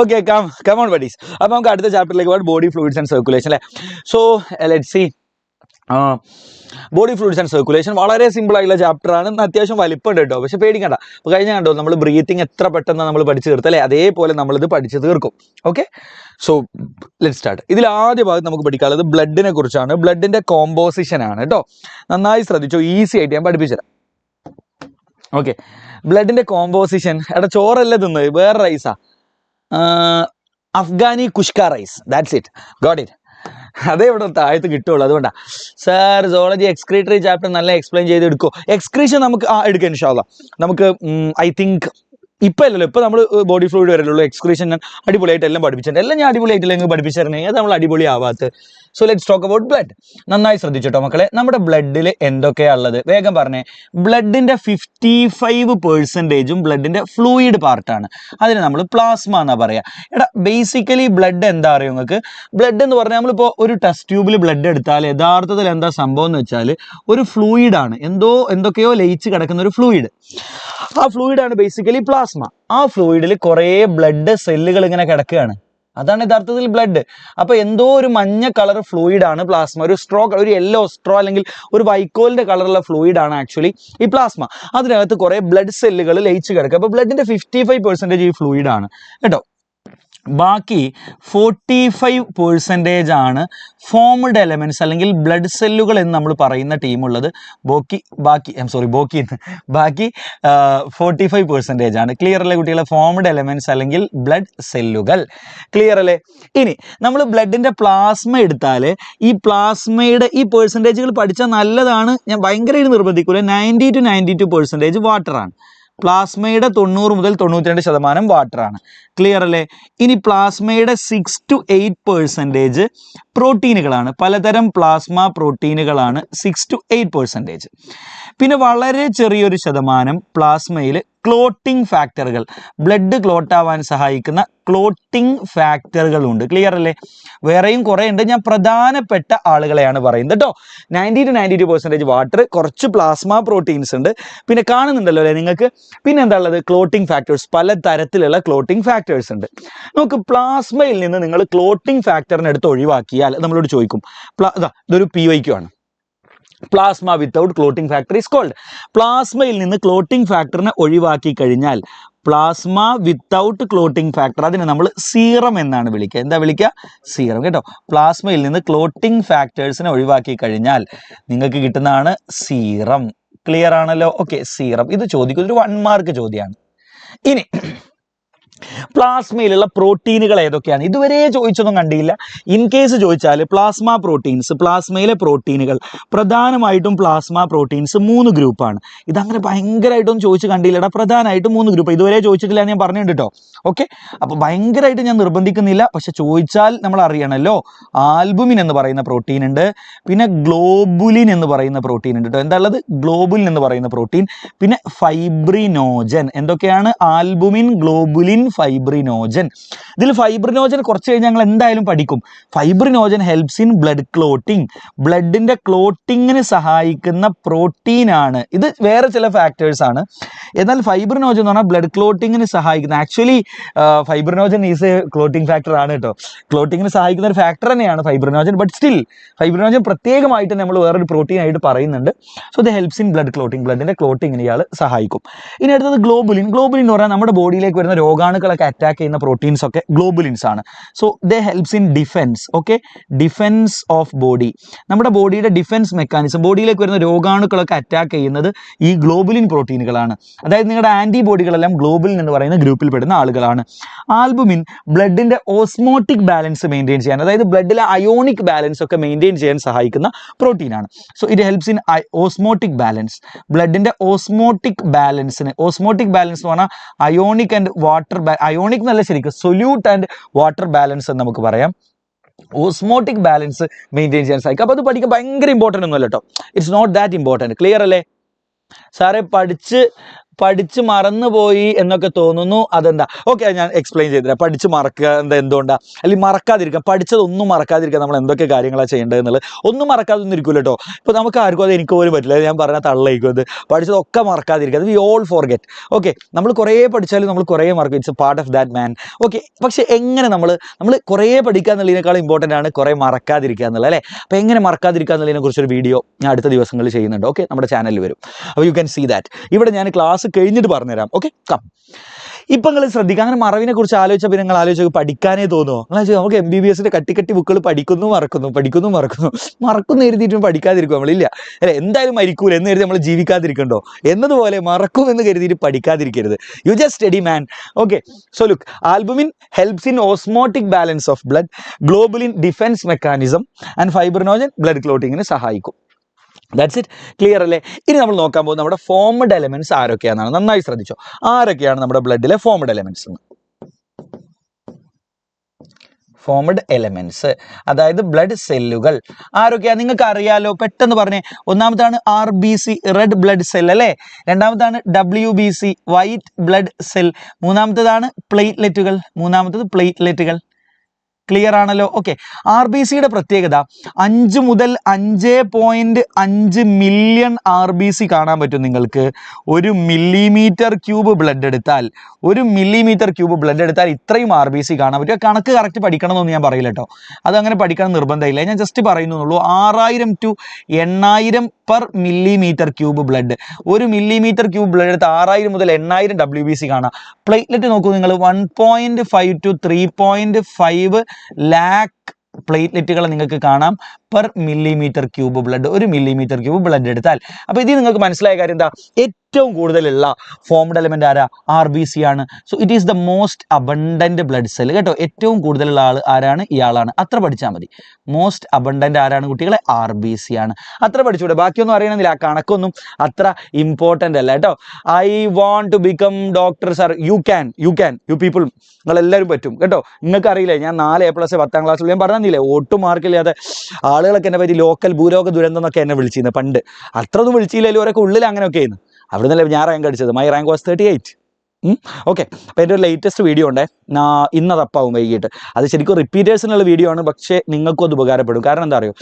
Okay come on buddies. അപ്പോൾ നമുക്ക് അടുത്ത ചാപ്റ്ററിലേക്ക് പോകാം, ബോഡി ഫ്ലൂയിഡ്സ് ആൻഡ് സർക്കുലേഷൻ അല്ലേ. So let's see body fluids and circulation. വളരെ സിമ്പിൾ ആയിട്ടുള്ള ചാപ്റ്റർ ആണ്, അത്യാവശ്യം വലിപ്പമുണ്ട് കേട്ടോ, പക്ഷെ പേടിക്കണ്ട. അപ്പോൾ കഴിഞ്ഞ കണ്ടോ നമ്മൾ ബ്രീത്തിങ് എത്ര പെട്ടെന്ന് നമ്മൾ പഠിച്ചു തീർത്ത് അല്ലേ, അതേപോലെ നമ്മളിത് പഠിച്ചു തീർക്കും. Okay, so let start. ഇതിൽ ആദ്യ ഭാഗത്ത് നമുക്ക് പഠിക്കാനുള്ളത് ബ്ലഡിനെ കുറിച്ചാണ്. ബ്ലഡിന്റെ കോമ്പോസിഷൻ ആണ് കേട്ടോ, നന്നായി ശ്രദ്ധിച്ചോ, ഈസി ആയിട്ട് ഞാൻ പഠിപ്പിച്ചുതരാം. Okay, ബ്ലഡിന്റെ composition. എടാ ചോറല്ല തിന്നത്, വേറെ റൈസാ, Afghani kushka rice, that's it, got it. അതേ ഇവിടെ താഴത്ത് കിട്ടുള്ളൂ, അതുകൊണ്ടാണ്. സാർ സോളജി എക്സ്ക്രീറ്ററി ചാപ്റ്റർ നല്ല എക്സ്പ്ലെയിൻ ചെയ്ത് എടുക്കുമോ? എക്സ്ക്രീഷൻ നമുക്ക് എടുക്കാം ഇൻഷാ അല്ലാഹ്. നമുക്ക് ഐ തിങ്ക് ഇപ്പം അല്ലല്ലോ, ഇപ്പം നമ്മൾ ബോഡി ഫ്ലൂയിഡ് വരലുള്ളൂ. എക്സ്ക്രീഷൻ ഞാൻ അടിപൊളിയായിട്ട് എല്ലാം പഠിപ്പിച്ചിട്ടുണ്ട്. എല്ലാം ഞാൻ അടിപൊളിയായിട്ടില്ല നിങ്ങൾ പഠിപ്പിച്ചിരുന്നെങ്കിൽ അത് നമ്മൾ അടിപൊളി ആവാത്ത. So let's talk about blood. നന്നായി ശ്രദ്ധിച്ചോട്ടോ മക്കളെ, നമ്മുടെ ബ്ലഡിൽ എന്തൊക്കെയാണ് ഉള്ളത് വേഗം പറഞ്ഞേ. ബ്ലഡിൻ്റെ 55% ബ്ലഡിൻ്റെ ഫ്ലൂയിഡ് പാർട്ടാണ്, അതിന് നമ്മൾ പ്ലാസ്മ എന്നാണ് പറയുക. എടാ ബേസിക്കലി ബ്ലഡ് എന്താ അറിയോ നിങ്ങൾക്ക്? ബ്ലഡ് എന്ന് പറഞ്ഞാൽ നമ്മളിപ്പോൾ ഒരു ടെസ്റ്റ് ട്യൂബിൽ ബ്ലഡ് എടുത്താൽ യഥാർത്ഥത്തിൽ എന്താ സംഭവം എന്ന് വെച്ചാൽ ഒരു ഫ്ലൂയിഡാണ്, എന്തൊക്കെയോ ലയിച്ച് കിടക്കുന്ന ഒരു ഫ്ലൂയിഡ്. ആ ഫ്ലൂയിഡാണ് ബേസിക്കലി പ്ലാസ്മ. ആ ഫ്ലൂയിഡിൽ കുറേ ബ്ലഡ് സെല്ലുകൾ ഇങ്ങനെ കിടക്കുകയാണ്, അതാണ് യഥാർത്ഥത്തിൽ ബ്ലഡ്. അപ്പോൾ എന്തോ ഒരു മഞ്ഞ കളർ ഫ്ലൂയിഡാണ് പ്ലാസ്മ. ഒരു ഒരു യെല്ലോ സ്ട്രോ അല്ലെങ്കിൽ ഒരു വൈക്കോലിൻ്റെ കളറുള്ള ഫ്ലൂയിഡാണ് ആക്ച്വലി ഈ പ്ലാസ്മ. അതിനകത്ത് കുറേ ബ്ലഡ് സെല്ലുകൾ ലയിച്ച് കിടക്കുക. അപ്പോൾ ബ്ലഡിൻ്റെ 55% ഈ ഫ്ലൂയിഡാണ് കേട്ടോ. ബാക്കി 45% ആണ് ഫോംഡ് എലമെൻറ്റ്സ് അല്ലെങ്കിൽ ബ്ലഡ് സെല്ലുകൾ എന്ന് നമ്മൾ പറയുന്ന ടീമുള്ളത്. ബാക്കി 45% ആണ്. ക്ലിയർ അല്ലേ കുട്ടികളെ? ഫോംഡ് എലമെൻറ്റ്സ് അല്ലെങ്കിൽ ബ്ലഡ് സെല്ലുകൾ. ക്ലിയർ അല്ലേ? ഇനി നമ്മൾ ബ്ലഡിൻ്റെ പ്ലാസ്മ എടുത്താൽ ഈ പ്ലാസ്മയുടെ ഈ പെർസെൻറ്റേജുകൾ പഠിച്ചാൽ നല്ലതാണ്. ഞാൻ ഭയങ്കരമായിട്ട് നിർബന്ധിക്കൂല. 90 to 92% വാട്ടറാണ്. പ്ലാസ്മയുടെ 90 മുതൽ 92% വാട്ടറാണ്. ക്ലിയർ അല്ലേ? ഇനി പ്ലാസ്മയുടെ 6 to 8% പ്രോട്ടീനുകളാണ്. പലതരം പ്ലാസ്മ പ്രോട്ടീനുകളാണ് 6 to 8%. പിന്നെ വളരെ ചെറിയൊരു ശതമാനം പ്ലാസ്മയിൽ ക്ലോട്ടിംഗ് ഫാക്ടറുകൾ, ബ്ലഡ് ക്ലോട്ടാവാൻ സഹായിക്കുന്ന ക്ലോട്ടിംഗ് ഫാക്ടറുകളുണ്ട്. ക്ലിയർ അല്ലേ? വേറെയും കുറേ ഉണ്ട്, ഞാൻ പ്രധാനപ്പെട്ട ആളുകളെയാണ് പറയുന്നത് കേട്ടോ. 90 to 92% വാട്ടർ, കുറച്ച് പ്ലാസ്മ പ്രോട്ടീൻസ് ഉണ്ട്, പിന്നെ കാണുന്നുണ്ടല്ലോ അല്ലേ നിങ്ങൾക്ക്. പിന്നെ എന്താ ഉള്ളത്? ക്ലോട്ടിംഗ് ഫാക്ടേഴ്സ്, പല തരത്തിലുള്ള ക്ലോട്ടിംഗ് ഫാക്ടേഴ്സ് ഉണ്ട്. നമുക്ക് പ്ലാസ്മയിൽ നിന്ന് നിങ്ങൾ ക്ലോട്ടിംഗ് ഫാക്ടറിനെ എടുത്ത് ഒഴിവാക്കിയാൽ നമ്മളോട് ചോദിക്കും, ഇതൊരു PYQ ആണ്. Plasma without clotting factor is called. പ്ലാസ്മയിൽ നിന്ന് ക്ലോട്ടിംഗ് ഫാക്ടറിനെ ഒഴിവാക്കി കഴിഞ്ഞാൽ പ്ലാസ്മ വിത്തൗട്ട് ക്ലോട്ടിംഗ് ഫാക്ടർ, അതിനെ നമ്മൾ സീറം എന്നാണ് വിളിക്കുക. എന്താ വിളിക്കുക? സീറം കേട്ടോ. പ്ലാസ്മയിൽ നിന്ന് ക്ലോട്ടിംഗ് ഫാക്ടേഴ്സിനെ ഒഴിവാക്കി കഴിഞ്ഞാൽ നിങ്ങൾക്ക് കിട്ടുന്നതാണ് സീറം. ക്ലിയർ ആണല്ലോ? Okay, serum. ഇത് ചോദിക്കുന്ന ഒരു 1 മാർക്ക് ചോദ്യമാണ്. ഇനി പ്ലാസ്മയിലുള്ള പ്രോട്ടീനുകൾ ഏതൊക്കെയാണ്? ഇതുവരെ ചോദിച്ചൊന്നും കണ്ടില്ല. ഇൻ കേസ് ചോദിച്ചാൽ പ്ലാസ്മ പ്രോട്ടീൻസ്, പ്ലാസ്മയിലെ പ്രോട്ടീനുകൾ പ്രധാനമായിട്ടും പ്ലാസ്മ പ്രോട്ടീൻസ് 3 ഗ്രൂപ്പാണ്. ഇതങ്ങനെ ഭയങ്കരമായിട്ടൊന്നും ചോദിച്ച് കണ്ടില്ലടാ. പ്രധാനമായിട്ടും 3 ഗ്രൂപ്പ്. ഇതുവരെ ചോദിച്ചിട്ടില്ല ഞാൻ പറഞ്ഞിട്ടുണ്ട് കേട്ടോ. ഓക്കെ, അപ്പോൾ ഭയങ്കരമായിട്ട് ഞാൻ നിർബന്ധിക്കുന്നില്ല, പക്ഷെ ചോദിച്ചാൽ നമ്മൾ അറിയണമല്ലോ. ആൽബുമിൻ എന്ന് പറയുന്ന പ്രോട്ടീൻ ഉണ്ട്, പിന്നെ ഗ്ലോബുലിൻ എന്ന് പറയുന്ന പ്രോട്ടീൻ ഉണ്ട് കേട്ടോ. എന്താ ഉള്ളത്? ഗ്ലോബുലിൻ എന്ന് പറയുന്ന പ്രോട്ടീൻ, പിന്നെ ഫൈബ്രിനോജൻ. എന്തൊക്കെയാണ്? Albumin, globulin, fibrinogen. ഇതിൽ ഫൈബ്രിനോജൻ കുറച്ച് കഴിഞ്ഞ് ഞങ്ങൾ എന്തായാലും പഠിക്കും. Fibrinogen helps in blood clotting, ബ്ലഡിൻ്റെ ക്ലോട്ടിങ്ങിന് സഹായിക്കുന്ന പ്രോട്ടീനാണ്. ഇത് വേറെ ചില ഫാക്ടേഴ്സ് ആണ്. എന്നാൽ ഫൈബ്രിനോജൻ എന്ന് പറഞ്ഞാൽ ബ്ലഡ് ക്ലോട്ടിങ്ങിന് സഹായിക്കുന്ന, actually fibrinogen is A clotting factor ആണ് കേട്ടോ. ക്ലോട്ടിങ്ങിന് സഹായിക്കുന്ന ഒരു ഫാക്ടർ തന്നെയാണ് ഫൈബ്രിനോജൻ. ബട്ട് സ്റ്റിൽ ഫൈബ്രിനോജൻ പ്രത്യേകമായിട്ട് നമ്മൾ വേറൊരു പ്രോട്ടീൻ ആയിട്ട് പറയുന്നുണ്ട്. So the helps in blood clotting, ബ്ലഡിൻ്റെ ക്ലോട്ടിങ്ങിന് ഇയാൾ സഹായിക്കും. ഇനി അടുത്തത് ഗ്ലോബുലിൻ. ഗ്ലോബുലിൻ എന്ന് പറഞ്ഞാൽ നമ്മുടെ ബോഡിയിലേക്ക് വരുന്ന രോഗാണുക്കളൊക്കെ അറ്റാക്ക് ചെയ്യുന്ന പ്രോട്ടീൻസ് ഒക്കെ ഗ്ലോബുലിൻസ് ആണ്. So they helps in defence. Okay, defence of body, നമ്മുടെ ബോഡിയുടെ ഡിഫെൻസ് മെക്കാനിസം, ബോഡിയിലേക്ക് വരുന്ന രോഗാണുക്കളൊക്കെ അറ്റാക്ക് ചെയ്യുന്നത് ഈ ഗ്ലോബുലിൻ പ്രോട്ടീനുകളാണ്. അതായത് നിങ്ങളുടെ ആൻറ്റിബോഡികളെല്ലാം ഗ്ലോബുലിൻ എന്ന് പറയുന്ന ഗ്രൂപ്പിൽ പെടുന്ന ആളുകളാണ്. ആൽബുമിൻ ബ്ലഡിൻ്റെ ഓസ്മോട്ടിക് ബാലൻസ് മെയിൻറ്റെയിൻ ചെയ്യാൻ, അതായത് ബ്ലഡിലെ അയോണിക് ബാലൻസ് ഒക്കെ മെയിൻറ്റെയിൻ ചെയ്യാൻ സഹായിക്കുന്ന പ്രോട്ടീനാണ്. So it helps in osmotic balance, ബ്ലഡിൻ്റെ ഓസ്മോട്ടിക് ബാലൻസിന്. ഓസ്മോട്ടിക് ബാലൻസ് എന്ന് പറഞ്ഞാൽ അയോണിക് ആൻഡ് വാട്ടർ, അയോണിക് എന്നല്ല ശരിക്കും, സൊല്യൂട്ട് ആൻഡ് വാട്ടർ ബാലൻസ് എന്ന് നമുക്ക് പറയാം. ഓസ്മോട്ടിക് ബാലൻസ് മെയിൻറ്റെയിൻ ചെയ്യാൻ സാധിക്കും. അപ്പോൾ അത് പഠിക്കാൻ ഭയങ്കര ഇമ്പോർട്ടൻ്റ് ഒന്നുമല്ല കേട്ടോ. It's not that important. Clear അല്ലേ? സാറെ പഠിച്ച് പഠിച്ച് മറന്നുപോയി എന്നൊക്കെ തോന്നുന്നു, അതെന്താ? ഓക്കെ, ഞാൻ എക്സ്പ്ലെയിൻ ചെയ്തുതരാം. പഠിച്ച് മറക്കുക എന്തുകൊണ്ടാ, അല്ലെങ്കിൽ മറക്കാതിരിക്കാം, പഠിച്ചതൊന്നും മറക്കാതിരിക്കാൻ നമ്മൾ എന്തൊക്കെ കാര്യങ്ങളാണ് ചെയ്യേണ്ടത് എന്നുള്ളത്. ഒന്നും മറക്കാതൊന്നും ഇരിക്കില്ല കേട്ടോ. ഇപ്പോൾ നമുക്ക് ആർക്കും അത് എനിക്ക് പോലും പറ്റില്ല, ഞാൻ പറഞ്ഞാൽ തള്ളയിക്കും. അത് പഠിച്ചതൊക്കെ മറക്കാതിരിക്കുക, അത് വി ഓൾ ഫോർഗെറ്റ്. ഓക്കെ, നമ്മൾ കുറേ പഠിച്ചാലും നമ്മൾ കുറേ മറക്കും, it's A part of that man. Okay, പക്ഷേ എങ്ങനെ നമ്മൾ കുറേ പഠിക്കുക എന്നുള്ളതിനേക്കാളും ഇമ്പോർട്ടൻ്റ് ആണ് കുറേ മറക്കാതിരിക്കുക എന്നുള്ളത്, അല്ലേ? അപ്പോൾ എങ്ങനെ മറക്കാതിരിക്കുക എന്നുള്ളതിനെ കുറിച്ചൊരു വീഡിയോ ഞാൻ അടുത്ത ദിവസങ്ങളിൽ ചെയ്യുന്നുണ്ട്. ഓക്കെ, നമ്മുടെ ചാനലിൽ വരും. അപ്പോൾ യു ക്യാൻ സീ ദാറ്റ്. ഇവിടെ ഞാൻ ക്ലാസ് കഴിഞ്ഞിട്ട് പറഞ്ഞുതരാം. Okay, come. ഇപ്പം നിങ്ങൾ ശ്രദ്ധിക്കുക, അങ്ങനെ മറവിനെ കുറിച്ച് ആലോചിച്ചാൽ പിന്നെ നിങ്ങൾ ആലോചിച്ച് പഠിക്കാനേ തോന്നുമോ? നിങ്ങൾ നമുക്ക് MBBS കട്ടി ബുക്കുകൾ പഠിക്കുന്നു മറക്കുന്നു എഴുതിയിട്ടും പഠിക്കാതിരിക്കും നമ്മളില്ല, അല്ലെ? എന്തായാലും മരിക്കൂല എന്ന് കരുതി നമ്മൾ ജീവിക്കാതിരിക്കണ്ടോ? എന്നതുപോലെ മറക്കും എന്ന് കരുതിയിട്ട് പഠിക്കാതിരിക്കരുത്. You just study man. Okay, so look, albumin helps in osmotic balance of blood, globulin defence mechanism and fibrinogen blood ക്ലോട്ടിങ്ങിന് സഹായിക്കും. That's it. ക്ലിയർ അല്ലേ? ഇനി നമ്മൾ നോക്കാൻ പോകുന്നത് നമ്മുടെ ഫോംഡ് എലമെന്റ്സ് ആരൊക്കെയാണെന്നാണ്. നന്നായി ശ്രദ്ധിച്ചോ, ആരൊക്കെയാണ് നമ്മുടെ ബ്ലഡിലെ ഫോംഡ് എലമെന്റ്സ് എന്ന്. ഫോംഡ് എലമെന്റ്സ്, അതായത് ബ്ലഡ് സെല്ലുകൾ ആരൊക്കെയാണ് നിങ്ങൾക്ക് അറിയാലോ, പെട്ടെന്ന് പറഞ്ഞേ. ഒന്നാമതാണ് RBC, റെഡ് ബ്ലഡ് സെൽ, അല്ലേ? രണ്ടാമതാണ് WBC, വൈറ്റ് ബ്ലഡ് സെൽ. മൂന്നാമത്തേതാണ് പ്ലേറ്റ്ലെറ്റുകൾ. ക്ലിയർ ആണല്ലോ? ഓക്കെ, RBCയുടെ പ്രത്യേകത 5 മുതൽ 5.5 മില്യൺ RBC കാണാൻ പറ്റും നിങ്ങൾക്ക്. 1 മില്ലിമീറ്റർ ക്യൂബ് ബ്ലഡ് എടുത്താൽ ഇത്രയും RBC കാണാൻ പറ്റും. കണക്ക് കറക്റ്റ് പഠിക്കണമെന്നൊന്നും ഞാൻ പറയില്ല കേട്ടോ, അതങ്ങനെ പഠിക്കണം നിർബന്ധമില്ല, ഞാൻ ജസ്റ്റ് പറയുന്നുള്ളൂ. 6000 to 8000 per millimetre cube blood. 1 millimetre cube blood എടുത്ത് 6000 മുതൽ 8000 WBC കാണാം. പ്ലേറ്റ്ലെറ്റ് നോക്കൂ നിങ്ങൾ, 1.5 to 3.5 ലാക്ക് പ്ലേറ്റ്ലെറ്റുകൾ നിങ്ങൾക്ക് കാണാം per millimetre cube blood. 1 millimetre cube blood എടുത്താൽ. അപ്പോൾ ഇതിൽ നിങ്ങൾക്ക് മനസ്സിലായ കാര്യം എന്താ? ഏറ്റവും കൂടുതലുള്ള ഫോംഡ് എലമെന്റ് ആരാ? RBC ആണ്. So it is the most abundant blood cell കേട്ടോ. ഏറ്റവും കൂടുതലുള്ള ആൾ ആരാണ്? ഇയാളാണ്. അത്ര പഠിച്ചാൽ മതി. മോസ്റ്റ് അബണ്ടന്റ് ആരാണ് കുട്ടികളെ? RBC ആണ്. അത്ര പഠിച്ചൂടെ, ബാക്കിയൊന്നും അറിയണമെന്നില്ല. ആ കണക്കൊന്നും അത്ര ഇമ്പോർട്ടൻ്റ് അല്ല കേട്ടോ. I want to become doctor sir. You can you people, നിങ്ങളെല്ലാവരും പറ്റും കേട്ടോ. നിങ്ങൾക്ക് അറിയില്ലേ, ഞാൻ 4 A+ 10ാം ക്ലാസ്സിൽ ഞാൻ പറഞ്ഞില്ലേ, ഒട്ടും മാർക്കില്ലാതെ ആളുകളൊക്കെ എന്നെ പറ്റി ഭൂലോക ദുരന്തം എന്നൊക്കെ എന്നെ വിളിച്ചിരുന്നു പണ്ട്. അത്രയൊന്നും വിളിച്ചില്ലല്ലോ, അവരൊക്കെ ഉള്ളിൽ അങ്ങനെയൊക്കെ ആയിരുന്നു. അവിടെ നിന്നല്ലേ ഞാൻ റാങ്ക് അടിച്ചത്. My rank was 38. ഓക്കെ, അപ്പോൾ എൻ്റെ ഒരു ലേറ്റസ്റ്റ് വീഡിയോ ഉണ്ടേ, ഇന്നതപ്പാവും വൈകിട്ട്. അത് ശരിക്കും റിപ്പീറ്റേഴ്സിനുള്ള വീഡിയോ ആണ്, പക്ഷേ നിങ്ങൾക്കും അത് ഉപകാരപ്പെടും. കാരണം എന്താ അറിയോ,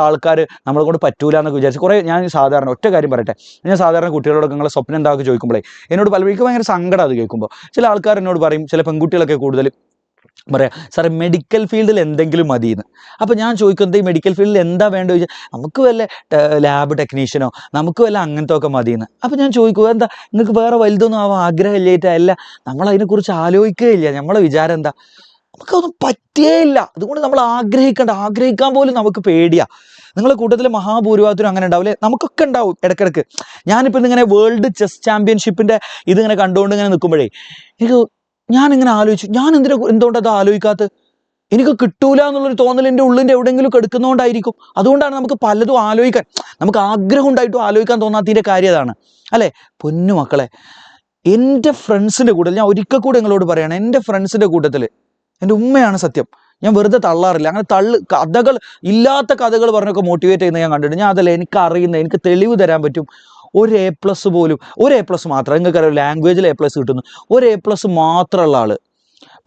ആൾക്കാർ നമ്മളെ കൊണ്ട് പറ്റൂല എന്നൊക്കെ വിചാരിച്ച് കുറേ, ഞാൻ സാധാരണ ഒറ്റ കാര്യം പറയട്ടെ, ഞാൻ സാധാരണ കുട്ടികളോടൊക്കെ നിങ്ങളെ സ്വപ്നം എന്താക്കി ചോദിക്കുമ്പോഴേ എന്നോട് പലപ്പോഴും ഭയങ്കര സങ്കടം അത് കേൾക്കുമ്പോൾ. ചില ആൾക്കാർ എന്നോട് പറയും, ചില പെൺകുട്ടികളൊക്കെ കൂടുതൽ പറയാം, സാറേ മെഡിക്കൽ ഫീൽഡിൽ എന്തെങ്കിലും മതിയെന്ന്. അപ്പോൾ ഞാൻ ചോദിക്കുന്നത്, ഈ മെഡിക്കൽ ഫീൽഡിൽ എന്താ വേണ്ടത് ചോദിച്ചാൽ, നമുക്ക് വല്ല ലാബ് ടെക്നീഷ്യനോ നമുക്ക് വല്ല അങ്ങനത്തെ ഒക്കെ മതിയെന്ന്. അപ്പോൾ ഞാൻ ചോദിക്കുക, എന്താ നിങ്ങൾക്ക് വേറെ വലുതൊന്നും ആവാൻ ആഗ്രഹമില്ലായിട്ടല്ല, നമ്മളതിനെക്കുറിച്ച് ആലോചിക്കുകയില്ല, നമ്മളെ വിചാരം എന്താ, നമുക്കൊന്നും പറ്റിയേയില്ല. അതുകൊണ്ട് നമ്മൾ ആഗ്രഹിക്കാൻ പോലും നമുക്ക് പേടിയാണ്. നിങ്ങളുടെ കൂട്ടത്തിൽ മഹാഭൂരിഭാഗത്തിനും അങ്ങനെ ഉണ്ടാവില്ലേ? നമുക്കൊക്കെ ഉണ്ടാവും ഇടയ്ക്കിടയ്ക്ക്. ഞാനിപ്പോൾ ഇങ്ങനെ വേൾഡ് ചെസ് ചാമ്പ്യൻഷിപ്പിൻ്റെ ഇതിങ്ങനെ കണ്ടുകൊണ്ട് ഇങ്ങനെ നിൽക്കുമ്പോഴേ ഞാനിങ്ങനെ ആലോചിച്ചു, ഞാൻ എന്തുകൊണ്ടത് ആലോചിക്കാത്തത്? എനിക്ക് കിട്ടൂല എന്നുള്ളൊരു തോന്നൽ എൻ്റെ ഉള്ളിൻ്റെ എവിടെയെങ്കിലും കെടുക്കുന്നതുകൊണ്ടായിരിക്കും. അതുകൊണ്ടാണ് നമുക്ക് പലതും ആലോചിക്കാൻ, നമുക്ക് ആഗ്രഹം ഉണ്ടായിട്ടും ആലോചിക്കാൻ തോന്നാത്തതിൻ്റെ കാര്യം അതാണ്, അല്ലേ? പൊന്നു മക്കളെ, എൻ്റെ ഫ്രണ്ട്സിൻ്റെ കൂട്ടത്തിൽ ഞാൻ ഒരിക്കൽ കൂടെ നിങ്ങളോട് പറയുകയാണ്, എൻ്റെ ഫ്രണ്ട്സിൻ്റെ കൂട്ടത്തിൽ എൻ്റെ ഉമ്മയാണ് സത്യം. ഞാൻ വെറുതെ തള്ളാറില്ല, അങ്ങനെ ഇല്ലാത്ത കഥകൾ പറഞ്ഞൊക്കെ മോട്ടിവേറ്റ് ചെയ്യുന്നത് ഞാൻ കണ്ടിട്ടുണ്ട്. ഞാൻ അതല്ല, എനിക്ക് അറിയുന്നത്, എനിക്ക് തെളിവ് തരാൻ പറ്റും. ഒരു A+ പോലും, ഒരു A+ മാത്രം, നിങ്ങൾക്കറിയാം ലാംഗ്വേജിൽ A+ കിട്ടുന്നു, ഒരു A+ മാത്രമുള്ള ആൾ,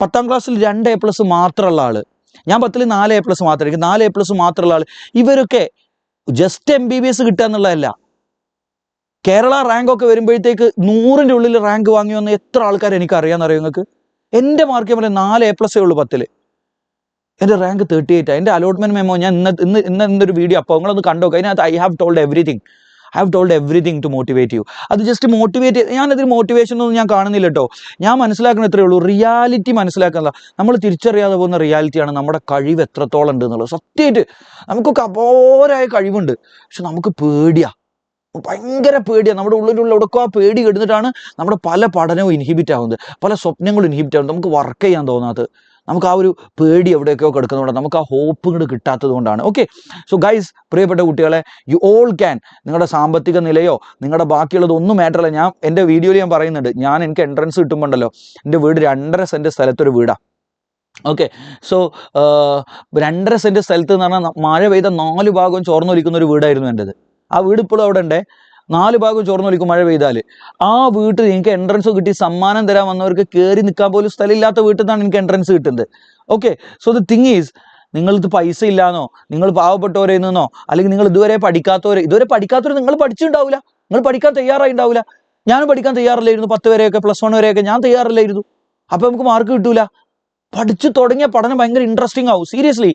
10ാം ക്ലാസ്സിൽ 2 A+ മാത്രമുള്ള ആൾ, ഞാൻ 10ൽ 4 A+ മാത്രം, എനിക്ക് 4 A+ മാത്രമുള്ള ആൾ, ഇവരൊക്കെ ജസ്റ്റ് MBBS കിട്ടുക എന്നുള്ളതല്ല, കേരള റാങ്കൊക്കെ വരുമ്പോഴത്തേക്ക് 100ൻ്റെ ഉള്ളിൽ റാങ്ക് വാങ്ങി വന്ന എത്ര ആൾക്കാർ എനിക്ക് അറിയാമെന്നറിയോ നിങ്ങൾക്ക്? എൻ്റെ മാർക്ക് ഞാൻ പറയാം 4 A+ ഉള്ളൂ 10ൽ, എൻ്റെ റാങ്ക് 38. എൻ്റെ അലോട്ട്മെൻറ്റ് മെമ്മോ ഞാൻ ഇന്നൊരു വീഡിയോ അപ്പോൾ നിങ്ങളൊന്ന് കണ്ടോക്കുക. അതിനകത്ത് I have told everything to motivate you. അത് ജസ്റ്റ് മോട്ടിവേറ്റ്, ഞാനതിൽ മോട്ടിവേഷൻ ഒന്നും ഞാൻ കാണുന്നില്ല കേട്ടോ. ഞാൻ മനസ്സിലാക്കുന്ന ഇത്രയേ ഉള്ളൂ, റിയാലിറ്റി മനസ്സിലാക്കാനുള്ള, നമ്മൾ തിരിച്ചറിയാതെ പോകുന്ന റിയാലിറ്റിയാണ് നമ്മുടെ കഴിവ് എത്രത്തോളം ഉണ്ട് എന്നുള്ളത്. സത്യമായിട്ട് നമുക്കൊക്കെ അപാരമായ കഴിവുണ്ട്, പക്ഷെ നമുക്ക് പേടിയാണ്, ഭയങ്കര പേടിയാണ്. നമ്മുടെ ഉള്ളിലുള്ള എവിടെയൊക്കെ ആ പേടി കിടന്നിട്ടാണ് നമ്മുടെ പല പഠനവും ഇൻഹിബിറ്റ് ആവുന്നത്, പല സ്വപ്നങ്ങളും ഇൻഹിബിറ്റ് ആവുന്നത്, നമുക്ക് വർക്ക് ചെയ്യാൻ തോന്നാത്തത്, നമുക്ക് ആ ഒരു പേടി എവിടെയൊക്കെയോ കിടക്കുന്നതുകൊണ്ടാണ്, നമുക്ക് ആ ഹോപ്പ് ഇങ്ങോട്ട് കിട്ടാത്തത് കൊണ്ടാണ്. ഓക്കെ, സോ ഗൈസ്, പ്രിയപ്പെട്ട കുട്ടികളെ, യു ഓൾ ക്യാൻ. നിങ്ങളുടെ സാമ്പത്തിക നിലയോ നിങ്ങളുടെ ബാക്കിയുള്ളത് ഒന്നും മാറ്ററല്ല. ഞാൻ എൻ്റെ വീഡിയോയിൽ ഞാൻ പറയുന്നുണ്ട്, എനിക്ക് എൻട്രൻസ് കിട്ടുമ്പോണ്ടല്ലോ, എൻ്റെ വീട് 2.5 സെൻറ്റ് സ്ഥലത്തൊരു വീടാണ്. ഓക്കെ, സോ 2.5 സെൻറ്റ് സ്ഥലത്ത് എന്ന് പറഞ്ഞാൽ മഴ പെയ്ത 4 ഭാഗവും ചോർന്നൊലിക്കുന്ന ഒരു വീടായിരുന്നു എൻ്റെത്. ആ വീട് ഇപ്പോഴും അവിടെ ഉണ്ട്. 4 ഭാഗം ചോർന്നൊലിക്കും മഴ പെയ്താൽ. ആ വീട്ടിൽ എനിക്ക് എൻട്രൻസ് കിട്ടി സമ്മാനം തരാൻ വന്നവർക്ക് കയറി നിൽക്കാൻ പോലും സ്ഥലമില്ലാത്ത വീട്ടിൽ നിന്നാണ് എനിക്ക് എൻട്രൻസ് കിട്ടുന്നത്. Okay, so the thing is, നിങ്ങൾക്ക് പൈസ ഇല്ലാന്നോ, നിങ്ങൾ പാവപ്പെട്ടവരെ നിന്നോ, അല്ലെങ്കിൽ നിങ്ങൾ ഇതുവരെ പഠിക്കാത്തവർ നിങ്ങൾ പഠിച്ചിട്ടുണ്ടാവില്ല, നിങ്ങൾ പഠിക്കാൻ തയ്യാറായി ഉണ്ടാവില്ല. ഞാനും പഠിക്കാൻ തയ്യാറില്ലായിരുന്നു. 10 വരെയൊക്കെ +1 വരെയൊക്കെ ഞാൻ തയ്യാറില്ലായിരുന്നു. അപ്പോൾ നമുക്ക് മാർക്ക് കിട്ടൂല. പഠിച്ചു തുടങ്ങിയ പഠനം ഭയങ്കര ഇൻട്രസ്റ്റിംഗ് ആവും. സീരിയസ്ലി,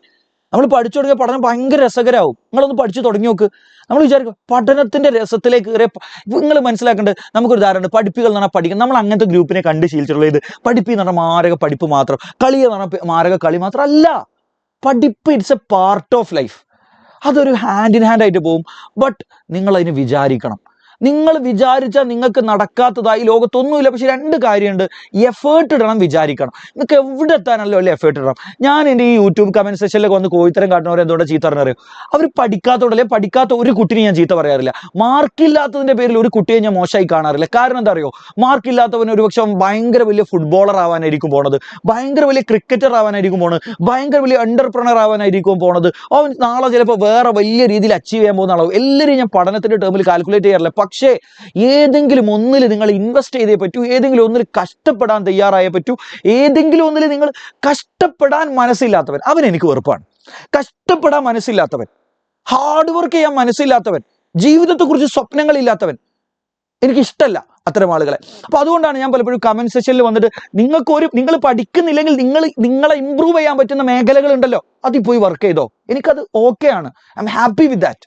നമ്മൾ പഠിച്ചു തുടങ്ങിയ പഠനം ഭയങ്കര രസകരമാവും. നിങ്ങളൊന്ന് പഠിച്ചു തുടങ്ങി നോക്ക്. നമ്മൾ വിചാരിക്കും പഠനത്തിന്റെ രസത്തിലേക്ക് കയറിയ, നിങ്ങൾ മനസ്സിലാക്കേണ്ടത്, നമുക്കൊരു ഉദാഹരണം, പഠിപ്പികൾ എന്ന് പറഞ്ഞാൽ പഠിക്കണം. നമ്മൾ അങ്ങനത്തെ ഗ്രൂപ്പിനെ കണ്ട് ശീലിച്ചിട്ടുള്ളത് പഠിപ്പ് എന്ന് പറഞ്ഞാൽ മാരക പഠിപ്പ് മാത്രം, കളി എന്ന് പറഞ്ഞാൽ മാരക കളി മാത്രം അല്ല. പഠിപ്പ് it's A part of life. അതൊരു ഹാൻഡ് ഇൻ ഹാൻഡ് ആയിട്ട് പോകും. ബട്ട് നിങ്ങൾ അതിന് വിചാരിക്കണം. നിങ്ങൾ വിചാരിച്ചാൽ നിങ്ങൾക്ക് നടക്കാത്തതായി ലോകത്തൊന്നുമില്ല. പക്ഷെ 2 കാര്യമുണ്ട്. എഫേർട്ട് ഇടണം, വിചാരിക്കണം. നിങ്ങൾക്ക് എവിടെ എത്താനല്ലോ അല്ലേ എഫേർട്ട് ഇടണം. ഞാൻ എൻ്റെ ഈ യൂട്യൂബ് കമന്റ് സെക്ഷനിലൊക്കെ വന്ന് കോഴിത്തരം കാട്ടുന്നവരെ എന്തുകൊണ്ട് ചീത്ത പറഞ്ഞറിയോ? അവർ പഠിക്കാത്തതോടല്ലേ, പഠിക്കാത്ത ഒരു കുട്ടിനെ ഞാൻ ചീത്ത പറയാറില്ല. മാർക്കില്ലാത്തതിൻ്റെ പേരിൽ ഒരു കുട്ടിയെ ഞാൻ മോശമായി കാണാറില്ല. കാരണം എന്താ അറിയോ? മാർക്കില്ലാത്തവന് ഒരുപക്ഷെ ഭയങ്കര വലിയ ഫുട്ബോളർ ആവാനായിരിക്കും പോണത്, ഭയങ്കര വലിയ ക്രിക്കറ്റർ ആവാനായിരിക്കും പോണത്, ഭയങ്കര വലിയ എന്റർപ്രണർ ആവാനായിരിക്കും പോണത്. അവൻ നാളെ ചിലപ്പോൾ വേറെ വലിയ രീതിയിൽ അച്ചീവ് ചെയ്യാൻ പോകുന്ന ആളാവും. എല്ലാവരും ഞാൻ പഠനത്തിന്റെ ടേമിൽ കാൽക്കുലേറ്റ് ചെയ്യാറില്ല. പക്ഷേ ഏതെങ്കിലും ഒന്നിൽ നിങ്ങൾ ഇൻവെസ്റ്റ് ചെയ്തേ പറ്റൂ, ഏതെങ്കിലും ഒന്നിൽ കഷ്ടപ്പെടാൻ തയ്യാറായേ പറ്റൂ. ഏതെങ്കിലും ഒന്നിൽ നിങ്ങൾ കഷ്ടപ്പെടാൻ മനസ്സില്ലാത്തവൻ, അവൻ എനിക്ക് വെറുപ്പാണ്. കഷ്ടപ്പെടാൻ മനസ്സില്ലാത്തവൻ, ഹാർഡ് വർക്ക് ചെയ്യാൻ മനസ്സില്ലാത്തവൻ, ജീവിതത്തെക്കുറിച്ച് സ്വപ്നങ്ങളില്ലാത്തവൻ എനിക്കിഷ്ടമല്ല അത്തരം ആളുകളെ. അപ്പൊ അതുകൊണ്ടാണ് ഞാൻ പലപ്പോഴും കമന്റ് സെക്ഷനിൽ വന്നിട്ട് നിങ്ങൾ പഠിക്കുന്നില്ലെങ്കിൽ നിങ്ങളെ ഇമ്പ്രൂവ് ചെയ്യാൻ പറ്റുന്ന മേഖലകൾ ഉണ്ടല്ലോ, അതിൽ പോയി വർക്ക് ചെയ്തോ. എനിക്കത് ഓക്കെ ആണ്. I am happy with that.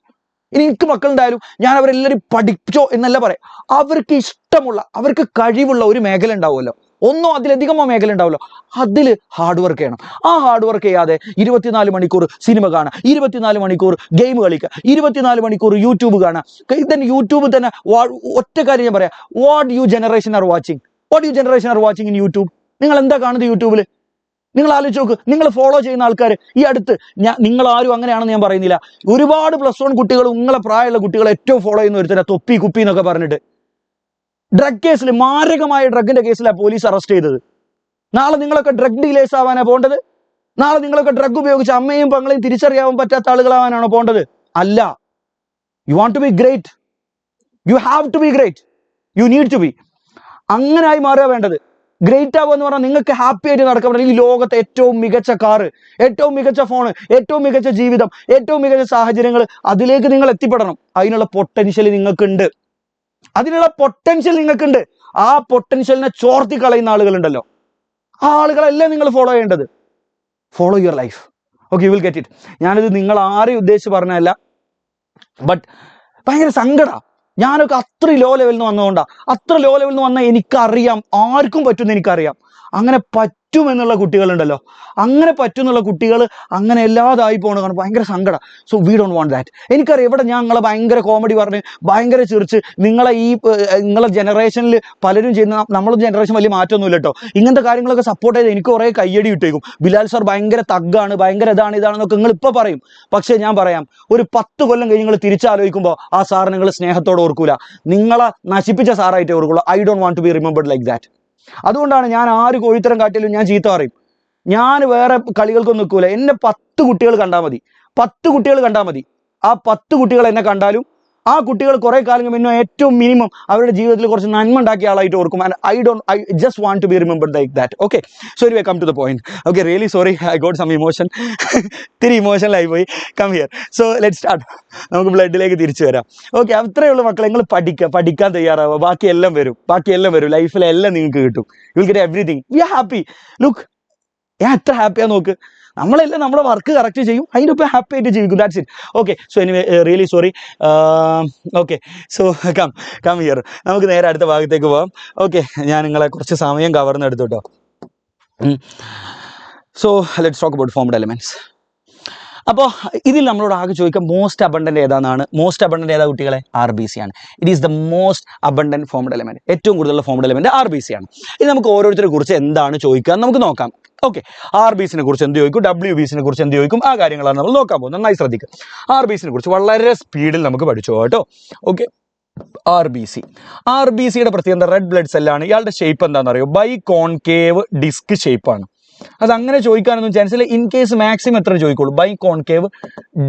ഇനി എനിക്ക് മക്കളുണ്ടായാലും ഞാൻ അവരെല്ലാവരും പഠിച്ചോ എന്നല്ല പറയാം. അവർക്ക് ഇഷ്ടമുള്ള, അവർക്ക് കഴിവുള്ള ഒരു മേഖല ഉണ്ടാവുമല്ലോ, ഒന്നോ അതിലധികമോ മേഖല ഉണ്ടാവുമല്ലോ, അതിൽ ഹാർഡ് വർക്ക് ചെയ്യണം. ആ ഹാർഡ് വർക്ക് ചെയ്യാതെ 24 മണിക്കൂർ സിനിമ കാണുക, 24 മണിക്കൂർ ഗെയിം കളിക്കുക, 24 മണിക്കൂർ യൂട്യൂബ് കാണുക. ഇതന്നെ യൂട്യൂബ് തന്നെ ഒറ്റ കാര്യം ഞാൻ പറയാം. What you generation are watching in YouTube? നിങ്ങൾ എന്താ കാണുന്നത് യൂട്യൂബിൽ? നിങ്ങൾ ആലോചിച്ച് നോക്ക്. നിങ്ങൾ ഫോളോ ചെയ്യുന്ന ആൾക്കാർ ഈ അടുത്ത്, നിങ്ങളാരും അങ്ങനെയാണെന്ന് ഞാൻ പറയുന്നില്ല, ഒരുപാട് +1 കുട്ടികൾ, നിങ്ങളെ പ്രായമുള്ള കുട്ടികൾ ഏറ്റവും ഫോളോ ചെയ്യുന്ന ഒരുത്തരാ തൊപ്പി കുപ്പി എന്നൊക്കെ പറഞ്ഞിട്ട്. ഡ്രഗ് കേസിൽ, മാരകമായ ഡ്രഗിന്റെ കേസിലാണ് പോലീസ് അറസ്റ്റ് ചെയ്തത്. നാളെ നിങ്ങളൊക്കെ ഡ്രഗ് ഡീലേഴ്സ് ആവാനാണ് പോകേണ്ടത്? നാളെ നിങ്ങളൊക്കെ ഡ്രഗ് ഉപയോഗിച്ച് അമ്മയും പെങ്ങളെയും തിരിച്ചറിയാൻ പറ്റാത്ത ആളുകളാവാനാണോ പോകേണ്ടത്? അല്ല. You want to be great, you have to be great, you need to be. അങ്ങനായി മാറുക വേണ്ടത്. ഗ്രേറ്റ് ആവുക എന്ന് പറഞ്ഞാൽ നിങ്ങൾക്ക് ഹാപ്പി ആയിട്ട് നടക്കാൻ പറ്റില്ല. ഈ ലോകത്തെ ഏറ്റവും മികച്ച കാറ്, ഏറ്റവും മികച്ച ഫോണ്, ഏറ്റവും മികച്ച ജീവിതം, ഏറ്റവും മികച്ച സാഹചര്യങ്ങൾ, അതിലേക്ക് നിങ്ങൾ എത്തിപ്പെടണം. അതിനുള്ള പൊട്ടൻഷ്യൽ നിങ്ങൾക്കുണ്ട്. ആ പൊട്ടൻഷ്യലിനെ ചോർത്തി കളയുന്ന ആളുകളുണ്ടല്ലോ, ആ ആളുകളെല്ലാം നിങ്ങൾ ഫോളോ ചെയ്യേണ്ടത്. Follow your life. Okay, U will get it. ഞാനിത് നിങ്ങൾ ആരെയും ഉദ്ദേശിച്ച് പറഞ്ഞതല്ല, ബട്ട് ഭയങ്കര സങ്കടം. ഞാനൊക്കെ അത്ര ലോ ലെവലിൽ നിന്ന് വന്നതുകൊണ്ടാണ്. അത്ര ലോ ലെവലിൽ നിന്ന് വന്നാൽ എനിക്കറിയാം, ആർക്കും പറ്റുമെന്ന് എനിക്കറിയാം. അങ്ങനെ പറ്റുമെന്നുള്ള കുട്ടികളുണ്ടല്ലോ, അങ്ങനെ പറ്റുന്നുള്ള കുട്ടികൾ അങ്ങനെ എല്ലാതായി പോകണം. ഭയങ്കര സങ്കടം. So we don't want that. എനിക്കറിയാം, ഇവിടെ ഞങ്ങളെ ഭയങ്കര കോമഡി പറഞ്ഞ് ഭയങ്കര ചിരിച്ച് നിങ്ങളെ ജനറേഷനിൽ പലരും ചെയ്യുന്ന, നമ്മളെ ജനറേഷൻ വലിയ മാറ്റമൊന്നുമില്ല കേട്ടോ. ഇങ്ങനത്തെ കാര്യങ്ങളൊക്കെ സപ്പോർട്ട് ചെയ്ത് എനിക്ക് കുറേ കയ്യടി കിട്ടേക്കും. ബിലാൽ സാർ ഭയങ്കര തഗ്ഗാണ്, ഭയങ്കര ഇതാണെന്നൊക്കെ നിങ്ങൾ ഇപ്പോൾ പറയും. പക്ഷേ ഞാൻ പറയാം, ഒരു 10 കൊല്ലം കഴിഞ്ഞ് നിങ്ങൾ തിരിച്ചാലോചിക്കുമ്പോൾ ആ സാർ നിങ്ങൾ സ്നേഹത്തോടെ ഓർക്കൂല, നിങ്ങളെ നശിപ്പിച്ച സാറായിട്ടേ ഓർക്കുള്ളൂ. I don't want to be remembered like that. അതുകൊണ്ടാണ് ഞാൻ ആര് കോഴിത്തരം കാട്ടിയാലും ഞാൻ ചീത്ത പറയും. ഞാൻ വേറെ കളികൾക്കൊന്നും നിൽക്കൂല. എന്നെ 10 കുട്ടികൾ കണ്ടാൽ മതി, 10 കുട്ടികൾ കണ്ടാൽ മതി. ആ 10 കുട്ടികൾ എന്നെ കണ്ടാലും ആ കുട്ടികൾ കുറെ കാലം പിന്നെ ഏറ്റവും മിനിമം അവരുടെ ജീവിതത്തിൽ കുറച്ച് നന്മ ഉണ്ടാക്കിയ ആളായിട്ട് ഓർക്കും. And I just want to be remembered like that. Okay, so anyway, come to the point. Okay, really sorry, I got some emotion. ഇത്തിരി ഇമോഷണലായി പോയി. Come here. So let start. നമുക്ക് ബ്ലഡിലേക്ക് തിരിച്ചു വരാം. ഓക്കെ, അത്രയുള്ള മക്കളെ, നിങ്ങൾ പഠിക്കാൻ തയ്യാറാവുക. ബാക്കിയെല്ലാം വരും. ലൈഫിലെല്ലാം നിങ്ങൾക്ക് കിട്ടും. You will get everything. We are happy. Look, ഞാൻ എത്ര ഹാപ്പിയാ നോക്ക്. നമ്മളെല്ലാം നമ്മുടെ വർക്ക് കറക്റ്റ് ചെയ്യും, അതിൻ്റെ ഒപ്പം ഹാപ്പി ആയിട്ട് ജീവിക്കും. That's it. Okay, so anyway really sorry. Okay, so come here. നമുക്ക് നേരെ അടുത്ത ഭാഗത്തേക്ക് പോകാം. ഓക്കെ, ഞാൻ നിങ്ങളെ കുറച്ച് സമയം കവർന്നെടുത്തു കേട്ടോ. So let's talk about formed elements. അപ്പോൾ ഇതിൽ നമ്മളോട് ആകെ ചോദിക്കാം, മോസ്റ്റ് അബണ്ടന്റ് ഏതാണെന്നാണ്. മോസ്റ്റ് അബണ്ടന്റ് ഏതാ കുട്ടികളെ? RBC ആണ്. It is the most abundant formed element. ഏറ്റവും കൂടുതലുള്ള ഫോംഡ് എലിമെന്റ് RBC ആണ്. ഇത് നമുക്ക് ഓരോരുത്തരെ കുറിച്ച് എന്താണ് ചോദിക്കുക നമുക്ക് നോക്കാം. ഓക്കെ, RBCനെ കുറിച്ച് എന്ത് ചോദിക്കും, WBCനെ കുറിച്ച് എന്ത് ചോദിക്കും, ആ കാര്യങ്ങളാണ് നമ്മൾ നോക്കാൻ പോകുന്നത്. നന്നായി ശ്രദ്ധിക്കുക. RBCനെ കുറിച്ച് വളരെ സ്പീഡിൽ നമുക്ക് പഠിച്ചു കേട്ടോ. ഓക്കെ, RBCയുടെ പ്രത്യേകത റെഡ് ബ്ലഡ് സെല്ലാണ്. ഇയാളുടെ ഷേപ്പ് എന്താണെന്ന് അറിയോ? ബൈ കോൺകേവ് ഡിസ്ക് ഷേപ്പാണ്. അതങ്ങനെ ചോദിക്കാനൊന്നും ചാൻസ് ഇല്ല. ഇൻ കേസ് മാക്സിമം എത്ര ചോദിക്കുള്ളൂ, biconcave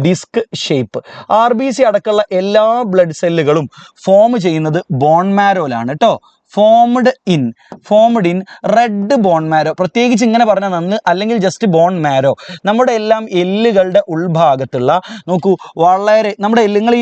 disc shape. RBC അടക്കമുള്ള എല്ലാ ബ്ലഡ് സെല്ലുകളും ഫോം ചെയ്യുന്നത് ബോൺ മാരോയിലാണ് കേട്ടോ. Formed in red bone marrow. പ്രത്യേകിച്ച് ഇങ്ങനെ പറഞ്ഞാൽ നന്ന്, അല്ലെങ്കിൽ ജസ്റ്റ് ബോൺ മാരോ. നമ്മുടെ എല്ലാം എല്ലുകളുടെ ഉൾഭാഗത്തുള്ള, നോക്കൂ, വളരെ നമ്മുടെ നിങ്ങൾ ഈ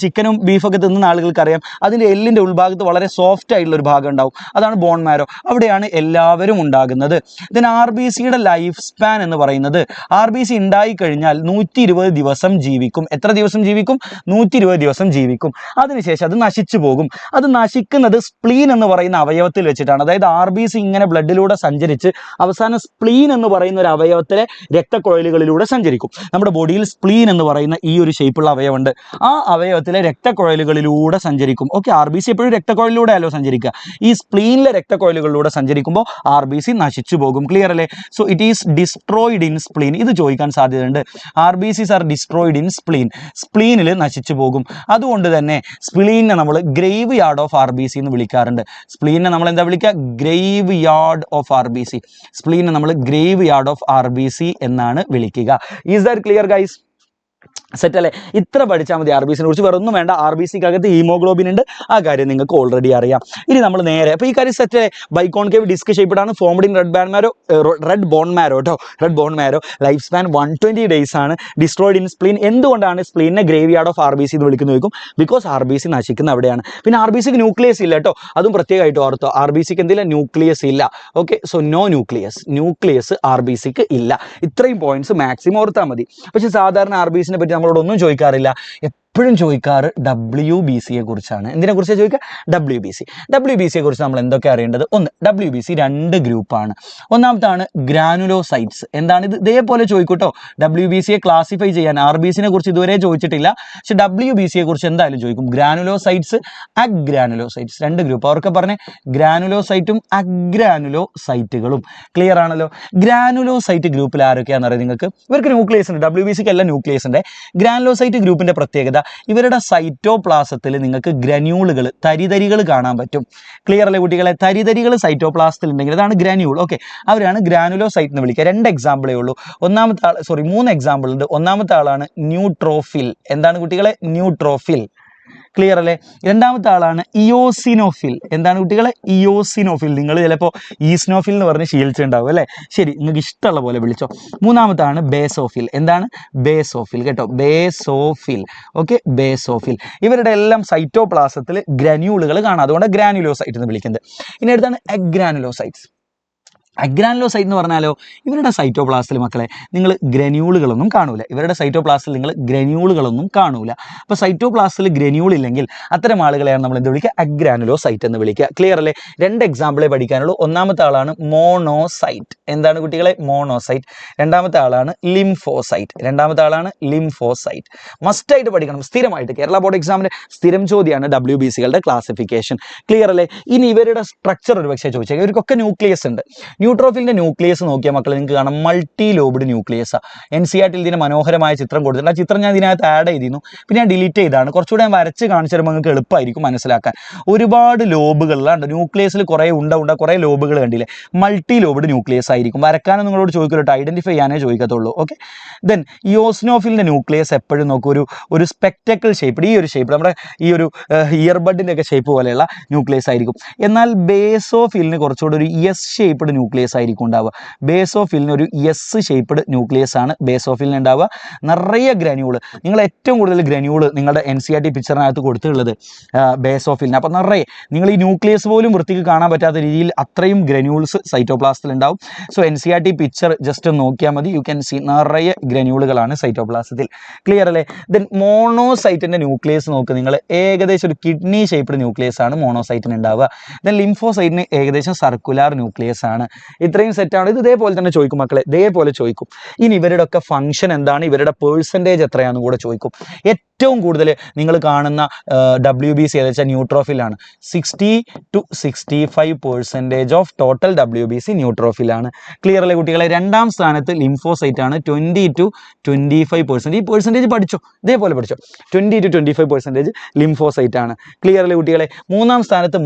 ചിക്കനും ബീഫൊക്കെ തിന്നുന്ന ആളുകൾക്കറിയാം, അതിൻ്റെ എല്ലിൻ്റെ ഉൾഭാഗത്ത് വളരെ സോഫ്റ്റ് ആയിട്ടുള്ള ഒരു ഭാഗം ഉണ്ടാവും, അതാണ് ബോൺ മാരോ. അവിടെയാണ് എല്ലാവരും ഉണ്ടാകുന്നത്. ഇതിന് RBCയുടെ ലൈഫ് സ്പാൻ എന്ന് പറയുന്നത്, RBC ഉണ്ടായിക്കഴിഞ്ഞാൽ 120 ദിവസം ജീവിക്കും. എത്ര ദിവസം ജീവിക്കും? 120 ദിവസം ജീവിക്കും. അതിനുശേഷം അത് നശിച്ചു പോകും. അത് നശിക്കുന്നത് സ്പ്ലീൻ എന്ന് പറയുന്ന അവയവത്തിൽ വെച്ചിട്ടാണ്. അതായത് RBC ഇങ്ങനെ ബ്ലഡിലൂടെ സഞ്ചരിച്ച് അവസാനം സ്പ്ലീൻ എന്ന് പറയുന്ന ഒരു അവയവത്തിലെ രക്തക്കുഴലുകളിലൂടെ സഞ്ചരിക്കും. നമ്മുടെ ബോഡിയിൽ സ്പ്ലീൻ എന്ന് പറയുന്ന ഈ ഒരു ഷേപ്പുള്ള അവയവമുണ്ട്. ആ അവയവത്തിലെ രക്തക്കുഴലുകളിലൂടെ സഞ്ചരിക്കും. ഓക്കെ, RBC എപ്പോഴും രക്തക്കുഴലിലൂടെ അല്ലോ സഞ്ചരിക്കുക. ഈ സ്പ്ലീനിലെ രക്തക്കുഴലുകളിലൂടെ സഞ്ചരിക്കുമ്പോൾ RBC നശിച്ചു പോകും. ക്ലിയർ അല്ലേ? So it is destroyed in spleen. ഇത് ചോദിക്കാൻ സാധ്യതയുണ്ട്. RBCs are destroyed in spleen. സ്പ്ലീനിൽ നശിച്ചു പോകും. അതുകൊണ്ട് തന്നെ സ്പ്ലീനിനെ നമ്മൾ ഗ്രേവ് യാർഡ് ഓഫ് RBC എന്ന് വിളിക്കാറുണ്ട്. സ്പ്ലീനെ നമ്മൾ എന്താ വിളിക്കുക? Grave yard of RBC. സ്പ്ലീനെ നമ്മൾ ഗ്രേവ് യാർഡ് ഓഫ് RBC എന്നാണ് വിളിക്കുക. Is that clear guys? Set അല്ലേ? ഇത്ര പഠിച്ചാൽ മതി RBCനെ കുറിച്ച്. വേറെ ഒന്നും വേണ്ട. RBCക്കകത്ത് ഹീമോഗ്ലോബിൻ ഉണ്ട്, ആ കാര്യം നിങ്ങൾക്ക് ഓൾറെഡി അറിയാം. ഇനി നമ്മൾ നേരെ, അപ്പോൾ ഈ കാര്യം സെറ്റ് അല്ലേ? ബൈകോൺകേവ് ഡിസ്ക് ഷേപ്പ്ഡാണ്, formed in red bone marrow കേട്ടോ. Red bone marrow. Life span 120 days ആണ്. Destroyed in spleen. എന്തുകൊണ്ടാണ് സ്പ്ലീനെ ഗ്രേവ് യാർഡ് ഓഫ് RBC എന്ന് വിളിക്കുന്നത് ചോദിക്കും? ബിക്കോസ് RBC നശിക്കുന്ന അവിടെയാണ്. പിന്നെ RBCക്ക് ന്യൂക്ലിയസ് ഇല്ല കേട്ടോ, അതും പ്രത്യേകമായിട്ട് ഓർത്തോ. RBCക്ക് എന്തില്ല? ന്യൂക്ലിയസ് ഇല്ല. ഓക്കെ, സോ നോ ന്യൂക്ലിയസ് RBCക്ക് ഇല്ല. ഇത്രയും പോയിന്റ്സ് മാക്സിമം ഓർത്താൽ മതി. പക്ഷേ സാധാരണ RBCനെ പറ്റി നമ്മളോട് ഒന്നും ചോദിക്കാറില്ല. എപ്പോഴും ചോദിക്കാറ് WBCയെ കുറിച്ചാണ്. എന്തിനെ കുറിച്ചാണ് ചോദിക്കുക? WBCയെ കുറിച്ച് നമ്മൾ എന്തൊക്കെ അറിയേണ്ടത്? ഒന്ന്, WBC 2 ഗ്രൂപ്പാണ്. ഒന്നാമത്താണ് ഗ്രാനുലോസൈറ്റ്സ്. എന്താണ് ഇത്? ഇതേപോലെ ചോദിക്കൂട്ടോ. WBCയെ ക്ലാസിഫൈ ചെയ്യാൻ RBCനെ കുറിച്ച് ഇതുവരെ ചോദിച്ചിട്ടില്ല, പക്ഷെ WBCയെ കുറിച്ച് എന്തായാലും ചോദിക്കും. ഗ്രാനുലോസൈറ്റ്സ്, അഗ്രാനുലോസൈറ്റ്സ്. 2 ഗ്രൂപ്പ്. അവർക്ക് പറഞ്ഞേ, ഗ്രാനുലോസൈറ്റും അഗ്രാനുലോസൈറ്റുകളും. ക്ലിയർ ആണല്ലോ? ഗ്രാനുലോസൈറ്റ് ഗ്രൂപ്പിൽ ആരൊക്കെയാണെന്ന് അറിയാം നിങ്ങൾക്ക്? ഇവർക്ക് ന്യൂക്ലിയസ് ഉണ്ട്. WBCക്ക് എല്ലാം ന്യൂക്ലിയസ് ഉണ്ട്. ഗ്രാനുലോസൈറ്റ് ഗ്രൂപ്പിന്റെ പ്രത്യേകത, ഇവരുടെ സൈറ്റോപ്ലാസത്തിൽ നിങ്ങൾക്ക് ഗ്രന്യൂളുകൾ, തരിതരികൾ കാണാൻ പറ്റും. ക്ലിയർ അല്ലേ കുട്ടികളെ? തരിതരികൾ സൈറ്റോപ്ലാസത്തിൽ ഉണ്ടെങ്കിൽ അതാണ് ഗ്രാന്യൂൾ. ഓക്കെ, അവരാണ് ഗ്രാനുലോസൈറ്റ് എന്ന് വിളിക്കുക. 2 എക്സാമ്പിളേ ഉള്ളൂ. 3 എക്സാമ്പിൾ ഉണ്ട്. ഒന്നാമത്തെ ആളാണ് ന്യൂട്രോഫിൽ. എന്താണ് കുട്ടികളെ? ന്യൂട്രോഫിൽ. ക്ലിയർ അല്ലേ? രണ്ടാമത്തെ ആളാണ് ഇയോസിനോഫിൽ. എന്താണ് കുട്ടികളെ? ഇയോസിനോഫിൽ. നിങ്ങൾ ചിലപ്പോൾ ഈസ്നോഫിൽ എന്ന് പറഞ്ഞ് ശീലിച്ചിട്ടുണ്ടാവും അല്ലേ? ശരി, നിങ്ങൾക്ക് ഇഷ്ടമുള്ള പോലെ വിളിച്ചോ. മൂന്നാമത്താണ് ബേസോഫിൽ. എന്താണ്? ബേസോഫിൽ കേട്ടോ, ബേസോഫിൽ. Okay, basophil. ഇവരുടെ എല്ലാം സൈറ്റോപ്ലാസത്തിൽ ഗ്രന്യൂളുകൾ കാണാം, അതുകൊണ്ട് ഗ്രാനുലോസൈറ്റ് എന്ന് വിളിക്കുന്നത്. ഇനി അടുത്താണ് അഗ്രാനുലോസൈറ്റ്സ്. അഗ്രാനുലോസൈറ്റ് എന്ന് പറഞ്ഞാലോ, ഇവരുടെ സൈറ്റോപ്ലാസ്റ്റിൽ മക്കളെ നിങ്ങൾ ഗ്രന്യൂളുകളൊന്നും കാണൂല. ഇവരുടെ സൈറ്റോപ്ലാസ്റ്റിൽ നിങ്ങൾ ഗ്രന്യൂളുകളൊന്നും കാണൂല. അപ്പോൾ സൈറ്റോപ്ലാസ്റ്റിൽ ഗ്രന്യൂൾ ഇല്ലെങ്കിൽ അത്തരം ആളുകളെയാണ് നമ്മൾ എന്ത് വിളിക്കുക? അഗ്രാനുലോസൈറ്റ് എന്ന് വിളിക്കുക. ക്ലിയർ അല്ലേ? 2 എക്സാമ്പിളേ പഠിക്കാനുള്ളൂ. ഒന്നാമത്തെ ആളാണ് മോണോസൈറ്റ്. എന്താണ് കുട്ടികളെ? മോണോസൈറ്റ്. രണ്ടാമത്തെ ആളാണ് ലിംഫോസൈറ്റ്. മസ്റ്റായിട്ട് പഠിക്കണം, സ്ഥിരമായിട്ട്. കേരള ബോർഡ് എക്സാമിന് സ്ഥിരം ചോദ്യമാണ് WBCകളുടെ ക്ലാസിഫിക്കേഷൻ. ക്ലിയർ അല്ലേ? ഇനി ഇവരുടെ സ്ട്രക്ചർ ഒരു പക്ഷേ ചോദിച്ചാൽ, ഇവർക്കൊക്കെ ന്യൂക്ലിയസ് ഉണ്ട്. ന്യൂട്രോഫിലിന്റെ ന്യൂക്ലിയസ് നോക്കിയാൽ മക്കളെ നിങ്ങൾക്ക് കാണാം മൾട്ടി ലോബ്ഡ് ന്യൂക്ലിയസ്. NCERT ഇതിന് മനോഹരമായ ചിത്രം കൊടുത്തിട്ടുണ്ട്. ആ ചിത്രം ഞാൻ ഇതിനകത്ത് ആഡ് ചെയ്തിരുന്നു, പിന്നെ ഞാൻ ഡിലീറ്റ് ചെയ്താണ്. കുറച്ചുകൂടെ ഞാൻ വരച്ച് കാണിച്ചു തരുമ്പോൾ നിങ്ങൾക്ക് എളുപ്പമായിരിക്കും മനസ്സിലാക്കാൻ. ഒരുപാട് ലോബുകളിലാണ് ന്യൂക്ലിയസിൽ, കുറേ കുറേ ലോബുകൾ കണ്ടില്ലേ? മൾട്ടി ലോബ്ഡ് ന്യൂക്ലിയസ് ആയിരിക്കും. വരക്കാനും നിങ്ങളോട് ചോദിക്കില്ല, ഐഡന്റിഫൈ ചെയ്യാനേ ചോദിക്കത്തുള്ളൂ. ഓക്കെ, ദെൻ ഇയോസിനോഫിലിന്റെ ന്യൂക്ലിയസ് എപ്പോഴും നോക്കും ഒരു സ്പെക്ടക്കിൾ ഷേപ്പ്, ഈ ഒരു ഷേപ്പ്, നമ്മുടെ ഈ ഒരു ഇയർബഡിന്റെ ഒക്കെ ഷേപ്പ് പോലെയുള്ള ന്യൂക്ലിയസ് ആയിരിക്കും. എന്നാൽ ബേസോഫിലിന് കുറച്ചുകൂടി ഒരു എസ് ഷേപ്പ്ഡ് ന്യൂക്ലിയസ് ആയിരിക്കും ഉണ്ടാവുക. ബേസോഫിലിന് ഒരു എസ് ഷേപ്പ്ഡ് ന്യൂക്ലിയസ് ആണ് ബേസോഫിലിന് ഉണ്ടാവുക. നിറയെ ഗ്രന്യൂള്, നിങ്ങൾ ഏറ്റവും കൂടുതൽ ഗ്രന്യൂള് നിങ്ങളുടെ NCERT പിക്ചറിനകത്ത് കൊടുത്തിട്ടുള്ളത് ബേസോഫിലിന്. അപ്പോൾ നിറയെ നിങ്ങൾ ഈ ന്യൂക്ലിയസ് പോലും വൃത്തിക്ക് കാണാൻ പറ്റാത്ത രീതിയിൽ അത്രയും ഗ്രന്യൂൾസ് സൈറ്റോപ്ലാസ്റ്റിൽ ഉണ്ടാവും. സോ NCERT പിക്ചർ ജസ്റ്റ് നോക്കിയാൽ മതി, യു ക്യാൻ സീ നിറയെ ഗ്രന്യൂളുകളാണ് സൈറ്റോപ്ലാസത്തിൽ. ക്ലിയർ അല്ലേ? ദെൻ മോണോസൈറ്റിന്റെ ന്യൂക്ലിയസ് നോക്ക് നിങ്ങൾ, ഏകദേശം ഒരു കിഡ്നി ഷേപ്പ്ഡ് ന്യൂക്ലിയസ് ആണ് മോണോസൈറ്റിന് ഉണ്ടാവുക. ദെൻ ലിംഫോസൈറ്റിന് ഏകദേശം സർക്കുലാർ ന്യൂക്ലിയസ് ആണ്. ഇത്രയും സെറ്റാണ്. ഇത് ഇതേപോലെ തന്നെ ചോദിക്കും മക്കളെ, ഇതേപോലെ ചോദിക്കും. ഇനി ഇവരുടെ ഒക്കെ ഫംഗ്ഷൻ എന്താണ്, ഇവരുടെ പെർസെൻറ്റേജ് എത്രയാണെന്ന് കൂടെ ചോദിക്കും. ഏറ്റവും കൂടുതൽ നിങ്ങൾ കാണുന്ന WBC ഏതെന്ന് വെച്ചാൽ ന്യൂട്രോഫിലാണ്. 60 to 65% ഓഫ് ടോട്ടൽ WBC ന്യൂട്രോഫിലാണ്. ക്ലിയർ അല്ലേ കുട്ടികളെ? രണ്ടാം സ്ഥാനത്ത് ലിംഫോസൈറ്റ് ആണ്, 20 to 25%. ഈ പെർസെൻറ്റേജ് പഠിച്ചോ, ഇതേപോലെ പഠിച്ചോ. 20 to 25% ലിംഫോസൈറ്റ് ആണ്. ക്ലിയർ അല്ലേ കുട്ടികളെ? മൂന്നാം സ്ഥാനത്ത്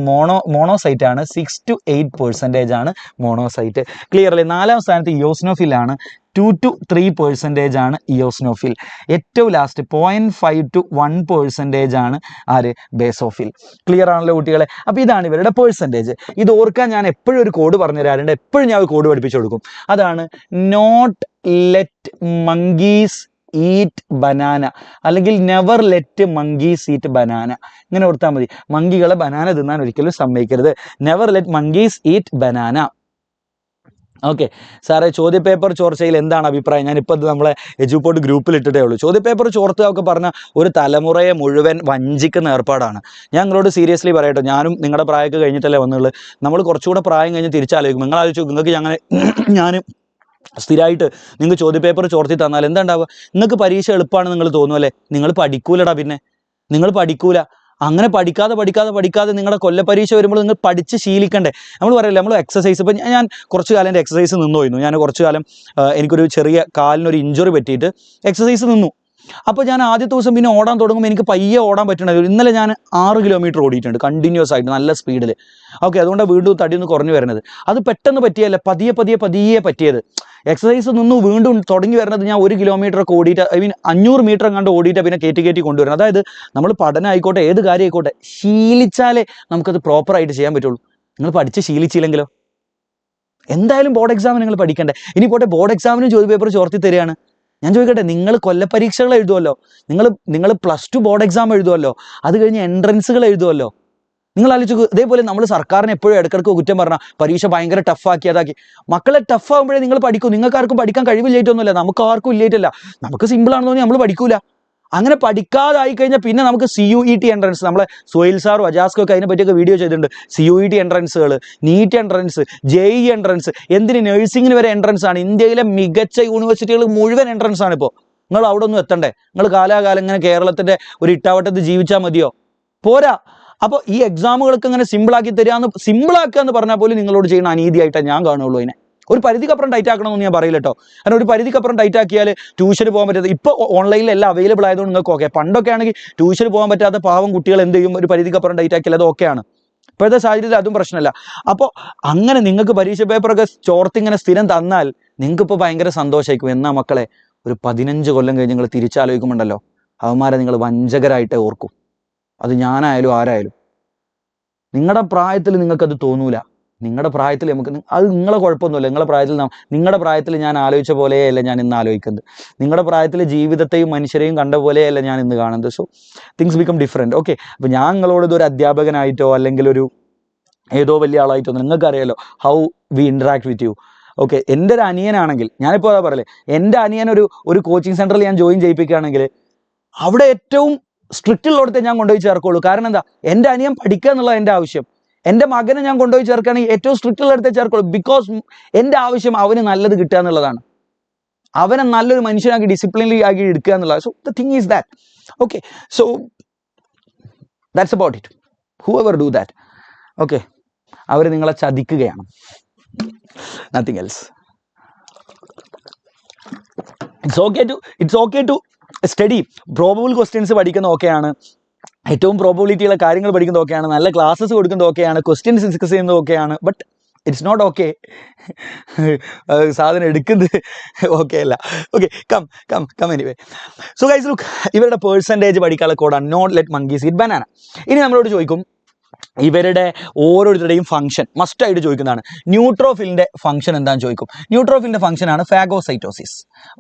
മോണോസൈറ്റ് ആണ്, 6 to 8% ആണ് മോണോസൈറ്റ്. ലിഗ്നോസൈറ്റ്. ക്ലിയർ അല്ലേ? 4ാം സ്ഥാനത്ത് ഇയോസിനോഫിലാണ്. 2 to 3% ആണ് ഇയോസിനോഫിൽ. ഏറ്റവും ലാസ്റ്റ് 0.5 to 1% ആണ് ആര്? ബേസോഫിൽ. ക്ലിയർ ആണല്ലോ കുട്ടികളെ? അപ്പോൾ ഇതാണ് ഇവരുടെ പെർസെൻറ്റേജ്. ഇത് ഓർക്കാൻ ഞാൻ എപ്പോഴും ഒരു കോഡ് പറഞ്ഞു തരാറുണ്ട്. എപ്പോഴും ഞാൻ ഒരു കോഡ് പഠിപ്പിച്ചു കൊടുക്കും. അതാണ് not let monkeys eat banana, അല്ലെങ്കിൽ never let monkeys eat banana. ഇങ്ങനെ ഓർത്താൽ മതി. മങ്കികളെ ബനാന തിന്നാൻ ഒരിക്കലും സമ്മതിക്കരുത്. Never let monkeys eat banana. Okay സാറേ, ചോദ്യപേപ്പർ ചോർച്ചയിൽ എന്താണ് അഭിപ്രായം? ഞാനിപ്പോൾ ഇത് നമ്മളെ എജുപോർട്ട് ഗ്രൂപ്പിൽ ഇട്ടിട്ടേ ഉള്ളൂ. ചോദ്യപേപ്പർ ചോർത്തുക ഒക്കെ പറഞ്ഞാൽ ഒരു തലമുറയെ മുഴുവൻ വഞ്ചിക്കുന്ന ഏർപ്പാടാണ്. ഞാൻ നിങ്ങളോട് സീരിയസ്ലി പറയട്ടെ, ഞാനും നിങ്ങളുടെ പ്രായമൊക്കെ കഴിഞ്ഞിട്ടല്ലേ വന്നുള്ളൂ. നമ്മൾ കുറച്ചുകൂടെ പ്രായം കഴിഞ്ഞ് തിരിച്ചാലോചിക്കും. നിങ്ങൾ ആലോചിച്ചു, നിങ്ങൾക്ക് അങ്ങനെ ഞാൻ സ്ഥിരമായിട്ട് നിങ്ങൾക്ക് ചോദ്യപേപ്പർ ചോർത്തി തന്നാൽ എന്താ ഉണ്ടാവുക? നിങ്ങൾക്ക് പരീക്ഷ എളുപ്പമാണെന്ന് നിങ്ങൾ തോന്നുമല്ലേ? നിങ്ങൾ പഠിക്കൂലടാ. പിന്നെ നിങ്ങൾ പഠിക്കൂല. അങ്ങനെ പഠിക്കാതെ നിങ്ങളുടെ കൊല്ലപ്പരീക്ഷ വരുമ്പോൾ നിങ്ങൾ പഠിച്ച് ശീലിക്കണ്ടേ? നമ്മൾ പറയില്ല, നമ്മൾ എക്സസൈസ്. ഇപ്പം ഞാൻ കുറച്ച് കാലം എൻ്റെ എക്സസൈസ് നിന്നുപോയിരുന്നു. ഞാൻ കുറച്ച് കാലം എനിക്കൊരു ചെറിയ കാലിനൊരു ഇഞ്ചുറി പറ്റിയിട്ട് എക്സസൈസ് നിന്നു. അപ്പോൾ ഞാൻ ആദ്യത്തെ ദിവസം പിന്നെ ഓടാൻ തുടങ്ങുമ്പോൾ എനിക്ക് പയ്യെ ഓടാൻ പറ്റണത്. ഇന്നലെ ഞാൻ 6 കിലോമീറ്റർ ഓടിയിട്ടുണ്ട് കണ്ടിന്യൂസ് ആയിട്ട്, നല്ല സ്പീഡിൽ. ഓക്കെ, അതുകൊണ്ടാണ് വീണ്ടും തടിയൊന്ന് കുറഞ്ഞു വരുന്നത്. അത് പെട്ടെന്ന് പറ്റിയല്ല, പതിയെ പറ്റിയത്. എക്സസൈസ് നിന്നു വീണ്ടും തുടങ്ങി വരുന്നത് ഞാൻ 1 കിലോമീറ്റർ ഒക്കെ ഓടിയിട്ട്, ഐ മീൻ 500 മീറ്റർ കണ്ട് ഓടിയിട്ട് പിന്നെ കയറ്റി കൊണ്ടുവരണം. അതായത് നമ്മൾ പഠനം ആയിക്കോട്ടെ, ഏത് കാര്യം ആയിക്കോട്ടെ, ശീലിച്ചാലേ നമുക്കത് പ്രോപ്പറായിട്ട് ചെയ്യാൻ പറ്റുള്ളൂ. നിങ്ങൾ പഠിച്ച് ശീലിച്ചില്ലെങ്കിലോ? എന്തായാലും ബോർഡ് എക്സാമിന് നിങ്ങൾ പഠിക്കണ്ടേ? ഇനി പോട്ടെ, ബോർഡ് എക്സാമിനും ചോദ്യപേപ്പർ ചോർത്തി തരികയാണ്. ഞാൻ ചോദിക്കട്ടെ, നിങ്ങൾ കൊല്ലപ്പരീക്ഷകൾ എഴുതുമല്ലോ, നിങ്ങൾ +2 ബോർഡ് എക്സാം എഴുതുമല്ലോ, അത് കഴിഞ്ഞ് എൻട്രൻസുകൾ എഴുതുമല്ലോ. നിങ്ങൾ ആലോചിച്ചു. ഇതേപോലെ നമ്മൾ സർക്കാരിന് എപ്പോഴും ഇടയ്ക്കിടയ്ക്ക് കുറ്റം പറഞ്ഞാൽ പരീക്ഷ ഭയങ്കര ടഫാക്കി അതാക്കി. മക്കളെ ടഫാകുമ്പോഴേ നിങ്ങൾ പഠിക്കും. നിങ്ങൾക്ക് ആർക്കും പഠിക്കാൻ കഴിവില്ലായിട്ടൊന്നുമില്ല, നമുക്ക് ആർക്കും ഇല്ലായിട്ടല്ല. നമുക്ക് സിമ്പിളാണെന്ന് തോന്നി നമ്മൾ പഠിക്കൂല. അങ്ങനെ പഠിക്കാതായി കഴിഞ്ഞാൽ പിന്നെ നമുക്ക് CUET എൻട്രൻസ്, നമ്മളെ സുഹൈൽ സാറും അജാസ്ക്കും ഒക്കെ അതിനെ പറ്റിയൊക്കെ വീഡിയോ ചെയ്തിട്ടുണ്ട്. CUET എൻട്രൻസുകൾ, നീറ്റ് എൻട്രൻസ്, JEE എൻട്രൻസ്, എന്തിന് നഴ്സിംഗിന് വരെ എൻട്രൻസ് ആണ്. ഇന്ത്യയിലെ മികച്ച യൂണിവേഴ്സിറ്റികൾ മുഴുവൻ എൻട്രൻസ് ആണ് ഇപ്പോൾ. നിങ്ങൾ അവിടെ ഒന്നും എത്തണ്ടേ? നിങ്ങൾ കാലാകാലം ഇങ്ങനെ കേരളത്തിൻ്റെ ഒരു ഇട്ടാവട്ടത്ത് ജീവിച്ചാൽ മതിയോ? പോരാ. അപ്പോൾ ഈ എക്സാമുകൾക്ക് ഇങ്ങനെ സിമ്പിളാക്കുക എന്ന് പറഞ്ഞാൽ പോലും നിങ്ങളോട് ചെയ്യുന്ന അനീതിയായിട്ടാണ് ഞാൻ കാണുള്ളൂ. അതിനെ ഒരു പരിധിക്കപ്പുറം ടൈറ്റ് ആക്കണമെന്ന് ഞാൻ പറയില്ല കേട്ടോ. കാരണം ഒരു പരിധിക്കപ്പുറം ടൈറ്റ് ആക്കിയാൽ ട്യൂഷന് പോകാൻ പറ്റാത്ത, ഇപ്പോൾ ഓൺലൈനിൽ എല്ലാം അവൈലബിൾ ആയതുകൊണ്ട് നിങ്ങൾക്ക് ഓക്കെ. പണ്ടൊക്കെ ആണെങ്കിൽ ട്യൂഷന് പോകാൻ പറ്റാത്ത പാവം കുട്ടികൾ എന്ത് ചെയ്യും? ഒരു പരിധിക്കപ്പുറം ടൈറ്റ് ആക്കിയാൽ അത് ഓക്കെയാണ്. ഇപ്പോഴത്തെ സാഹചര്യത്തിൽ അതും പ്രശ്നമല്ല. അപ്പോൾ അങ്ങനെ നിങ്ങൾക്ക് പരീക്ഷ പേപ്പറൊക്കെ ചോർത്തിങ്ങനെ സ്ഥിരം തന്നാൽ നിങ്ങൾക്കിപ്പോൾ ഭയങ്കര സന്തോഷമായിരിക്കും. എന്നാ മക്കളെ, ഒരു 15 കൊല്ലം കഴിഞ്ഞ് നിങ്ങൾ തിരിച്ചാലോചിക്കുമ്പോണ്ടല്ലോ, അവന്മാരെ നിങ്ങൾ വഞ്ചകരായിട്ടേ ഓർക്കും. അത് ഞാനായാലും ആരായാലും. നിങ്ങളുടെ പ്രായത്തിൽ നിങ്ങൾക്കത് തോന്നൂല. നിങ്ങളുടെ പ്രായത്തിൽ നമുക്ക് അത് നിങ്ങളെ കുഴപ്പമൊന്നുമില്ല. നിങ്ങളുടെ പ്രായത്തിൽ ഞാൻ ആലോചിച്ച പോലെയല്ല ഞാൻ ഇന്ന് ആലോചിക്കുന്നത്. നിങ്ങളുടെ പ്രായത്തിൽ ജീവിതത്തെയും മനുഷ്യരെയും കണ്ട പോലെയല്ല ഞാൻ ഇന്ന് കാണുന്നത്. So things become different. Okay, അപ്പോൾ ഞാൻ നിങ്ങളോട് ഇതൊരു അധ്യാപകനായിട്ടോ അല്ലെങ്കിൽ ഒരു ഏതോ വലിയ ആളായിട്ടോ നിങ്ങൾക്കറിയാലോ how we interact with you. Okay, എൻ്റെ ഒരു അനിയനാണെങ്കിൽ, ഞാനിപ്പോൾ അതാ പറയല്ലേ, എൻ്റെ അനിയൻ ഒരു കോച്ചിങ് സെൻറ്ററിൽ ഞാൻ ജോയിൻ ചെയ്യിപ്പിക്കുകയാണെങ്കിൽ അവിടെ ഏറ്റവും സ്ട്രിക്റ്റ് ഉള്ളിടത്തെ ഞാൻ കൊണ്ടുപോയി ചേർക്കുള്ളൂ. കാരണം എന്താ? എൻ്റെ അനിയൻ പഠിക്കുക എന്നുള്ളത് എൻ്റെ ആവശ്യം. എൻ്റെ മകനെ ഞാൻ കൊണ്ടുപോയി ചേർക്കുകയാണെങ്കിൽ ഏറ്റവും സ്ട്രിക്റ്റ് ഉള്ളിടത്തെ ചേർക്കുള്ളൂ. ബിക്കോസ് എൻ്റെ ആവശ്യം അവന് നല്ലത് കിട്ടുക എന്നുള്ളതാണ്. അവനെ നല്ലൊരു മനുഷ്യനാക്കി ഡിസിപ്ലിൻലി ആക്കി എടുക്കുക എന്നുള്ളത്. So the thing is that. Okay, so that's about it. Whoever do that. Okay, അവർ നിങ്ങളെ ചതിക്കുകയാണ്. Nothing else. It's okay to study. Probable questions പഠിക്കുന്ന ഓക്കെയാണ്, ഏറ്റവും പ്രോബബിലിറ്റിയുള്ള കാര്യങ്ങൾ പഠിക്കുന്നത് ഓക്കെയാണ്, നല്ല ക്ലാസ്സസ് കൊടുക്കുന്നത് ഓക്കെയാണ്, ക്വസ്റ്റ്യൻസ് ഡിസ്കസ് ചെയ്യുന്നത് ഓക്കെയാണ്. ബട്ട് ഇറ്റ്സ് നോട്ട് ഓക്കെ സാധനം എടുക്കുന്നത് ഓക്കെ അല്ല. Okay, come anyway. So guys look, ഇവരുടെ പെർസെൻറ്റേജ് പഠിക്കാനുള്ള കോഡാണ് note let monkeys eat banana. ഇനി നമ്മളോട് ചോദിക്കും ഇവരുടെ ഓരോരുത്തരുടെയും ഫംഗ്ഷൻ മസ്റ്റായിട്ട് ചോദിക്കുന്നതാണ്. ന്യൂട്രോഫിലിൻ്റെ ഫംഗ്ഷൻ എന്താണെന്ന് ചോദിക്കും. ന്യൂട്രോഫിലിൻ്റെ ഫംഗ്ഷനാണ് ഫാഗോസൈറ്റോസിസ്.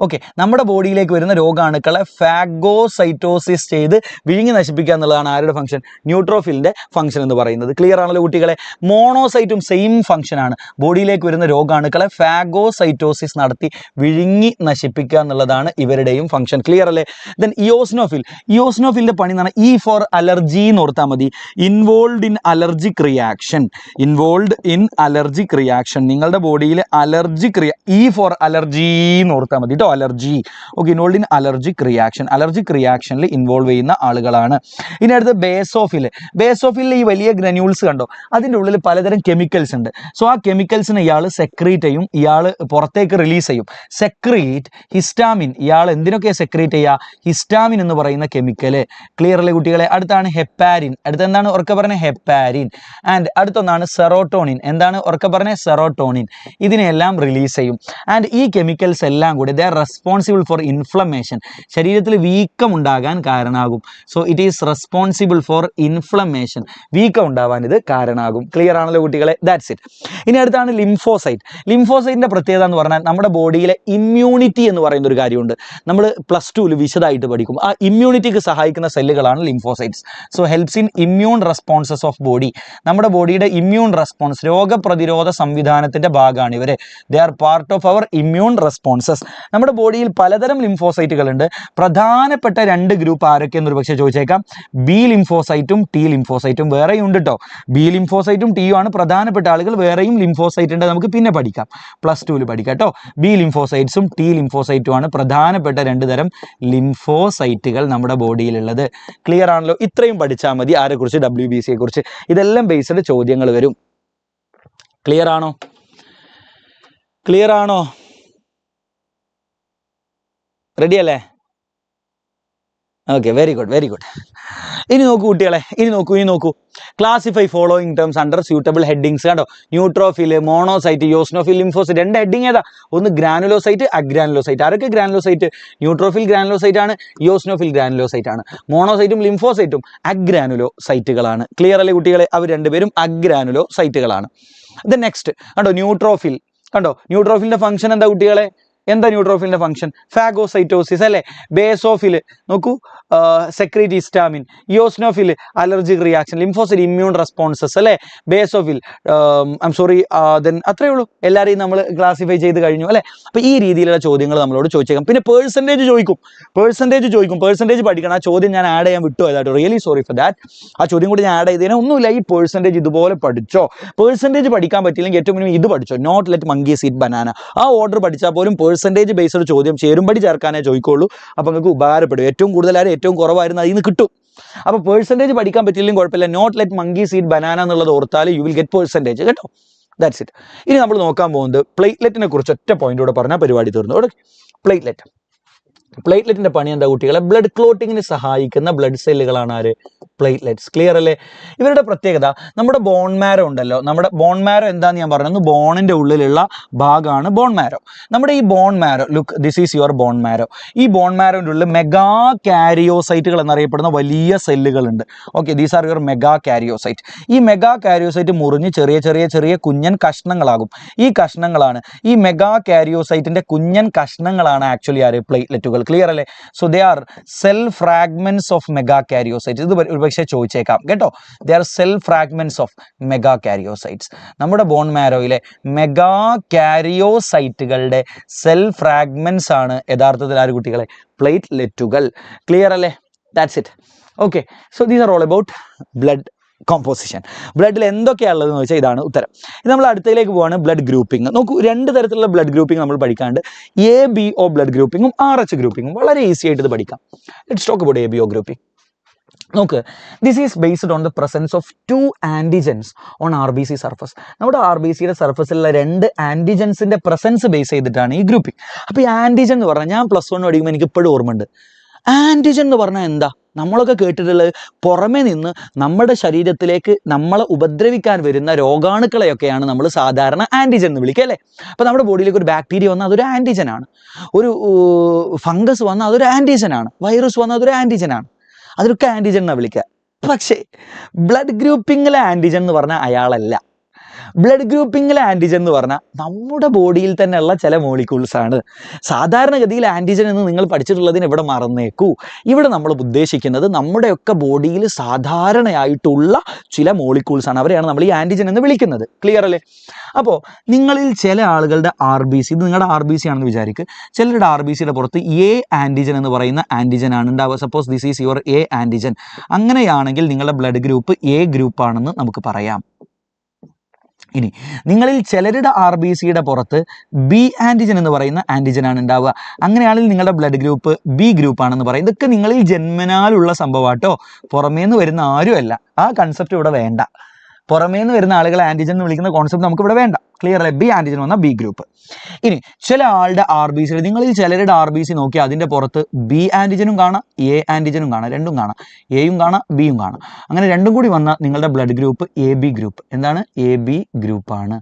ഓക്കെ, നമ്മുടെ ബോഡിയിലേക്ക് വരുന്ന രോഗാണുക്കളെ ഫാഗോസൈറ്റോസിസ് ചെയ്ത് വിഴുങ്ങി നശിപ്പിക്കുക എന്നുള്ളതാണ് ആരുടെ ഫംഗ്ഷൻ? ന്യൂട്രോഫിലിൻ്റെ ഫംഗ്ഷൻ എന്ന് പറയുന്നത്. ക്ലിയർ ആണല്ലോ കുട്ടികളെ? മോണോസൈറ്റും സെയിം ഫംഗ്ഷനാണ്. ബോഡിയിലേക്ക് വരുന്ന രോഗാണുക്കളെ ഫാഗോസൈറ്റോസിസ് നടത്തി വിഴുങ്ങി നശിപ്പിക്കുക എന്നുള്ളതാണ് ഇവരുടെയും ഫംഗ്ഷൻ. ക്ലിയർ അല്ലേ? ദെൻ ഇയോസിനോഫിലിൻ്റെ പണി എന്ന് പറഞ്ഞാൽ E ഫോർ അലർജി എന്ന് ഓർത്താൽ മതി. Involve in allergic reaction. നിങ്ങളുടെ ബോഡിയിൽ അലർജിക് E ഫോർ അലർജി എന്ന് ഓർത്താൽ മതി കേട്ടോ. അലർജി. ഓക്കെ, ഇൻവോൾവ് ഇൻ അലർജിക് റിയാക്ഷനിൽ ഇൻവോൾവ് ചെയ്യുന്ന ആളുകളാണ്. ഇനി അടുത്ത് ബേസോഫിലിൽ ഈ വലിയ ഗ്രന്യൂൾസ് കണ്ടോ, അതിൻ്റെ ഉള്ളിൽ പലതരം കെമിക്കൽസ് ഉണ്ട്. സോ ആ കെമിക്കൽസിനെ ഇയാൾ സെക്രീറ്റ് ചെയ്യും, ഇയാൾ പുറത്തേക്ക് റിലീസ് ചെയ്യും. ഹിസ്റ്റാമിൻ. ഇയാൾ എന്തിനൊക്കെ സെക്രീറ്റ് ചെയ്യുക? ഹിസ്റ്റാമിൻ എന്ന് പറയുന്ന കെമിക്കല്. ക്ലിയർ അല്ലേ കുട്ടികളെ? അടുത്താണ് ഹെപ്പാരിൻ. അടുത്ത് എന്താണ് ഉറക്കെ പറഞ്ഞ? ഹെപ്പാരിൻ. ഗ്ലിസാരിൻ. ആൻഡ് അടുത്തൊന്നാണ് സെറോട്ടോണിൻ. എന്താണ് ഉറക്കെ പറഞ്ഞ സെറോട്ടോണിൻ. ഇതിനെല്ലാം റിലീസ് ചെയ്യും. ആൻഡ് ഈ കെമിക്കൽസ് എല്ലാം കൂടി they are responsible for inflammation. ശരീരത്തിൽ വീക്കം ഉണ്ടാകാൻ കാരണമാകും. So it is responsible four inflammation. വീക്കം ഉണ്ടാവാൻ ഇത് കാരണമാകും. ക്ലിയർ ആണല്ലോ കുട്ടികളെ? That's it. ഇനി അടുത്താണ് ലിംഫോസൈറ്റ്. ലിംഫോസൈറ്റിന്റെ പ്രത്യേകത എന്ന് പറഞ്ഞാൽ നമ്മുടെ ബോഡിയിലെ ഇമ്മ്യൂണിറ്റി എന്ന് പറയുന്ന ഒരു കാര്യമുണ്ട്. നമ്മൾ +2 വിശദമായിട്ട് പഠിക്കും. ആ ഇമ്മ്യൂണിറ്റിക്ക് സഹായിക്കുന്ന സെല്ലുകളാണ് lymphocytes. So helps in immune responses of body. നമ്മുടെ ബോഡിയുടെ ഇമ്മ്യൂൺ റെസ്പോൺസ്, രോഗപ്രതിരോധ സംവിധാനത്തിന്റെ ഭാഗമാണ് ഇവര്. They are part of our immune responses. നമ്മുടെ ബോഡിയിൽ പലതരം ലിംഫോസൈറ്റുകളുണ്ട്. പ്രധാനപ്പെട്ട 2 ഗ്രൂപ്പ് ആരൊക്കെയെന്നൊരു പക്ഷേ ചോദിച്ചേക്കാം. ബി ലിംഫോസൈറ്റും ടി ലിംഫോസൈറ്റും. വേറെയും ഉണ്ട് കേട്ടോ. ബി ലിംഫോസൈറ്റും ടിയും ആണ് പ്രധാനപ്പെട്ട ആളുകൾ. വേറെയും ലിംഫോസൈറ്റ് ഉണ്ട്, നമുക്ക് പിന്നെ പഠിക്കാം, +2 പഠിക്കാം കേട്ടോ. ബി ലിംഫോസൈറ്റ്സും ടി ലിംഫോസൈറ്റും ആണ് പ്രധാനപ്പെട്ട 2 തരം ലിംഫോസൈറ്റുകൾ നമ്മുടെ ബോഡിയിലുള്ളത്. ക്ലിയർ ആണല്ലോ? ഇത്രയും പഠിച്ചാൽ മതി ആരെക്കുറിച്ച്? WBC കുറിച്ച്. ഇതെല്ലാം ബേസ്ഡ് ചോദ്യങ്ങൾ വരും. ക്ലിയർ ആണോ? ക്ലിയർ ആണോ? റെഡി അല്ലേ? Okay, very good, very good. ഇനി നോക്കൂ കുട്ടികളെ, ഇനി നോക്കൂ. Classify following terms under suitable headings. കണ്ടോ? Neutrophil, monocyte, eosinophil, lymphocyte. 2 heading ഏതാ? ഒന്ന് ഗ്രാനുലോസൈറ്റ്, അഗ്രാനുലോസൈറ്റ്. ആരൊക്കെ ഗ്രാനുലോസൈറ്റ്? ന്യൂട്രോഫിൽ ഗ്രാനുലോസൈറ്റ് ആണ്, യോസ്നോഫിൽ ഗ്രാനുലോസൈറ്റ് ആണ്. മോണോസൈറ്റും ലിംഫോസൈറ്റും അഗ്രാനുലോസൈറ്റുകളാണ്. ക്ലിയർ അല്ലേ കുട്ടികളെ? അവർ രണ്ടുപേരും അഗ്രാനുലോസൈറ്റുകളാണ്. ദെൻ നെക്സ്റ്റ് കണ്ടോ, ന്യൂട്രോഫിൽ. കണ്ടോ, ന്യൂട്രോഫിലിന്റെ ഫംഗ്ഷൻ എന്താ കുട്ടികളെ? എന്താ ന്യൂട്രോഫിലിന്റെ ഫംഗ്ഷൻ? ഫാഗോസൈറ്റോസിസ് അല്ലേ? ബേസോഫിൽ നോക്കൂ, secrete histamine. Eosinophil allergic reaction. Lymphocyte immune responses അല്ലേ? ബേസോഫിൽ ദെൻ അത്രയേ ഉള്ളൂ. എല്ലാവരെയും നമ്മൾ ക്ലാസിഫൈ ചെയ്ത് കഴിഞ്ഞു അല്ലേ? അപ്പോൾ ഈ രീതിയിലുള്ള ചോദ്യങ്ങൾ നമ്മളോട് ചോദിച്ചേക്കാം. പിന്നെ പേഴ്സൻറ്റേജ് ചോദിക്കും. പേഴ്സൻറ്റേജ് പഠിക്കണം. ആ ചോദ്യം ഞാൻ ആഡ് ചെയ്യാൻ വിട്ടുപോയതായിട്ട്, റിയലി സോറി ഫോർ ദാറ്റ്. ആ ചോദ്യം കൂടി ഞാൻ ആഡ് ചെയ്തതിന് ഒന്നുമില്ല. ഈ പേഴ്സൻറ്റേജ് ഇതുപോലെ പഠിച്ചോ. പേഴ്സൻറ്റേജ് പഠിക്കാൻ പറ്റില്ലെങ്കിൽ ഏറ്റവും മിനിമം ഇത് പഠിച്ചോ, note let monkeys eat banana. ആ ഓർഡർ പഠിച്ചാൽ പോലും പേഴ്സൻറ്റേജ് ബേസ്ഡ് ചോദ്യം ചേരുംപടി ചേർക്കാനേ ചോദിക്കുള്ളൂ. അപ്പോൾ നിങ്ങൾക്ക് ഉപകാരപ്പെടും. ഏറ്റവും കൂടുതലായാലും ഏറ്റവും കുറവായിരുന്നു അതിൽ നിന്ന് കിട്ടും. അപ്പോൾ പേഴ്സൻറ്റേജ് പഠിക്കാൻ പറ്റില്ലെങ്കിൽ കുഴപ്പമില്ല. Note let monkeys eat banana എന്നുള്ളത് ഓർത്താൽ യു വിൽ ഗെറ്റ് പേഴ്സൻറ്റേജ് കേട്ടോ. That's it. ഇനി നമ്മൾ നോക്കാൻ പോകുന്നത് പ്ലേറ്റ്ലെറ്റിനെ കുറിച്ച് ഒറ്റ പോയിന്റോടെ പറഞ്ഞാൽ പരിപാടി തീർന്നു. ഓക്കെ, പ്ലേറ്റ്ലെറ്റിന്റെ പണി എന്താ കുട്ടികളെ? ബ്ലഡ് ക്ലോട്ടിങ്ങിന് സഹായിക്കുന്ന ബ്ലഡ് സെല്ലുകളാണ് ആര്? പ്ലേറ്റ്ലെറ്റ്സ്. ക്ലിയർ അല്ലേ? ഇവരുടെ പ്രത്യേകത, നമ്മുടെ ബോൺ മാരോ ഉണ്ടല്ലോ, നമ്മുടെ ബോൺ മാരോ എന്താന്ന് ഞാൻ പറഞ്ഞു, ബോണിന്റെ ഉള്ളിലുള്ള ഭാഗമാണ് ബോൺ മാരോ. നമ്മുടെ ഈ bone marrow, look this is your bone marrow. ഈ ബോൺ മാരോന്റെ ഉള്ളിൽ മെഗാ കാരിയോസൈറ്റുകൾ എന്നറിയപ്പെടുന്ന വലിയ സെല്ലുകളുണ്ട്. Okay, these are your megakaryocyte. ഈ മെഗാ കാരിയോസൈറ്റ് മുറിഞ്ഞ് ചെറിയ കുഞ്ഞൻ കഷ്ണങ്ങളാകും. ഈ കഷ്ണങ്ങളാണ്, ഈ മെഗാ കാരിയോസൈറ്റിന്റെ കുഞ്ഞൻ കഷ്ണങ്ങളാണ് ആക്ച്വലി ആര്? പ്ലേറ്റ്ലെറ്റുകൾ. ക്ലിയർ അല്ലേ? So they are cell fragments of megakaryocyte. ഇത് ഒരുപക്ഷെ ചോദിച്ചേക്കാം കേട്ടോ. They are cell fragments of megakaryocytes. നമ്മുടെ ബോൺ മാരോയിലെ മെഗാ കാരിയോസൈറ്റുകളുടെ സെൽ ഫ്രാഗ്മെന്റ്സ് ആണ് യഥാർത്ഥത്തിൽ ആര് കുട്ടികളെ? പ്ലേറ്റ്ലെറ്റുകൾ. ക്ലിയർ അല്ലേ? That's it. Okay, so these are all about blood composition. ബ്ലഡിൽ എന്തൊക്കെയാണുള്ളതെന്ന് വെച്ചാൽ ഇതാണ് ഉത്തരം. ഇത് നമ്മൾ അടുത്തതിലേക്ക് പോവാണ്, ബ്ലഡ് ഗ്രൂപ്പിംഗ്. നോക്കൂ, 2 തരത്തിലുള്ള ബ്ലഡ് ഗ്രൂപ്പിംഗ് നമ്മൾ പഠിക്കാണ്ട്. ABO ബ്ലഡ് ഗ്രൂപ്പിങ്ങും RH ഗ്രൂപ്പിങ്ങും. വളരെ ഈസി ആയിട്ട് ഇത് പഠിക്കാം. Let's talk about ABO grouping. നോക്ക്, this is based on the presence of 2 antigens on RBC surface. നമ്മുടെ RBCയുടെ സർഫസിലുള്ള 2 ആൻറ്റിജൻസിന്റെ പ്രസൻസ് ബേസ് ചെയ്തിട്ടാണ് ഈ ഗ്രൂപ്പിംഗ്. അപ്പോൾ ഈ ആൻറ്റിജൻ എന്ന് പറഞ്ഞാൽ ഞാൻ +1 പഠിക്കുമ്പോൾ എനിക്ക് ഇപ്പോഴും ഓർമ്മയുണ്ട്. ആൻറ്റിജൻ എന്ന് പറഞ്ഞാൽ എന്താ? നമ്മളൊക്കെ കേട്ടിട്ടുള്ളത് പുറമേ നിന്ന് നമ്മുടെ ശരീരത്തിലേക്ക് നമ്മളെ ഉപദ്രവിക്കാൻ വരുന്ന രോഗാണുക്കളെയൊക്കെയാണ് നമ്മൾ സാധാരണ ആൻറ്റിജൻ എന്ന് വിളിക്കുക അല്ലേ? അപ്പോൾ നമ്മുടെ ബോഡിയിലേക്ക് ഒരു ബാക്ടീരിയ വന്നാൽ അതൊരു ആൻറ്റിജനാണ്. ഒരു ഫംഗസ് വന്നാൽ അതൊരു ആൻറ്റിജനാണ്. വൈറസ് വന്നാൽ അതൊരു ആൻറ്റിജനാണ്. അതൊക്കെ ആൻറ്റിജൻ എന്നാണ് വിളിക്കുക. പക്ഷേ ബ്ലഡ് ഗ്രൂപ്പിങ്ങിലെ ആൻറ്റിജൻ എന്ന് പറഞ്ഞാൽ അയാളല്ല. ബ്ലഡ് ഗ്രൂപ്പിങ്ങിലെ ആൻറ്റിജൻ എന്ന് പറഞ്ഞാൽ നമ്മുടെ ബോഡിയിൽ തന്നെയുള്ള ചില മോളിക്യൂൾസ് ആണ്. സാധാരണഗതിയിൽ ആൻറ്റിജൻ എന്ന് നിങ്ങൾ പഠിച്ചിട്ടുള്ളതിന് ഇവിടെ മറന്നേക്കൂ. ഇവിടെ നമ്മൾ ഉദ്ദേശിക്കുന്നത് നമ്മുടെയൊക്കെ ബോഡിയിൽ സാധാരണയായിട്ടുള്ള ചില മോളിക്യൂൾസ് ആണ്. അവരെയാണ് നമ്മൾ ഈ ആൻറ്റിജൻ എന്ന് വിളിക്കുന്നത്. ക്ലിയർ അല്ലേ? അപ്പോൾ നിങ്ങളിൽ ചില ആളുകളുടെ RBC, ഇത് നിങ്ങളുടെ RBC ആണെന്ന് വിചാരിക്കുക. ചിലരുടെ RBCയുടെ പുറത്ത് A ആൻറ്റിജൻ എന്ന് പറയുന്ന ആൻറ്റിജൻ ആണ് ഉണ്ടാവുക. Suppose this is your A antigen. അങ്ങനെയാണെങ്കിൽ നിങ്ങളുടെ ബ്ലഡ് ഗ്രൂപ്പ് A ഗ്രൂപ്പ് ആണെന്ന് നമുക്ക് പറയാം. ഇനി നിങ്ങളിൽ ചിലരുടെ RBCയുടെ പുറത്ത് B ആൻറ്റിജൻ എന്ന് പറയുന്ന ആൻറ്റിജനാണ് ഉണ്ടാവുക. അങ്ങനെയാണെങ്കിൽ നിങ്ങളുടെ ബ്ലഡ് ഗ്രൂപ്പ് B ഗ്രൂപ്പ് ആണെന്ന് പറയും. ഇതൊക്കെ നിങ്ങളിൽ ജന്മനാലുള്ള സംഭവമാട്ടോ, പുറമേന്ന് വരുന്ന ആരുമല്ല. ആ കൺസെപ്റ്റ് ഇവിടെ വേണ്ട. പുറമേന്ന് വരുന്ന ആളുകളെ ആൻറ്റിജൻ എന്ന് വിളിക്കുന്ന കോൺസെപ്റ്റ് നമുക്ക് ഇവിടെ വേണ്ട. ക്ലിയർ അല്ലേ? ബി ആൻറ്റിജൻ വന്ന ബി ഗ്രൂപ്പ്. ഇനി ചില ആളുടെ RBC, നിങ്ങളിൽ ചിലരുടെ RBC നോക്കി അതിൻ്റെ പുറത്ത് ബി ആൻറ്റിജനും കാണാം, എ ആൻറ്റിജനും കാണാം, രണ്ടും കാണാം, എയും കാണാം ബിയും കാണാം. അങ്ങനെ രണ്ടും കൂടി വന്ന നിങ്ങളുടെ ബ്ലഡ് ഗ്രൂപ്പ് AB ഗ്രൂപ്പ്. എന്താണ്? AB ഗ്രൂപ്പാണ്.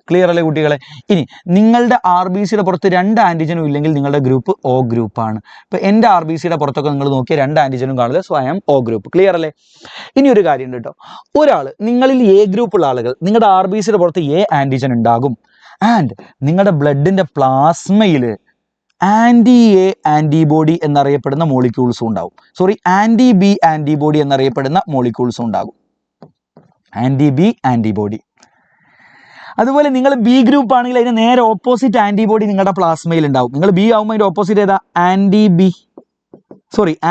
ക്ലിയർ അല്ലേ കുട്ടികളെ? ഇനി നിങ്ങളുടെ RBCയുടെ പുറത്ത് 2 ആൻറ്റിജനും ഇല്ലെങ്കിൽ നിങ്ങളുടെ ഗ്രൂപ്പ് O ഗ്രൂപ്പാണ്. ഇപ്പോൾ എൻ്റെ RBCയുടെ പുറത്തൊക്കെ നിങ്ങൾ നോക്കിയാൽ 2 ആൻറ്റിജനും കാണില്ല, so I am O group. Clear അല്ലേ? ഇനി ഒരു കാര്യം ഉണ്ട് കേട്ടോ, ഒരാൾ നിങ്ങളിൽ A ഗ്രൂപ്പുള്ള ആളുകൾ നിങ്ങളുടെ RBCയുടെ പുറത്ത് A ആൻറ്റിജൻ ഉണ്ടാകും, ആൻഡ് നിങ്ങളുടെ ബ്ലഡിൻ്റെ പ്ലാസ്മയിൽ ആൻറ്റി-A ആൻറ്റിബോഡി എന്നറിയപ്പെടുന്ന മോളിക്യൂൾസും ഉണ്ടാവും. സോറി, ആൻറ്റി-B ആൻറ്റിബോഡി എന്നറിയപ്പെടുന്ന മോളിക്യൂൾസും ഉണ്ടാകും. ആൻറ്റി-B ആൻറ്റിബോഡി. അതുപോലെ നിങ്ങൾ ബി ഗ്രൂപ്പ് ആണെങ്കിൽ അതിന് നേരെ ഓപ്പോസിറ്റ് ആൻറ്റിബോഡി നിങ്ങളുടെ പ്ലാസ്മയിൽ ഉണ്ടാവും. നിങ്ങൾ ബി ആകുമ്പോൾ അതിൻ്റെ ഓപ്പോസിറ്റ് ഏതാ?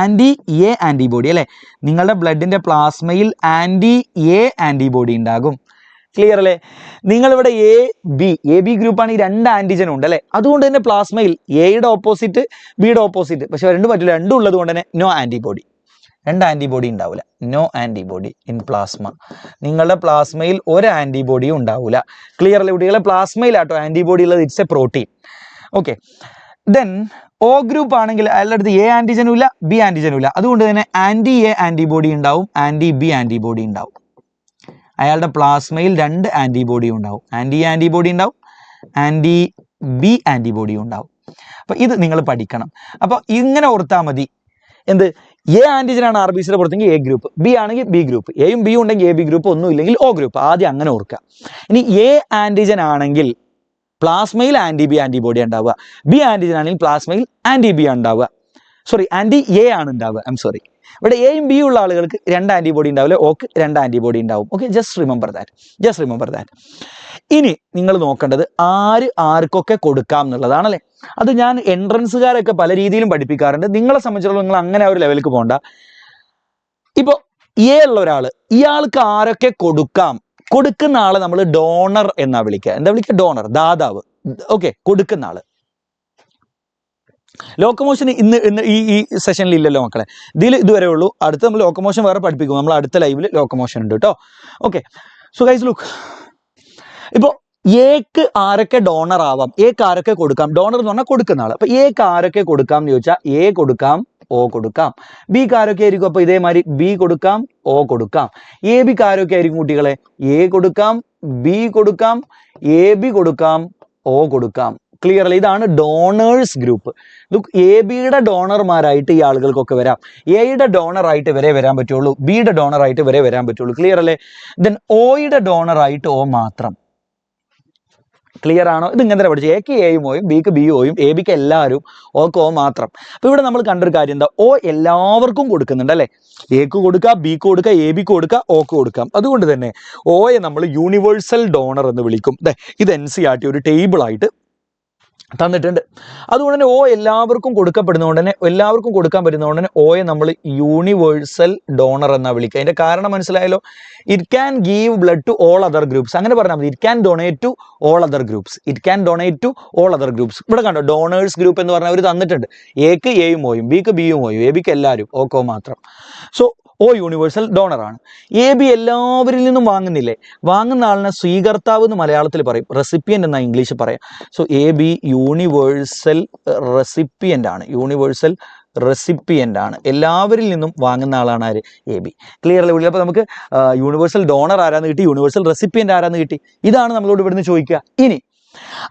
ആൻറ്റി-A ആൻറ്റിബോഡി അല്ലേ? നിങ്ങളുടെ ബ്ലഡിൻ്റെ പ്ലാസ്മയിൽ ആൻറ്റി-A ആൻറ്റിബോഡി ഉണ്ടാകും. ക്ലിയർ അല്ലേ? നിങ്ങളിവിടെ AB ഗ്രൂപ്പാണ്, ഈ 2 ആൻറ്റിജനും ഉണ്ട് അല്ലേ? അതുകൊണ്ട് തന്നെ പ്ലാസ്മയിൽ എയുടെ ഓപ്പോസിറ്റ് ബിയുടെ ഓപ്പോസിറ്റ്, പക്ഷെ രണ്ടും പറ്റില്ല, രണ്ടും ഉള്ളത് കൊണ്ട് തന്നെ നോ ആൻറ്റിബോഡി. 2 ആൻറ്റിബോഡി ഉണ്ടാവില്ല. No antibody in plasma. നിങ്ങളുടെ പ്ലാസ്മയിൽ ഒരു ആൻറ്റിബോഡിയും ഉണ്ടാവില്ല. ക്ലിയർ അല്ലേ കുട്ടികളെ? പ്ലാസ്മയിലാട്ടോ ആൻറ്റിബോഡി ഉള്ളത്, it's a protein. Okay, then O group ആണെങ്കിൽ അയാളുടെ അടുത്ത് A ആൻറ്റിജനും ഇല്ല, B ആൻറ്റിജനും ഇല്ല, അതുകൊണ്ട് തന്നെ ആൻറ്റി-A ആൻറ്റിബോഡി ഉണ്ടാവും, ആൻറ്റി-B ആൻറ്റിബോഡി ഉണ്ടാവും. അയാളുടെ പ്ലാസ്മയിൽ 2 ആൻറ്റിബോഡി ഉണ്ടാവും. ആൻറ്റി-A ആൻറ്റിബോഡി ഉണ്ടാവും, ആൻറ്റി-B ആൻറ്റിബോഡി ഉണ്ടാവും. അപ്പോൾ ഇത് നിങ്ങൾ പഠിക്കണം. അപ്പോൾ ഇങ്ങനെ ഓർത്താൽ മതി. എന്ത്? A ആൻറ്റിജനാണ് RBCയുടെ പുറത്തെങ്കിൽ A ഗ്രൂപ്പ്, B ആണെങ്കിൽ B ഗ്രൂപ്പ്, എയും ബിയും ഉണ്ടെങ്കിൽ AB ഗ്രൂപ്പ്, ഒന്നും ഇല്ലെങ്കിൽ O ഗ്രൂപ്പ്. ആദ്യം അങ്ങനെ ഓർക്കുക. ഇനി A ആൻറ്റിജൻ ആണെങ്കിൽ പ്ലാസ്മയിൽ ആൻറ്റി-B ആൻറ്റിബോഡി ഉണ്ടാവുക, B ആൻറ്റിജൻ ആണെങ്കിൽ പ്ലാസ്മയിൽ ആൻറ്റി-B ഉണ്ടാവുക, സോറി ആൻറ്റി-A ആണ് ഉണ്ടാവുക. സോറി, ഇവിടെ എയും ബിയും ഉള്ള ആളുകൾക്ക് 2 ആൻറ്റിബോഡി ഉണ്ടാവില്ല, ഓക്ക് 2 ആൻറ്റിബോഡി ഉണ്ടാവും. Okay, just remember that. ഇനി നിങ്ങൾ നോക്കേണ്ടത് ആർക്കൊക്കെ കൊടുക്കാം എന്നുള്ളതാണല്ലേ. അത് ഞാൻ എൻട്രൻസുകാരൊക്കെ പല രീതിയിലും പഠിപ്പിക്കാറുണ്ട്. നിങ്ങളെ സംബന്ധിച്ചിടത്തോളം നിങ്ങൾ അങ്ങനെ ആ ഒരു ലെവലിലേക്ക് പോകണ്ട. ഇപ്പോൾ A ഉള്ള ഒരാൾ, ഇയാൾക്ക് ആരൊക്കെ കൊടുക്കാം? കൊടുക്കുന്ന ആളെ നമ്മൾ ഡോണർ എന്നാ വിളിക്കുക. എന്താ വിളിക്കുക? ഡോണർ, ദാതാവ്. ഓക്കെ, കൊടുക്കുന്ന ആള്. ലോക്കോമോഷൻ ഇന്ന് ഈ സെഷനിൽ ഇല്ലല്ലോ മക്കളെ, ഇതുവരെ ഉള്ളൂ. അടുത്ത് നമ്മൾ ലോക്കോമോഷൻ വേറെ പഠിപ്പിക്കും. നമ്മൾ അടുത്ത ലൈവിൽ ലോക്കോമോഷൻ ഉണ്ട് കേട്ടോ. ഓക്കെ, സോ ഗൈസ് ലുക്ക്, ഇപ്പോൾ എക്ക് ആരൊക്കെ ഡോണർ ആവാം, എക്ക് ആരൊക്കെ കൊടുക്കാം? ഡോണർ എന്ന് പറഞ്ഞാൽ കൊടുക്കുന്ന ആൾ. അപ്പോൾ എക്ക് ആരൊക്കെ കൊടുക്കാം എന്ന് ചോദിച്ചാൽ A കൊടുക്കാം, O കൊടുക്കാം. ബിക്ക് ആരൊക്കെ ആയിരിക്കും? അപ്പോൾ ഇതേമാതിരി B കൊടുക്കാം, O കൊടുക്കാം. ABക്ക് ആരൊക്കെ ആയിരിക്കും കുട്ടികളെ? A കൊടുക്കാം, B കൊടുക്കാം, AB കൊടുക്കാം, O കൊടുക്കാം. ക്ലിയർ അല്ലേ? ഇതാണ് ഡോണേഴ്സ് ഗ്രൂപ്പ്. ലുക്ക്, AB-യുടെ ഡോണർമാരായിട്ട് ഈ ആളുകൾക്കൊക്കെ വരാം, Aയുടെ ഡോണറായിട്ട് ഇവരെ വരാൻ പറ്റുള്ളൂ, Bയുടെ ഡോണറായിട്ട് ഇവരെ വരാൻ പറ്റുള്ളൂ. ക്ലിയർ അല്ലേ? ദെൻ Oയുടെ ഡോണറായിട്ട് O മാത്രം. ക്ലിയർ ആണോ? ഇത് ഇങ്ങനെ പഠിച്ചു. എക്ക് എയും ഓയും, ബിക്ക് ബി ഓയും, ABക്ക് എല്ലാവരും, ഓക്ക് O മാത്രം. അപ്പോൾ ഇവിടെ നമ്മൾ കണ്ടൊരു കാര്യം എന്താ? O എല്ലാവർക്കും കൊടുക്കുന്നുണ്ട് അല്ലേ? എക്ക് കൊടുക്കുക, ബിക്ക് കൊടുക്കുക, ABക്ക് കൊടുക്കുക, ഓക്ക് കൊടുക്കാം. അതുകൊണ്ട് തന്നെ Oയെ നമ്മൾ യൂണിവേഴ്സൽ ഡോണർ എന്ന് വിളിക്കും. ഇത് NCERT ഒരു ടേബിളായിട്ട് തന്നിട്ടുണ്ട്. അതുകൊണ്ട് തന്നെ O എല്ലാവർക്കും കൊടുക്കപ്പെടുന്നതുകൊണ്ട് തന്നെ, എല്ലാവർക്കും കൊടുക്കാൻ പറ്റുന്നതുകൊണ്ട് തന്നെ Oയെ നമ്മൾ യൂണിവേഴ്സൽ ഡോണർ എന്നാണ് വിളിക്കുക. അതിൻ്റെ കാരണം മനസ്സിലായല്ലോ? It can give blood to all other groups. അങ്ങനെ പറഞ്ഞാൽ മതി. It can donate to all other groups. ഇവിടെ കണ്ടോ, ഡോണേഴ്സ് ഗ്രൂപ്പ് എന്ന് പറഞ്ഞാൽ അവർ തന്നിട്ടുണ്ട്. എക്ക് എയും ഓയും, ബിക്ക് ബിയും ഓയും, ABക്ക് എല്ലാവരും, ഓക്കോ മാത്രം. സോ O യൂണിവേഴ്സൽ ഡോണറാണ്. AB എല്ലാവരിൽ നിന്നും വാങ്ങുന്നില്ലേ? വാങ്ങുന്ന ആളിനെ സ്വീകർത്താവ് എന്ന് മലയാളത്തിൽ പറയും, റെസിപ്പിയൻ്റ് എന്നാണ് ഇംഗ്ലീഷ് പറയാം. സോ AB യൂണിവേഴ്സൽ റെസിപ്പിയൻ്റ് ആണ്. എല്ലാവരിൽ നിന്നും വാങ്ങുന്ന ആളാണ് ആര്? AB. ക്ലിയർ അല്ലേ? അപ്പോൾ നമുക്ക് യൂണിവേഴ്സൽ ഡോണർ ആരാന്ന് കിട്ടി, യൂണിവേഴ്സൽ റെസിപ്പിയൻ്റ് ആരാന്ന് കിട്ടി. ഇതാണ് നമ്മളോട് ഇവിടുന്ന് ചോദിക്കുക. ഇനി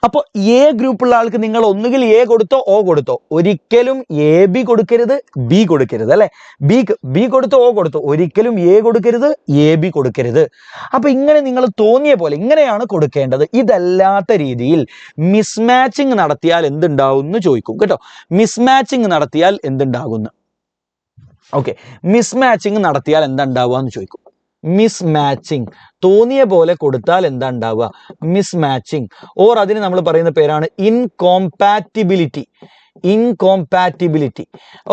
അപ്പോൾ A ഗ്രൂപ്പുള്ള ആൾക്ക് നിങ്ങൾ ഒന്നുകിൽ A കൊടുത്തോ O കൊടുത്തോ, ഒരിക്കലും AB കൊടുക്കരുത്, B കൊടുക്കരുത് അല്ലേ? B കൊടുത്തോ O കൊടുത്തോ, ഒരിക്കലും A കൊടുക്കരുത്, AB കൊടുക്കരുത്. അപ്പോൾ ഇങ്ങനെ നിങ്ങൾ തോന്നിയ പോലെ ഇങ്ങനെയാണ് കൊടുക്കേണ്ടത്. ഇതല്ലാത്ത രീതിയിൽ മിസ്മാച്ചിങ് നടത്തിയാൽ എന്തുണ്ടാവും എന്ന് ചോദിക്കും കേട്ടോ. മിസ്മാച്ചിങ് നടത്തിയാൽ എന്തുണ്ടാകുന്നു? ഓക്കെ, മിസ്മാച്ചിങ് നടത്തിയാൽ എന്താ ഉണ്ടാവുക എന്ന് ചോദിക്കും. മിസ്മാച്ചിങ്, തോന്നിയ പോലെ കൊടുത്താൽ എന്താ ഉണ്ടാവുക? മിസ്മാച്ചിങ്. ഓർ അതിന് നമ്മൾ പറയുന്ന പേരാണ് ഇൻകോമ്പാറ്റിബിലിറ്റി.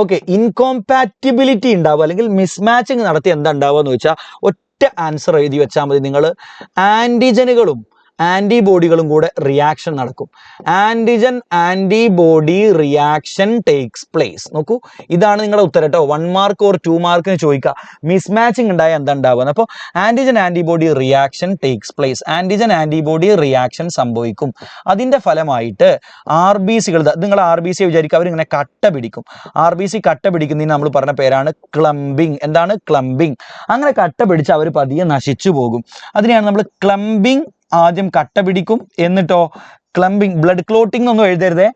ഓക്കെ, ഇൻകോമ്പാറ്റിബിലിറ്റി ഉണ്ടാവുക അല്ലെങ്കിൽ മിസ്മാച്ചിങ് നടത്തി എന്താ ഉണ്ടാവുക എന്ന് വെച്ചാൽ ഒറ്റ ആൻസർ എഴുതി വെച്ചാൽ മതി. നിങ്ങൾ ആൻറ്റിജനുകളും ആൻറ്റിബോഡികളും കൂടെ റിയാക്ഷൻ നടക്കും. Antigen antibody reaction takes place. നോക്കൂ, ഇതാണ് നിങ്ങളുടെ ഉത്തരം കേട്ടോ. 1 മാർക്ക് ഓർ 2 മാർക്കിന് ചോദിക്കുക മിസ്മാച്ചിങ് ഉണ്ടായാൽ എന്താ ഉണ്ടാവുക. അപ്പോൾ antigen antibody reaction takes place. Antigen antibody reaction സംഭവിക്കും. അതിൻ്റെ ഫലമായിട്ട് RBCകൾ, നിങ്ങൾ RBC വിചാരിക്കുക അവരിങ്ങനെ കട്ട പിടിക്കും. RBC കട്ട പിടിക്കുന്നതിന് നമ്മൾ പറഞ്ഞ പേരാണ് ക്ലംബിംഗ്. എന്താണ് ക്ലംബിംഗ്? അങ്ങനെ കട്ട പിടിച്ച് അവർ പതിയെ നശിച്ചു പോകും. അതിനെയാണ് നമ്മൾ ക്ലംബിംഗ്. ആദ്യം കട്ട പിടിക്കും, എന്നിട്ടോ ക്ലംബിംഗ്. ബ്ലഡ് ക്ലോട്ടിംഗ് ഒന്നും എഴുതരുതേ.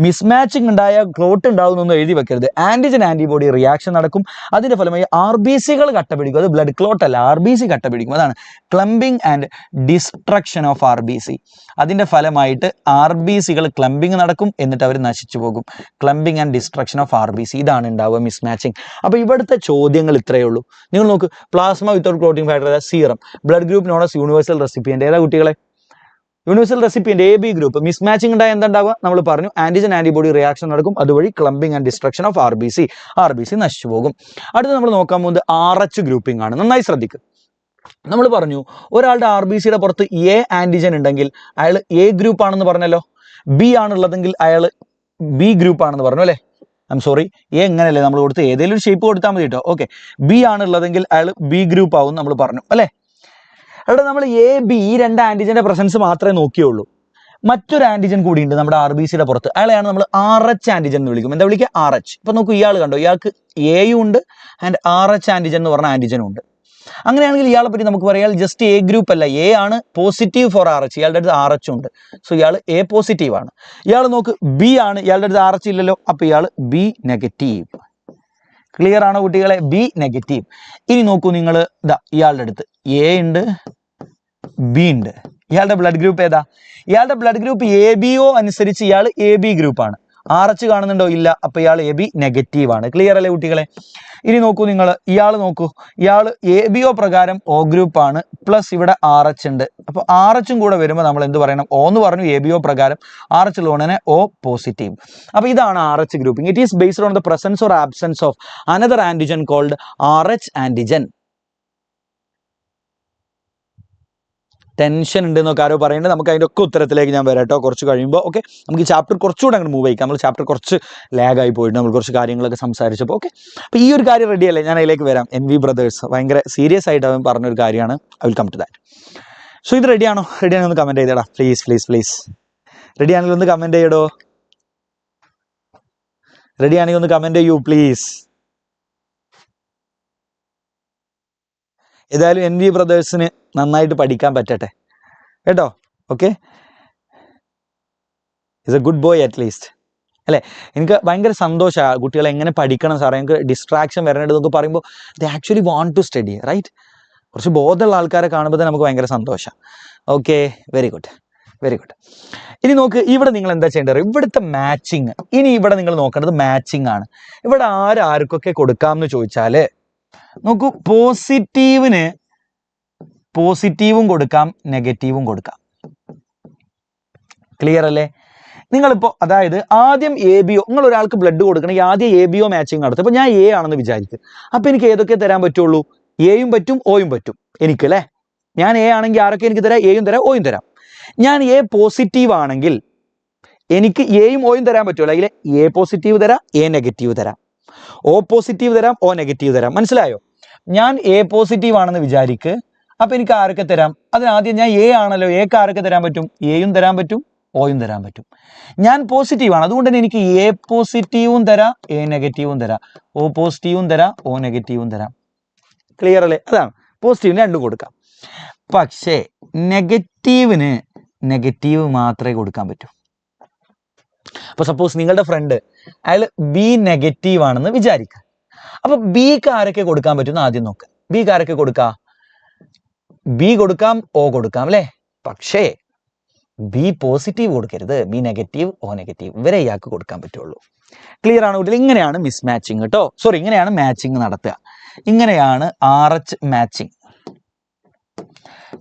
മിസ്മാച്ചിങ് ഉണ്ടായ ക്ലോട്ട് ഉണ്ടാവുന്നൊന്നും എഴുതി വെക്കരുത്. ആൻറ്റിജൻ ആൻറ്റിബോഡി റിയാക്ഷൻ നടക്കും. അതിൻ്റെ ഫലമായി RBCകൾ കട്ട പിടിക്കും. അത് ബ്ലഡ് ക്ലോട്ട് അല്ല, RBC കട്ട പിടിക്കും. അതാണ് clumping and destruction of RBC. അതിൻ്റെ ഫലമായിട്ട് RBCകൾ ക്ലംബിംഗ് നടക്കും, എന്നിട്ട് അവർ നശിച്ചു പോകും. Clumping and destruction of RBC, ഇതാണ് ഉണ്ടാവുക മിസ്മാച്ചിങ്. അപ്പോൾ ഇവിടുത്തെ ചോദ്യങ്ങൾ ഇത്രയേ ഉള്ളൂ. നിങ്ങൾ നോക്ക്, പ്ലാസ്മ വിത്തൗട്ട് ക്ലോട്ടിംഗ് ഫാക്ടർ ഏതാ? Serum. Blood group known as universal recipient ഏതാ കുട്ടികളെ? Universal recipient AB group. Mismatching ഉണ്ടായ എന്താ ഉണ്ടാവുക? നമ്മൾ പറഞ്ഞു ആൻറ്റിജൻ ആൻറ്റിബോഡി റിയാക്ഷൻ നടക്കും. അതുവഴി clumping and destruction of RBC നശിച്ചു പോകും. അടുത്ത് നമ്മൾ നോക്കാൻ പോകുന്നത് RH ഗ്രൂപ്പിംഗ് ആണ്. നന്നായി ശ്രദ്ധിക്കുക. നമ്മൾ പറഞ്ഞു ഒരാളുടെ RBCയുടെ പുറത്ത് A ആൻറ്റിജൻ ഉണ്ടെങ്കിൽ അയാൾ A ഗ്രൂപ്പ് ആണെന്ന് പറഞ്ഞല്ലോ. B ആണുള്ളതെങ്കിൽ അയാൾ B ഗ്രൂപ്പ് ആണെന്ന് പറഞ്ഞു അല്ലേ? സോറി, A എങ്ങനെയല്ലേ നമ്മൾ കൊടുത്ത് ഏതെങ്കിലും ഒരു ഷേപ്പ് കൊടുത്താൽ മതി കേട്ടോ. ഓക്കെ, B ആണുള്ളതെങ്കിൽ അയാൾ B ഗ്രൂപ്പ് ആവും നമ്മൾ പറഞ്ഞു അല്ലേ? അവിടെ നമ്മൾ AB ഈ 2 ആൻറ്റിജന്റെ പ്രസൻസ് മാത്രമേ നോക്കിയുള്ളൂ. മറ്റൊരു ആൻറ്റിജൻ കൂടിയുണ്ട് നമ്മുടെ RBCയുടെ പുറത്ത്. അയാളെയാണ് നമ്മൾ RH ആൻറ്റിജൻ എന്ന് വിളിക്കും. എന്താ വിളിക്കുക? RH. ഇപ്പൊ നോക്കൂ, ഇയാൾ കണ്ടോ, ഇയാൾക്ക് Aയും ഉണ്ട് ആൻഡ് RH ആൻറ്റിജൻ എന്ന് പറഞ്ഞ ആൻറ്റിജനും ഉണ്ട്. അങ്ങനെയാണെങ്കിൽ ഇയാളെ പറ്റി നമുക്ക് പറയാം ജസ്റ്റ് A ഗ്രൂപ്പ് അല്ല, A ആണ് പോസിറ്റീവ് ഫോർ RH. ഇയാളുടെ അടുത്ത് RH ഉണ്ട്, സോ ഇയാൾ A പോസിറ്റീവ് ആണ്. ഇയാൾ നോക്ക് B ആണ്, ഇയാളുടെ അടുത്ത് RH ഇല്ലല്ലോ, അപ്പൊ ഇയാൾ B നെഗറ്റീവ്. ക്ലിയർ ആണോ കുട്ടികളെ? B negative. ഇനി നോക്കൂ നിങ്ങൾ, ഇയാളുടെ അടുത്ത് A ഉണ്ട്, B ഉണ്ട്. ഇയാളുടെ ബ്ലഡ് ഗ്രൂപ്പ് ഏതാ? ഇയാളുടെ ബ്ലഡ് ഗ്രൂപ്പ് ABO അനുസരിച്ച് ഇയാൾ AB ഗ്രൂപ്പ് ആണ്. RH കാണുന്നുണ്ടോ? ഇല്ല, അപ്പൊ ഇയാൾ AB നെഗറ്റീവ് ആണ്. ക്ലിയർ അല്ലേ കുട്ടികളെ? ഇനി നോക്കൂ നിങ്ങൾ, ഇയാൾ നോക്കൂ, ഇയാൾ ABO പ്രകാരം O ഗ്രൂപ്പ് ആണ്, പ്ലസ് ഇവിടെ RH ഉണ്ട്. അപ്പൊ RH കൂടെ വരുമ്പോൾ നമ്മൾ എന്ത് പറയണം? O എന്ന് പറഞ്ഞു. ABO പ്രകാരം RH ഉള്ളതിനെ O പോസിറ്റീവ്. അപ്പൊ ഇതാണ് RH grouping. It is based on the presence or absence of another antigen called RH antigen. Tension ഉണ്ട് എന്നൊക്കെ ആരോ പറയുന്നത്. നമുക്ക് അതിൻ്റെ ഒക്കെ ഉത്തരത്തിലേക്ക് ഞാൻ വരാം കേട്ടോ കുറച്ച് കഴിയുമ്പോൾ. ഓക്കെ, നമുക്ക് ഈ ചാപ്റ്റർ കുറച്ചുകൂടെ അങ്ങോട്ട് മൂവ് ചെയ്യിക്കാം. നമ്മൾ ചാപ്റ്റർ കുറച്ച് ലാഗായി പോയിട്ട് നമ്മൾ കുറച്ച് കാര്യങ്ങളൊക്കെ സംസാരിച്ചപ്പോൾ. ഓക്കെ, അപ്പോൾ ഈ ഒരു കാര്യം റെഡി അല്ലേ? ഞാൻ അതിലേക്ക് വരാം. NV ബ്രദേഴ്സ് ഭയങ്കര സീരിയസ് ആയിട്ട് അവൻ പറഞ്ഞൊരു കാര്യമാണ്. I will come to that. So ഇത് റെഡിയാണോ? റെഡിയാണെങ്കിൽ ഒന്ന് കമൻറ്റ് ചെയ്തേടാ പ്ലീസ് പ്ലീസ് പ്ലീസ്. റെഡിയാണെങ്കിൽ ഒന്ന് കമൻറ്റ് ചെയ്യടോ. റെഡിയാണെങ്കിൽ ഒന്ന് കമൻറ്റ് ചെയ്യൂ പ്ലീസ്. ഏതായാലും NV ബ്രദേഴ്സിന് നന്നായിട്ട് പഠിക്കാൻ പറ്റട്ടെ കേട്ടോ. Okay, is A good boy at least അല്ലേ? എനിക്ക് ഭയങ്കര സന്തോഷമാണ് കുട്ടികളെ എങ്ങനെ പഠിക്കണം സാറേ, എനിക്ക് ഡിസ്ട്രാക്ഷൻ വരേണ്ടത് എന്നൊക്കെ പറയുമ്പോൾ they actually want to study, right? കുറച്ച് ബോധമുള്ള ആൾക്കാരെ കാണുമ്പോൾ തന്നെ നമുക്ക് ഭയങ്കര സന്തോഷം. Okay, very good very good. ഇനി നോക്ക്, ഇവിടെ നിങ്ങൾ എന്താ ചെയ്യേണ്ടത്? ഇവിടുത്തെ മാച്ചിങ്. ഇനി ഇവിടെ നിങ്ങൾ നോക്കേണ്ടത് മാച്ചിങ് ആണ്. ഇവിടെ ആർക്കൊക്കെ കൊടുക്കാമെന്ന് ചോദിച്ചാൽ നോക്കൂ, പോസിറ്റീവിന് പോസിറ്റീവും കൊടുക്കാം, നെഗറ്റീവും കൊടുക്കാം. ക്ലിയർ അല്ലേ? നിങ്ങളിപ്പോൾ അതായത് ആദ്യം ABO, നിങ്ങൾ ഒരാൾക്ക് ബ്ലഡ് കൊടുക്കണമെങ്കിൽ ആദ്യം ABO മാച്ചിങ് നടത്തും. അപ്പോൾ ഞാൻ A ആണെന്ന് വിചാരിക്കും. അപ്പോൾ എനിക്ക് ഏതൊക്കെ തരാൻ പറ്റുള്ളൂ? Aയും പറ്റും, Oയും പറ്റും എനിക്ക് അല്ലേ? ഞാൻ A ആണെങ്കിൽ ആരൊക്കെ എനിക്ക് തരാം? Aയും തരാം, Oയും തരാം. ഞാൻ A പോസിറ്റീവ് ആണെങ്കിൽ എനിക്ക് Aയും Oയും തരാൻ പറ്റുമല്ലോ. അതിൽ A പോസിറ്റീവ് തരാം, A നെഗറ്റീവ് തരാം, O പോസിറ്റീവ് തരാം, O നെഗറ്റീവ് തരാം. മനസ്സിലായോ? ഞാൻ A പോസിറ്റീവ് ആണെന്ന് വിചാരിക്ക്. അപ്പൊ എനിക്ക് ആരൊക്കെ തരാം? അതിനാദ്യം ഞാൻ A ആണല്ലോ, Aക്ക് ആരൊക്കെ തരാൻ പറ്റും? Aയും തരാൻ പറ്റും, Oയും തരാൻ പറ്റും. ഞാൻ പോസിറ്റീവ് ആണ്, അതുകൊണ്ട് തന്നെ എനിക്ക് A പോസിറ്റീവും തരാം, A നെഗറ്റീവും തരാം, O പോസിറ്റീവും തരാം, O നെഗറ്റീവും തരാം. ക്ലിയർ അല്ലേ? അതാണ് പോസിറ്റീവിന് രണ്ടും കൊടുക്കാം. പക്ഷേ നെഗറ്റീവിന് നെഗറ്റീവ് മാത്രമേ കൊടുക്കാൻ പറ്റൂ. അപ്പൊ സപ്പോസ് നിങ്ങളുടെ ഫ്രണ്ട് അയാൾ B നെഗറ്റീവ് ആണെന്ന് വിചാരിക്കുക. അപ്പൊ Bക്ക് ആരൊക്കെ കൊടുക്കാൻ പറ്റുമെന്ന് ആദ്യം നോക്ക്. Bക്ക് ആരൊക്കെ കൊടുക്കാം? B കൊടുക്കാം, O കൊടുക്കാം അല്ലേ? പക്ഷേ B പോസിറ്റീവ് കൊടുക്കരുത്. B നെഗറ്റീവ്, O നെഗറ്റീവ്, ഇവരെ ഇയാൾക്ക് കൊടുക്കാൻ പറ്റുള്ളൂ. ക്ലിയർ ആണ് കുട്ടികൾ? ഇങ്ങനെയാണ് മിസ് മാച്ചിങ് കേട്ടോ. സോറി, ഇങ്ങനെയാണ് മാച്ചിങ് നടത്തുക. ഇങ്ങനെയാണ് RH മാച്ചിങ്.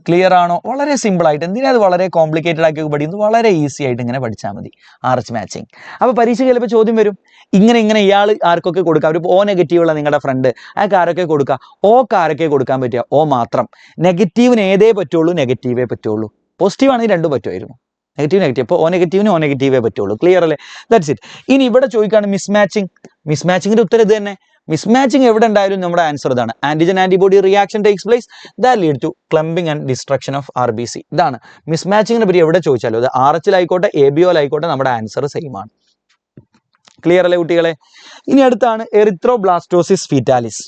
ക്ലിയർ ആണോ? വളരെ സിമ്പിൾ ആയിട്ട്. എന്തിനാ അത് വളരെ കോംപ്ലിക്കേറ്റഡ് ആക്കി പഠിക്കുന്നത്? വളരെ ഈസി ആയിട്ട് ഇങ്ങനെ പഠിച്ചാൽ മതി RH മാച്ചിങ്. അപ്പോൾ പരീക്ഷ ചിലപ്പോൾ ചോദ്യം വരും, ഇങ്ങനെ ഇയാൾ ആർക്കൊക്കെ കൊടുക്കാം? ഒരു O നെഗറ്റീവ് ഉള്ള നിങ്ങളുടെ ഫ്രണ്ട്, അയാൾക്ക് ആരൊക്കെ കൊടുക്കുക? Oക്ക് ആരൊക്കെ കൊടുക്കാൻ പറ്റുക? O മാത്രം. നെഗറ്റീവിന് ഏതേ പറ്റുള്ളൂ? നെഗറ്റീവേ പറ്റുള്ളൂ. പോസിറ്റീവ് ആണെങ്കിൽ രണ്ടും പറ്റുമായിരുന്നു, നെഗറ്റീവ്. അപ്പോൾ ഓ നെഗറ്റീവിന് ഓ നെഗറ്റീവേ പറ്റുള്ളൂ. ക്ലിയർ അല്ലേ? That's it. ഇനി ഇവിടെ ചോദിക്കുകയാണ് മിസ്മാച്ചിങ്ങിന്റെ ഉത്തരം ഇത് തന്നെ. മിസ്മാച്ചിങ് എവിടെ ഉണ്ടായാലും നമ്മുടെ ആൻസർ ഇതാണ്. Antigen antibody reaction takes place that lead to clumping and destruction of RBC. ഇതാണ് മിസ്മാച്ചിങ്ങിനെ പറ്റി എവിടെ ചോദിച്ചാലും, അത് RH-ലായിക്കോട്ടെ ABO-ലായിക്കോട്ടെ, നമ്മുടെ ആൻസർ സെയിം ആണ്. ക്ലിയർ അല്ലേ കുട്ടികളെ? ഇനി അടുത്താണ് എറിത്രോബ്ലാസ്റ്റോസിസ് ഫീറ്റാലിസ്.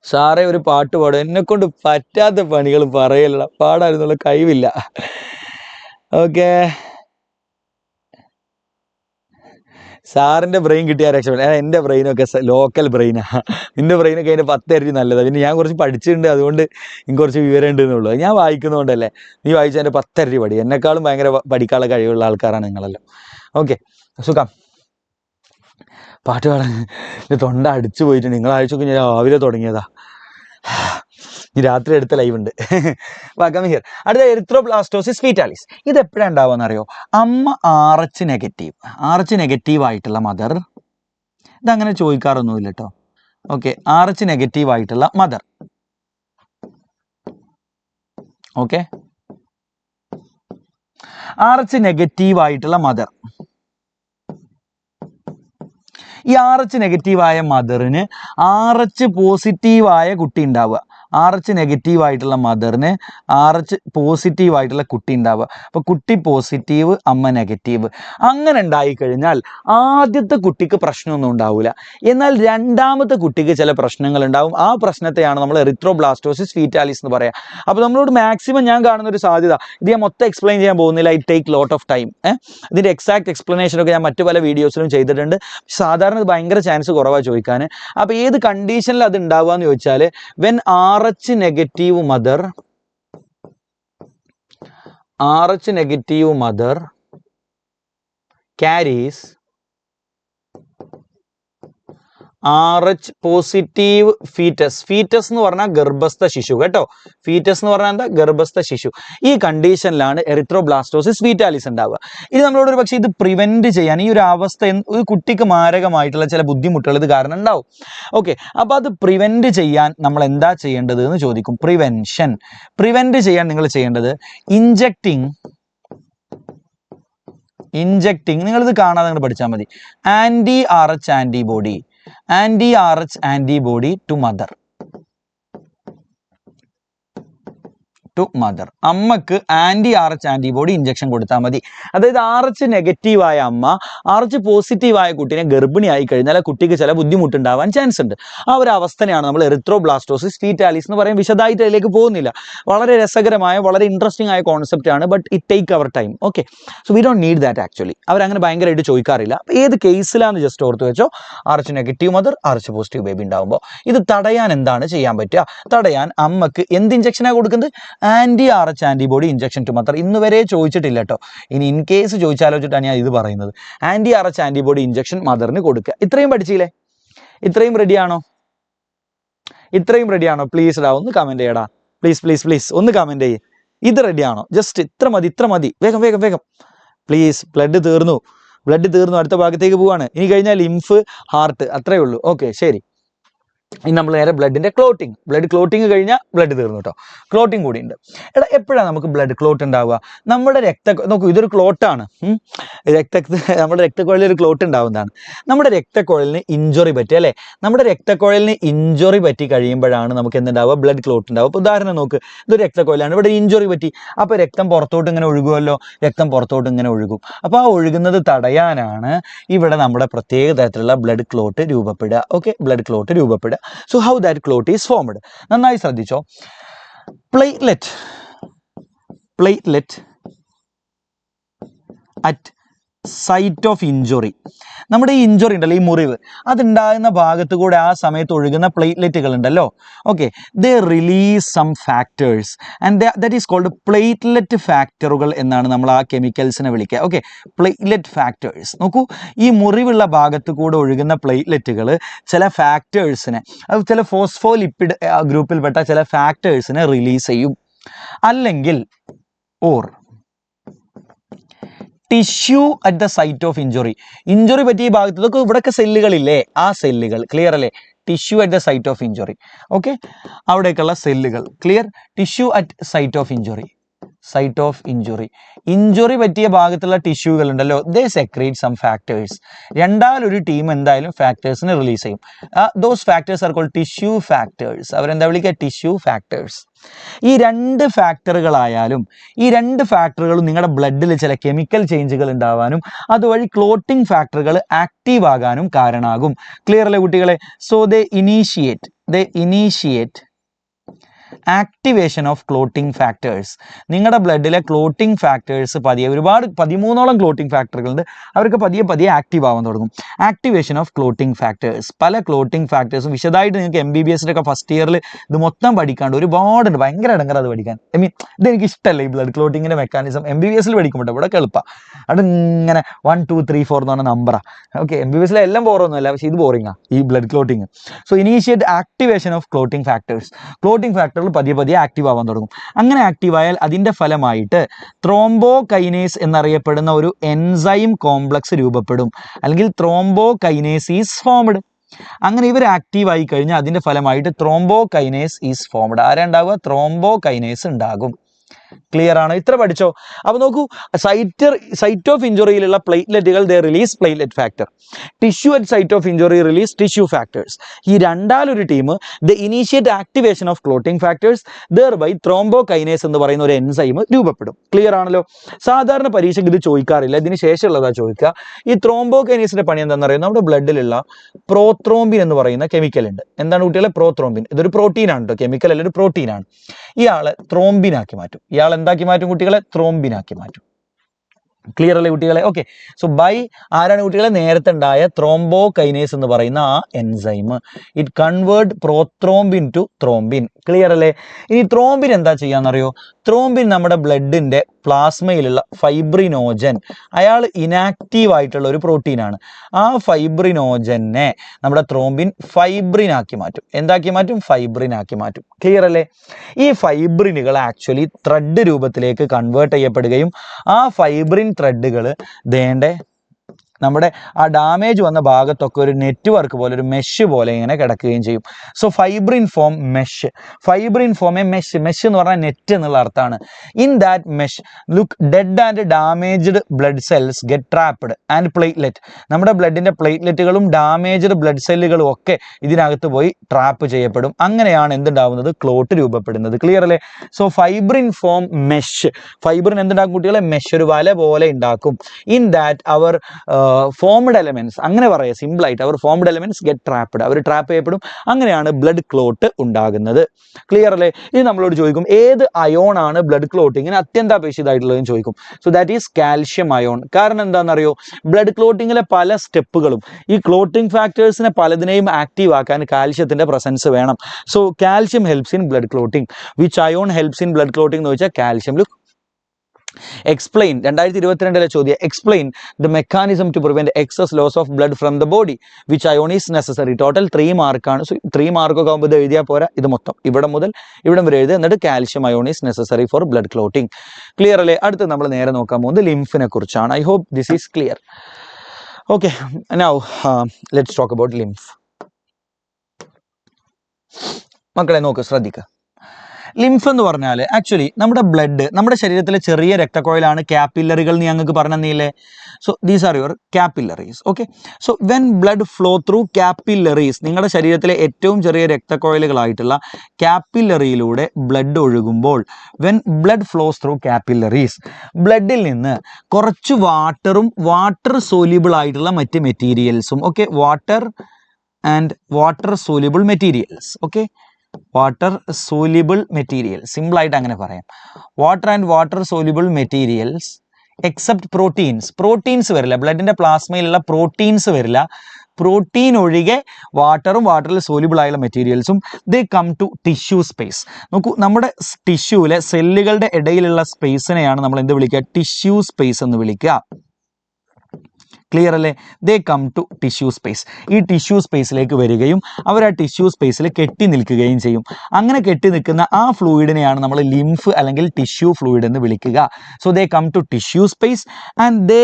സാറേ ഒരു പാട്ട് പാടും, എന്നെ കൊണ്ട് പറ്റാത്ത പണികൾ പറയല, പാടാനുള്ള കഴിവില്ല. ഓക്കെ, സാറിന്റെ ബ്രെയിൻ കിട്ടിയ രക്ഷപ്പെട്ട. എൻ്റെ ബ്രെയിനൊക്കെ ലോക്കൽ ബ്രെയിനാ, നിന്റെ ബ്രെയിനൊക്കെ അതിൻ്റെ 10 ഇരട്ടി നല്ലതാണ്. പിന്നെ ഞാൻ കുറച്ച് പഠിച്ചിട്ടുണ്ട്, അതുകൊണ്ട് എനിക്ക് കുറച്ച് വിവരം ഉണ്ട് എന്നുള്ളൂ. ഞാൻ വായിക്കുന്നതുകൊണ്ടല്ലേ, നീ വായിച്ചതിൻ്റെ 10 ഇരട്ടി പഠി. എന്നെക്കാളും ഭയങ്കര പഠിക്കാനുള്ള കഴിവുള്ള ആൾക്കാരാണ് നിങ്ങളല്ലോ. ഓക്കെ, സുഖം. പാട്ട് പാടാൻ തൊണ്ട അടിച്ചു പോയിട്ട് നിങ്ങൾ ആഴ്ചക്ക് ഞാൻ രാവിലെ തുടങ്ങിയതാ, ഈ രാത്രി എടുത്ത ലൈവ് ഉണ്ട്. ഹിയർ അടുത്ത എറിത്രോബ്ലാസ്റ്റോസിസ് ഫീറ്റാലിസ്. ഇത് എപ്പോഴാണ് ഉണ്ടാവുക അറിയോ? അമ്മ RH നെഗറ്റീവ് ആയിട്ടുള്ള മദർ, ഇതങ്ങനെ ചോദിക്കാറൊന്നുമില്ല കേട്ടോ. ഓക്കെ, RH നെഗറ്റീവ് ആയിട്ടുള്ള മദർ. ഓക്കെ, RH നെഗറ്റീവ് ആയിട്ടുള്ള മദർ. ഈ RH നെഗറ്റീവായ മദറിന് RH പോസിറ്റീവായ കുട്ടി ഉണ്ടാവുക. RH നെഗറ്റീവ് ആയിട്ടുള്ള മദറിന് RH പോസിറ്റീവ് ആയിട്ടുള്ള കുട്ടി ഉണ്ടാവുക. അപ്പോൾ കുട്ടി പോസിറ്റീവ്, അമ്മ നെഗറ്റീവ്. അങ്ങനെ ഉണ്ടായിക്കഴിഞ്ഞാൽ ആദ്യത്തെ കുട്ടിക്ക് പ്രശ്നമൊന്നും ഉണ്ടാവില്ല, എന്നാൽ രണ്ടാമത്തെ കുട്ടിക്ക് ചില പ്രശ്നങ്ങൾ ഉണ്ടാവും. ആ പ്രശ്നത്തെയാണ് നമ്മൾ എറിത്രോബ്ലാസ്റ്റോസിസ് ഫീറ്റാലിസ് എന്ന് പറയുക. അപ്പോൾ നമ്മളോട് മാക്സിമം ഞാൻ കാണുന്ന ഒരു സാധ്യത, ഇത് ഞാൻ മൊത്തം എക്സ്പ്ലെയിൻ ചെയ്യാൻ പോകുന്നില്ല, it take lot of time. ഇതിൻ്റെ എക്സാക്ട് എക്സ്പ്ലനേഷനൊക്കെ ഞാൻ മറ്റു പല വീഡിയോസിലും ചെയ്തിട്ടുണ്ട്. സാധാരണ ഭയങ്കര ചാൻസ് കുറവാണ് ചോദിക്കാൻ. അപ്പോൾ ഏത് കണ്ടീഷനിൽ അത് ഉണ്ടാവുക എന്ന് ചോദിച്ചാൽ, when RH negative mother carries RH positive foetus എന്ന് പറഞ്ഞാൽ ഗർഭസ്ഥ ശിശു കേട്ടോ. ഫീറ്റസ് എന്ന് പറഞ്ഞാൽ എന്താ? ഗർഭസ്ഥ ശിശു. ഈ കണ്ടീഷനിലാണ് എറിത്രോബ്ലാസ്റ്റോസിസ് ഫീറ്റാലിസ് ഉണ്ടാവുക. ഇത് നമ്മളോട് ഒരു പക്ഷേ ഇത് പ്രിവെന്റ് ചെയ്യാൻ, ഈ ഒരു അവസ്ഥ ഒരു കുട്ടിക്ക് മാരകമായിട്ടുള്ള ചില ബുദ്ധിമുട്ടുകൾ ഇത് കാരണം ഉണ്ടാവും. ഓക്കെ, അപ്പോൾ അത് പ്രിവെന്റ് ചെയ്യാൻ നമ്മൾ എന്താ ചെയ്യേണ്ടത് എന്ന് ചോദിക്കും. പ്രിവെന്റ് ചെയ്യാൻ നിങ്ങൾ ചെയ്യേണ്ടത് ഇൻജെക്റ്റിംഗ്, നിങ്ങളിത് കാണാതെ നിങ്ങൾ പഠിച്ചാൽ മതി. ആന്റി-RH ആന്റിബോഡി ടു മദർ. അമ്മക്ക് ആന്റി-RH ആന്റിബോഡി ഇഞ്ചക്ഷൻ കൊടുത്താൽ മതി. അതായത് RH നെഗറ്റീവായ അമ്മ RH പോസിറ്റീവായ കുട്ടീനെ ഗർഭിണിയായി കഴിഞ്ഞാൽ ആ കുട്ടിക്ക് ചില ബുദ്ധിമുട്ടുണ്ടാവാൻ ചാൻസ് ഉണ്ട്. ആ ഒരു അവസ്ഥയാണ് നമ്മൾ എറിത്രോബ്ലാസ്റ്റോസിസ് ഫീറ്റാലിസ് എന്ന് പറയും. വിശദമായിട്ട് അതിലേക്ക് പോകുന്നില്ല. വളരെ രസകരമായ, വളരെ ഇൻട്രസ്റ്റിംഗ് ആയ കോൺസെപ്റ്റ് ആണ്, but it take our time. Okay, so we don't need that actually. അവരങ്ങനെ ഭയങ്കരമായിട്ട് ചോദിക്കാറില്ല. ഏത് കേസിലാണെന്ന് ജസ്റ്റ് ഓർത്ത് വെച്ചോ. RH negative mother, RH positive baby ഉണ്ടാകുമ്പോൾ ഇത് തടയാൻ എന്താണ് ചെയ്യാൻ പറ്റുക? തടയാൻ അമ്മക്ക് എന്ത് ഇഞ്ചക്ഷനാണ് കൊടുക്കുന്നത്? ആന്റി-RH ആന്റിബോഡി ഇഞ്ചക്ഷൻ ടു മദർ. ഇന്ന് വരെ ചോദിച്ചിട്ടില്ല കേട്ടോ. ഇനി ഇൻ കേസ് ചോദിച്ചാലോചിട്ടാണ് ഞാൻ ഇത് പറയുന്നത്. ആന്റി-RH ആന്റിബോഡി ഇഞ്ചക്ഷൻ മദറിന് കൊടുക്കുക. ഇത്രയും പഠിച്ചില്ലേ? ഇത്രയും റെഡിയാണോ? പ്ലീസ് ഡാ ഒന്ന് കമന്റ് ചെയ്യടാ. പ്ലീസ് ഒന്ന് കമന്റ് ചെയ്യ്. ഇത് റെഡിയാണോ? ജസ്റ്റ് ഇത്ര മതി. വേഗം പ്ലീസ്. ബ്ലഡ് തീർന്നു. അടുത്ത ഭാഗത്തേക്ക് പോവാണ്. ഇനി കഴിഞ്ഞാൽ ലിംഫ്, ഹാർട്ട്, അത്രയേ ഉള്ളൂ. ഓക്കെ, ശരി. ഇനി നമ്മൾ നേരെ ബ്ലഡ് ക്ലോട്ടിങ് കഴിഞ്ഞാൽ ബ്ലഡ് തീർന്നു കേട്ടോ. ക്ലോട്ടിങ് കൂടി ഉണ്ട്. എപ്പോഴാണ് നമുക്ക് ബ്ലഡ് ക്ലോട്ട് ഉണ്ടാവുക? നമ്മുടെ നോക്കൂ, ഇതൊരു ക്ലോട്ടാണ്. നമ്മുടെ രക്തക്കുഴലിൽ ഒരു ക്ലോട്ട് ഉണ്ടാവുന്നതാണ്. നമ്മുടെ രക്തക്കുഴലിന് ഇഞ്ചുറി പറ്റി അല്ലേ? നമ്മുടെ രക്തക്കുഴലിന് ഇഞ്ചുറി പറ്റി കഴിയുമ്പോഴാണ് നമുക്ക് എന്തുണ്ടാവുക? ബ്ലഡ് ക്ലോട്ട് ഉണ്ടാവുക. അപ്പോൾ ഉദാഹരണം നോക്ക്, ഇതൊരു രക്തക്കുഴലാണ്, ഇവിടെ ഇഞ്ചുറി പറ്റി. അപ്പോൾ രക്തം പുറത്തോട്ട് ഇങ്ങനെ ഒഴുകുമല്ലോ. അപ്പോൾ ആ ഒഴുകുന്നത് തടയാനാണ് ഇവിടെ നമ്മുടെ പ്രത്യേക തരത്തിലുള്ള ബ്ലഡ് ക്ലോട്ട് രൂപപ്പെടുക. ഓക്കെ, ബ്ലഡ് ക്ലോട്ട് രൂപപ്പെടുക. So how that clot is formed? നന്നായി ശ്രദ്ധിച്ചോ. Platelet at site of injury. നമ്മുടെ ഈ ഇഞ്ചുറി ഉണ്ടല്ലോ, ഈ മുറിവ്, അതുണ്ടാകുന്ന ഭാഗത്ത് കൂടെ ആ സമയത്ത് ഒഴുകുന്ന പ്ലേറ്റ്ലെറ്റുകൾ ഉണ്ടല്ലോ. Okay, they release some factors and that is called platelet ഫാക്ടറുകൾ എന്നാണ് നമ്മൾ ആ കെമിക്കൽസിനെ വിളിക്കുക. Okay, platelet factors. നോക്കൂ, ഈ മുറിവുള്ള ഭാഗത്ത് കൂടെ ഒഴുകുന്ന പ്ലേറ്റ്ലെറ്റുകൾ ചില ഫാക്ടേഴ്സിനെ, അത് ചില ഫോസ്ഫോലിപ്പിഡ് ഗ്രൂപ്പിൽപ്പെട്ട ചില ഫാക്ടേഴ്സിനെ റിലീസ് ചെയ്യും. അല്ലെങ്കിൽ tissue at the site of injury. Injury പറ്റിയ ഭാഗത്ത്, ഇതൊക്കെ ഇവിടെയൊക്കെ സെല്ലുകളില്ലേ, ആ സെല്ലുകൾ, ക്ലിയർ അല്ലേ? Tissue at the site of injury. Okay, അവിടേക്കുള്ള സെല്ലുകൾ. Clear? Tissue at site of injury, site of injury, injury പറ്റിയ ഭാഗത്തുള്ള ടിഷ്യൂകൾ ഉണ്ടല്ലോ, ദേ സെക്രീറ്റ് സം ഫാക്ടേഴ്സ്. രണ്ടാലൊരു ടീം എന്തായാലും ഫാക്ടേഴ്സിനെ റിലീസ് ചെയ്യും. Those factors are called tissue factors. അവരെന്താ വിളിക്കുക? Tissue factors. ഈ രണ്ട് ഫാക്ടറുകളായാലും ഈ രണ്ട് ഫാക്ടറുകളും നിങ്ങളുടെ ബ്ലഡിൽ ചില കെമിക്കൽ ചേഞ്ചുകൾ ഉണ്ടാവാനും അതുവഴി ക്ലോട്ടിംഗ് ഫാക്ടറുകൾ ആക്റ്റീവ് ആകാനും കാരണമാകും. ക്ലിയർ അല്ലേ കുട്ടികളെ? So they initiate activation of clotting factors. നിങ്ങളുടെ ബ്ലഡിലെ ക്ലോട്ടിംഗ് ഫാക്ടേഴ്സ് പതിയെ, ഒരുപാട് 13ഓളം ക്ലോട്ടിംഗ് ഫാക്ടറുകളുണ്ട്, അവർക്ക് പതിയെ പതിയെ ആക്റ്റീവ് ആവാൻ തുടങ്ങും. Activation of clotting factors. പല ക്ലോട്ടിംഗ് ഫാക്ടേഴ്സും വിശദമായിട്ട് നിങ്ങൾക്ക് MBBS ഒക്കെ ഫസ്റ്റ് ഇയറിൽ ഇത് മൊത്തം പഠിക്കാണ്ട് ഒരുപാടുണ്ട്. ഭയങ്കര ഇടങ്ങറ അത് പഠിക്കാൻ. ഇതെനിക്ക് ഇഷ്ടമല്ല ഈ ബ്ലഡ് ക്ലോട്ടിങ്ങിൻ്റെ മെക്കാനിസം. MBBS പഠിക്കുമ്പോൾ ഇവിടെ എളുപ്പമാണ്. അത് ഇങ്ങനെ 1 2 3 4 എന്ന് പറഞ്ഞ നമ്പറാണ്. ഓക്കെ, MBBS എല്ലാം ബോറൊന്നുമല്ല, പക്ഷേ ഇത് ബോറിങ്ങാണ് ഈ blood clotting. So initiate activation of clotting factors. Clotting ഫാക്ടറുകൾ പതിയെ പതിയെ ആക്റ്റീവ് ആവാൻ തുടങ്ങും. അങ്ങനെ ആക്റ്റീവ് ആയാൽ അതിൻ്റെ ഫലമായിട്ട് ത്രോംബോകൈനേസ് എന്നറിയപ്പെടുന്ന ഒരു എൻസൈം കോംപ്ലക്സ് രൂപപ്പെടും, അല്ലെങ്കിൽ ത്രോംബോകൈനേസ് ഈസ് ഫോംഡ്. അങ്ങനെ ഇവർ ആക്റ്റീവ് ആയി കഴിഞ്ഞാൽ അതിൻ്റെ ഫലമായിട്ട് ത്രോംബോകൈനേസ് ഈസ് ഫോംഡ്. ആരാ ഉണ്ടാവുക? ത്രോംബോകൈനേസ് ഉണ്ടാകും. ക്ലിയർ ആണ്? ഇത്ര പഠിച്ചോ? അപ്പോൾ നോക്കൂ, സൈറ്റ് ഓഫ് ഇഞ്ചുറിയിലുള്ള പ്ലേറ്റ്ലെറ്റുകൾ they release platelet factor. Tissue at site of injury release tissue factors. ഈ രണ്ടാലൊരു team the initiate activation of clotting factors, thereby thrombokinase എന്ന് പറയുന്ന ഒരു എൻസൈം രൂപപ്പെടും. ക്ലിയർ ആണല്ലോ? സാധാരണ പരീക്ഷയ്ക്ക് ഇത് ചോദിക്കാറില്ല, ഇതിന് ശേഷമുള്ളതാ ചോദിക്കുക. ഈ ത്രോംബോകൈനേസിന്റെ പണി എന്താണെന്ന് അറിയുന്നത്? നമ്മുടെ ബ്ലഡിലുള്ള പ്രോത്രോംബിൻ എന്ന് പറയുന്ന കെമിക്കൽ ഉണ്ട്. എന്താണ് കുട്ടികളെ? പ്രോത്രോംബിൻ. ഇതൊരു പ്രോട്ടീനാണ് കേട്ടോ, കെമിക്കൽ അല്ല, ഒരു പ്രോട്ടീനാണ്. ഇയാളെ ത്രോംബിനാക്കി മാറ്റും. ഇയാൾ എന്താക്കി മാറ്റും കുട്ടികളെ? ത്രോംബിനാക്കി മാറ്റും. ക്ലിയർ അല്ലേ കുട്ടികളെ? ഓക്കെ, സോ ബൈ ആരാണ് കുട്ടികളെ? നേരത്തെ ഉണ്ടായ ത്രോംബോകൈനേസ് എന്ന് പറയുന്ന ആ enzyme. It convert prothrombin to thrombin. Clear അല്ലേ? ഇനി ത്രോംബിൻ എന്താ ചെയ്യാന്നറിയോ? ത്രോംബിൻ നമ്മുടെ ബ്ലഡിന്റെ പ്ലാസ്മയിലുള്ള ഫൈബ്രിനോജൻ, അയാൾ ഇനാക്റ്റീവ് ആയിട്ടുള്ള ഒരു പ്രോട്ടീനാണ്. ആ ഫൈബ്രിനോജനെ നമ്മുടെ ത്രോംബിൻ ഫൈബ്രിനാക്കി മാറ്റും. എന്താക്കി മാറ്റും? ഫൈബ്രിനാക്കി മാറ്റും. ക്ലിയർ അല്ലേ? ഈ ഫൈബ്രിനുകൾ ആക്ച്വലി ത്രെഡ് രൂപത്തിലേക്ക് കൺവേർട്ട് ചെയ്യപ്പെടുകയും ആ ഫൈബ്രിൻ ത്രെഡുകൾ ദേണ്ടേ നമ്മുടെ ആ ഡാമേജ് വന്ന ഭാഗത്തൊക്കെ ഒരു നെറ്റ്വർക്ക് പോലെ, ഒരു മെഷ് പോലെ ഇങ്ങനെ കിടക്കുകയും ചെയ്യും. So fibrin form mesh. Fibrin form A mesh. Mesh എന്ന് പറഞ്ഞാൽ നെറ്റ് എന്നുള്ള അർത്ഥമാണ്. In that mesh look dead and damaged blood cells get trapped and platelet. നമ്മുടെ ബ്ലഡിന്റെ പ്ലേറ്റ്ലെറ്റുകളും ഡാമേജ്ഡ് ബ്ലഡ് സെല്ലുകളും ഒക്കെ ഇതിനകത്ത് പോയി ട്രാപ്പ് ചെയ്യപ്പെടും. അങ്ങനെയാണ് എന്തുണ്ടാവുന്നത്? ക്ലോട്ട് രൂപപ്പെടുന്നത്. ക്ലിയർ അല്ലേ? So fibrin form mesh. Fibrin എന്തുണ്ടാക്കും കുട്ടികളെ? മെഷ്, ഒരു വല പോലെ ഉണ്ടാക്കും. In that our formed elements, അങ്ങനെ പറയാം സിമ്പിളായിട്ട്, our formed elements get trapped, അവർ ട്രാപ്പ് ചെയ്യപ്പെടും. അങ്ങനെയാണ് ബ്ലഡ് ക്ലോട്ട് ഉണ്ടാകുന്നത്. ക്ലിയർ അല്ലേ? ഇനി നമ്മളോട് ചോദിക്കും ഏത് അയോൺ ആണ് ബ്ലഡ് ക്ലോട്ടിങ്ങിന് അത്യന്താപേക്ഷിതമായിട്ടുള്ളതെന്ന് ചോദിക്കും. So that is calcium ion. കാരണം എന്താണെന്നറിയോ? ബ്ലഡ് ക്ലോട്ടിങ്ങിലെ പല സ്റ്റെപ്പുകളും ഈ ക്ലോട്ടിംഗ് ഫാക്ടേഴ്സിനെ പലതിനെയും ആക്റ്റീവ് ആക്കാൻ കാൽഷ്യത്തിന്റെ പ്രസൻസ് വേണം. So calcium helps in blood clotting. Which ion helps in blood clotting എന്ന് ചോദിച്ചാൽ കാൽഷ്യം. ലുക്ക്, explain 2022 ചോദ്യം, explain the mechanism to prevent excess loss of blood from the body, which ion is necessary. Total 3 മാർക്കാണ്. So 3 മാർക്കൊക്കെ ആകുമ്പോൾ ഇത് എഴുതിയാൽ പോരാ, ഇത് മൊത്തം ഇവിടെ മുതൽ ഇവിടെ വരെ എഴുതുക. എന്നിട്ട് calcium ion is necessary for blood clotting. Clear അല്ലേ? അടുത്ത് നമ്മൾ നേരെ നോക്കാൻ പോകുന്നത് ലിംഫിനെ കുറിച്ചാണ്. I hope this is clear. Okay, now let's talk about lymph. മക്കളെ നോക്ക്, ശ്രദ്ധിക്കുക. ലിംഫ് എന്ന് പറഞ്ഞാൽ ആക്ച്വലി നമ്മുടെ ബ്ലഡ്, നമ്മുടെ ശരീരത്തിലെ ചെറിയ രക്തക്കുഴലാണ് കാപ്പില്ലറികൾ എന്ന് ഞങ്ങൾക്ക് പറഞ്ഞു തന്നില്ലേ? So these are your capillaries. Okay, so when blood flow through capillaries, നിങ്ങളുടെ ശരീരത്തിലെ ഏറ്റവും ചെറിയ രക്തക്കുഴലുകളായിട്ടുള്ള കാപ്പില്ലറിയിലൂടെ ബ്ലഡ് ഒഴുകുമ്പോൾ, when blood flows through capillaries, ബ്ലഡിൽ നിന്ന് കുറച്ച് വാട്ടറും വാട്ടർ സോല്യൂബിൾ ആയിട്ടുള്ള മറ്റ് മെറ്റീരിയൽസും, okay, water and water soluble materials, okay, water soluble material, simple ആയിട്ട് അങ്ങനെ പറയാം. Water and water soluble materials except proteins. Proteins വരില്ല, ബ്ലഡിന്റെ പ്ലാസ്മയിലുള്ള പ്രോട്ടീൻസ് വരില്ല. പ്രോട്ടീൻ ഒഴികെ വാട്ടറും വാട്ടറിൽ സോല്യൂബിൾ ആയുള്ള മെറ്റീരിയൽസും they come to tissue space. നോക്കൂ, നമ്മുടെ ടിഷ്യൂവിലെ സെല്ലുകളുടെ ഇടയിലുള്ള സ്പേസിനെയാണ് നമ്മൾ എന്ത് വിളിക്കുക? ടിഷ്യൂ സ്പേസ് എന്ന് വിളിക്കുക. ക്ലിയർ അല്ലേ? They come to tissue space. ഈ ടിഷ്യൂ സ്പേസിലേക്ക് വരികയും അവർ ആ ടിഷ്യൂ സ്പേസിൽ കെട്ടി നിൽക്കുകയും ചെയ്യും. അങ്ങനെ കെട്ടി നിൽക്കുന്ന ആ ഫ്ലൂയിഡിനെയാണ് നമ്മൾ ലിംഫ് അല്ലെങ്കിൽ ടിഷ്യൂ ഫ്ലൂയിഡ് എന്ന് വിളിക്കുക. So they come to tissue space and they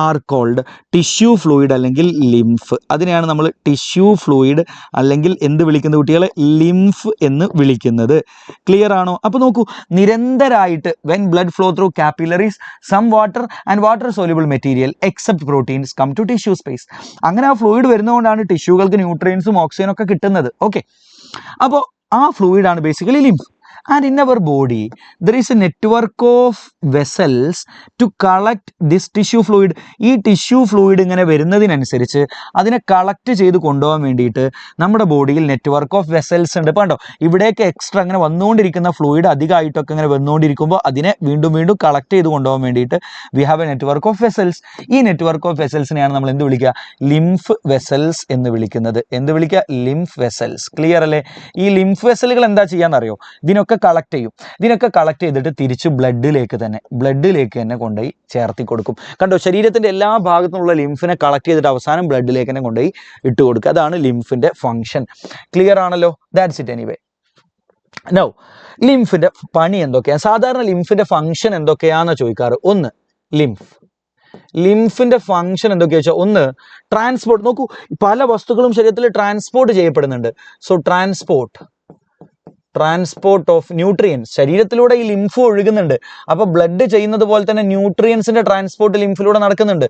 are called tissue fluid അല്ലെങ്കിൽ ലിംഫ്. അതിനെയാണ് നമ്മൾ ടിഷ്യൂ ഫ്ലൂയിഡ് അല്ലെങ്കിൽ എന്ത് വിളിക്കുന്നത് കുട്ടികളെ? ലിംഫ് എന്ന് വിളിക്കുന്നത്. ക്ലിയർ ആണോ? അപ്പോൾ നോക്കൂ, നിരന്തരമായിട്ട് when blood flow through capillaries some water and water soluble material except proteins come to tissue space. അങ്ങനെ ആ ഫ്ലൂയിഡ് വരുന്നതുകൊണ്ടാണ് ടിഷ്യൂകൾക്ക് ന്യൂട്രിയൻസും ഓക്സിജനും ഒക്കെ കിട്ടുന്നത്. ഓക്കെ, അപ്പോൾ ആ ഫ്ലൂയിഡാണ് basically lymph. And in our body there is a network of vessels to collect this tissue fluid. ഈ tissue fluid ഇങ്ങനെ വരുന്നതിനനുസരിച്ച് അതിനെ കളക്ട് ചെയ്ത് കൊണ്ടുപോകാൻ വേണ്ടിയിട്ട് നമ്മുടെ ബോഡിയിൽ നെറ്റ്വർക്ക് ഓഫ് വെസൽസ് ഉണ്ട്. ഇപ്പോൾ കണ്ടോ, ഇവിടേക്ക് എക്സ്ട്രാ അങ്ങനെ വന്നുകൊണ്ടിരിക്കുന്ന ഫ്ലൂയിഡ് അധികമായിട്ടൊക്കെ ഇങ്ങനെ വന്നുകൊണ്ടിരിക്കുമ്പോൾ അതിനെ വീണ്ടും വീണ്ടും കളക്ട് ചെയ്ത് കൊണ്ടുപോകാൻ വേണ്ടിയിട്ട് we have A network of vessels. ഈ നെറ്റ്വർക്ക് ഓഫ് വെസൽസിനെയാണ് നമ്മൾ എന്ത് വിളിക്കുക? ലിംഫ് വെസൽസ് എന്ന് വിളിക്കുന്നത്. എന്ത് വിളിക്കുക? Lymph vessels. ക്ലിയർ അല്ലേ? ഈ ലിംഫ് വെസലുകൾ എന്താ ചെയ്യാന്നറിയോ? ഇതിനൊക്കെ കളക്ട് ചെയ്യും. ഇതിനൊക്കെ കളക്ട് ചെയ്തിട്ട് തിരിച്ച് ബ്ലഡിലേക്ക് തന്നെ കൊണ്ടുപോയി ചേർത്തി കൊടുക്കും. കണ്ടോ, ശരീരത്തിന്റെ എല്ലാ ഭാഗത്തുനിന്നുള്ള ലിംഫിനെ കളക്ട് ചെയ്തിട്ട് അവസാനം ബ്ലഡിലേക്ക് തന്നെ കൊണ്ടുപോയി ഇട്ട് കൊടുക്കുക. അതാണ് ലിംഫിന്റെ ഫംഗ്ഷൻ. ക്ലിയർ ആണല്ലോ? That's it. എനിവേ, നൗ ലിംഫിന്റെ പണി എന്തൊക്കെയാണ്? സാധാരണ ലിംഫിന്റെ ഫംഗ്ഷൻ എന്തൊക്കെയാണെന്ന് ചോദിക്കാറ്. ഒന്ന്, ലിംഫിന്റെ ഫംഗ്ഷൻ എന്തൊക്കെയാ വെച്ചാൽ, ഒന്ന് ട്രാൻസ്പോർട്ട്. നോക്കൂ, പല വസ്തുക്കളും ശരീരത്തിൽ ട്രാൻസ്പോർട്ട് ചെയ്യപ്പെടുന്നുണ്ട്. So transport of nutrients. ശരീരത്തിലൂടെ ഈ ലിംഫ് ഒഴുകുന്നുണ്ട്. അപ്പോൾ ബ്ലഡ് ചെയ്യുന്നത് പോലെ തന്നെ ന്യൂട്രിയൻസിന്റെ ട്രാൻസ്പോർട്ട് ലിംഫിലൂടെ നടക്കുന്നുണ്ട്.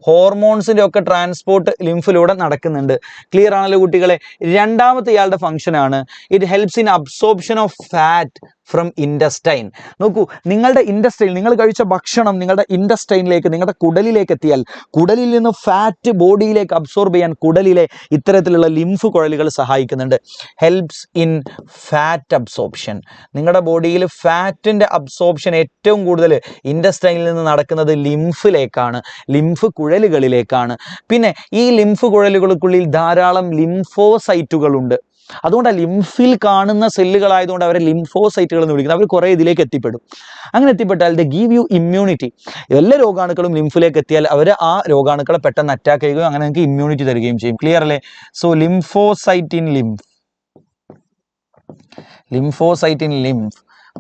ഹോർമോൺസിന്റെ ഒക്കെ ട്രാൻസ്പോർട്ട് ലിംഫിലൂടെ നടക്കുന്നുണ്ട്. ക്ലിയർ ആണല്ലോ കുട്ടികളെ? രണ്ടാമത്തെ ഇയാളുടെ ഫംഗ്ഷൻ ആണ്, it helps in absorption of fat from intestine. നോക്കൂ, നിങ്ങളുടെ ഇൻഡസ്റ്റൈൻ, നിങ്ങൾ കഴിച്ച ഭക്ഷണം നിങ്ങളുടെ ഇൻഡസ്റ്റൈനിലേക്ക്, നിങ്ങളുടെ കുടലിലേക്ക് എത്തിയാൽ കുടലിൽ നിന്ന് ഫാറ്റ് ബോഡിയിലേക്ക് അബ്സോർബ് ചെയ്യാൻ കുടലിലെ ഇത്തരത്തിലുള്ള ലിംഫ് കുഴലുകൾ സഹായിക്കുന്നുണ്ട്. Helps in fat absorption. നിങ്ങളുടെ ബോഡിയിൽ ഫാറ്റിന്റെ അബ്സോർപ്ഷൻ ഏറ്റവും കൂടുതൽ ഇൻഡസ്റ്റൈനിൽ നിന്ന് നടക്കുന്നത് ലിംഫിലേക്കാണ്, ലിംഫ് കുഴലുകളിലേക്കാണ്. പിന്നെ ഈ ലിംഫ് കുഴലുകൾക്കുള്ളിൽ ധാരാളം ലിംഫോസൈറ്റുകളുണ്ട്. അതുകൊണ്ട് ലിംഫിൽ കാണുന്ന സെല്ലുകളായതുകൊണ്ട് അവരെ ലിംഫോസൈറ്റുകൾ എന്ന് വിളിക്കുന്നത്. അവർ കുറേ ഇതിലേക്ക് എത്തിപ്പെടും. അങ്ങനെ എത്തിപ്പെട്ടാൽ ദ ഗീവ് യു ഇമ്മ്യൂണിറ്റി. എല്ലാ രോഗാണുക്കളും ലിംഫിലേക്ക് എത്തിയാൽ അവർ ആ രോഗാണുക്കളെ പെട്ടെന്ന് അറ്റാക്ക് ചെയ്യുകയും അങ്ങനെ നിങ്ങൾക്ക് ഇമ്മ്യൂണിറ്റി തരികയും ചെയ്യും. ക്ലിയർ അല്ലേ? So lymphocyte in lymph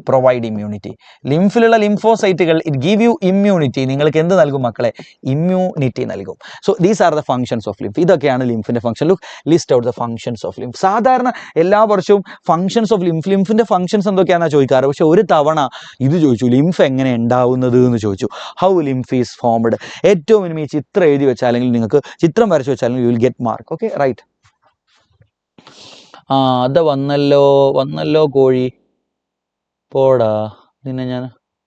provide immunity. ലിംഫിലുള്ള ലിംഫോസൈറ്റുകൾ ഇറ്റ് ഗീവ് യു ഇമ്മ്യൂണിറ്റി. നിങ്ങൾക്ക് എന്ത് നൽകും മക്കളെ? ഇമ്മ്യൂണിറ്റി നൽകും. So these are the functions of lymph. ഇതൊക്കെയാണ് ലിംഫിന്റെ function. Look, list out the functions of lymph. സാധാരണ എല്ലാ വർഷവും ഫങ്ഷൻസ് ഓഫ് ലിംഫിന്റെ ഫങ്ഷൻസ് എന്തൊക്കെയാണെന്ന് ചോദിക്കാറ്. പക്ഷെ ഒരു തവണ ഇത് ചോദിച്ചു, ലിംഫ് എങ്ങനെ ഉണ്ടാവുന്നത് എന്ന് ചോദിച്ചു. How lymph is formed. ഏറ്റവും മിനിമം ഈ ചിത്രം എഴുതി വെച്ചാലെങ്കിൽ, നിങ്ങൾക്ക് ചിത്രം വരച്ച് വെച്ചാലെങ്കിൽ you will get mark. Okay, right. അത് വന്നല്ലോ കോഴി, പോടാ, നിന്നെ ഞാൻ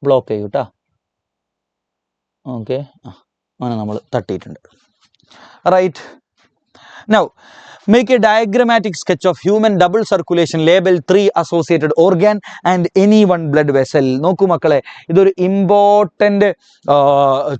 ബ്ലോക്ക് ചെയ്യും കേട്ടോ. ഓക്കെ, അങ്ങനെ നമ്മൾ തട്ടിയിട്ടുണ്ട്. Right. Now make a diagrammatic sketch of human double circulation label 3 associated organ and any one blood vessel. നോക്കൂ മക്കളെ, ഇതൊരു ഇമ്പോർട്ടൻ്റ്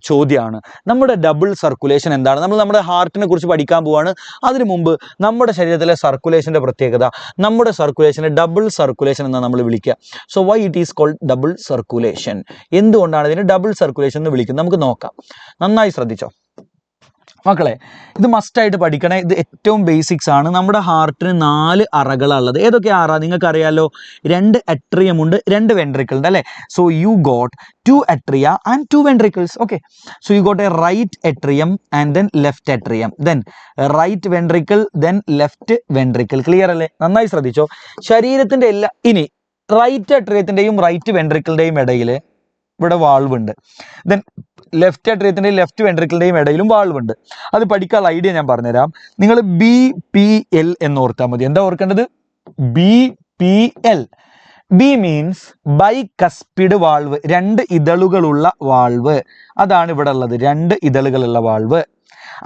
ചോദ്യമാണ്. നമ്മുടെ ഡബിൾ സർക്കുലേഷൻ എന്താണ്? നമ്മൾ നമ്മുടെ ഹാർട്ടിനെ കുറിച്ച് പഠിക്കാൻ പോവാണ്. അതിനു മുമ്പ് നമ്മുടെ ശരീരത്തിലെ സർക്കുലേഷൻ്റെ പ്രത്യേകത, നമ്മുടെ സർക്കുലേഷനെ ഡബിൾ സർക്കുലേഷൻ എന്നാണ് നമ്മൾ വിളിക്കുക. So why it is called double circulation? എന്തുകൊണ്ടാണ് ഇതിന് ഡബിൾ സർക്കുലേഷൻ എന്ന് വിളിക്കുന്നത്? നമുക്ക് നോക്കാം. നന്നായി ശ്രദ്ധിച്ചോ മക്കളെ, ഇത് മസ്റ്റായിട്ട് പഠിക്കണേ. ഇത് ഏറ്റവും ബേസിക്സ് ആണ്. നമ്മുടെ ഹാർട്ടിന് 4 അറകളാണുള്ളത്. ഏതൊക്കെ അറ നിങ്ങൾക്ക് അറിയാലോ? 2 അട്രിയം ഉണ്ട്, 2 വെൻട്രിക്കിൾ ഉണ്ട് അല്ലേ? So you got 2 atria and 2 ventricles. Okay, so you got a right atrium and then left atrium, then right ventricle, then left ventricle. Clear അല്ലേ? നന്നായി ശ്രദ്ധിച്ചോ. ശരീരത്തിന്റെ എല്ലാ, ഇനി റൈറ്റ് അട്രിയത്തിന്റെയും റൈറ്റ് വെൻട്രിക്കിളിന്റെയും ഇടയിൽ ഇവിടെ വാൾവ് ഉണ്ട്. ദെൻ ലെഫ്റ്റ് അട്രിയത്തിന്റെയും ലെഫ്റ്റ് വെൻട്രിക്കിളിന്റെയും ഇടയിലും വാൾവ് ഉണ്ട്. അത് പഠിക്കാനുള്ള ഐഡിയ ഞാൻ പറഞ്ഞുതരാം. നിങ്ങൾ BPL എന്ന് ഓർത്താൽ മതി. എന്താ ഓർക്കേണ്ടത്? BPL. B means bicuspid valve, 2 ഇതളുകളുള്ള വാൾവ്. അതാണ് ഇവിടെ ഉള്ളത്, 2 ഇതളുകളുള്ള വാൾവ്.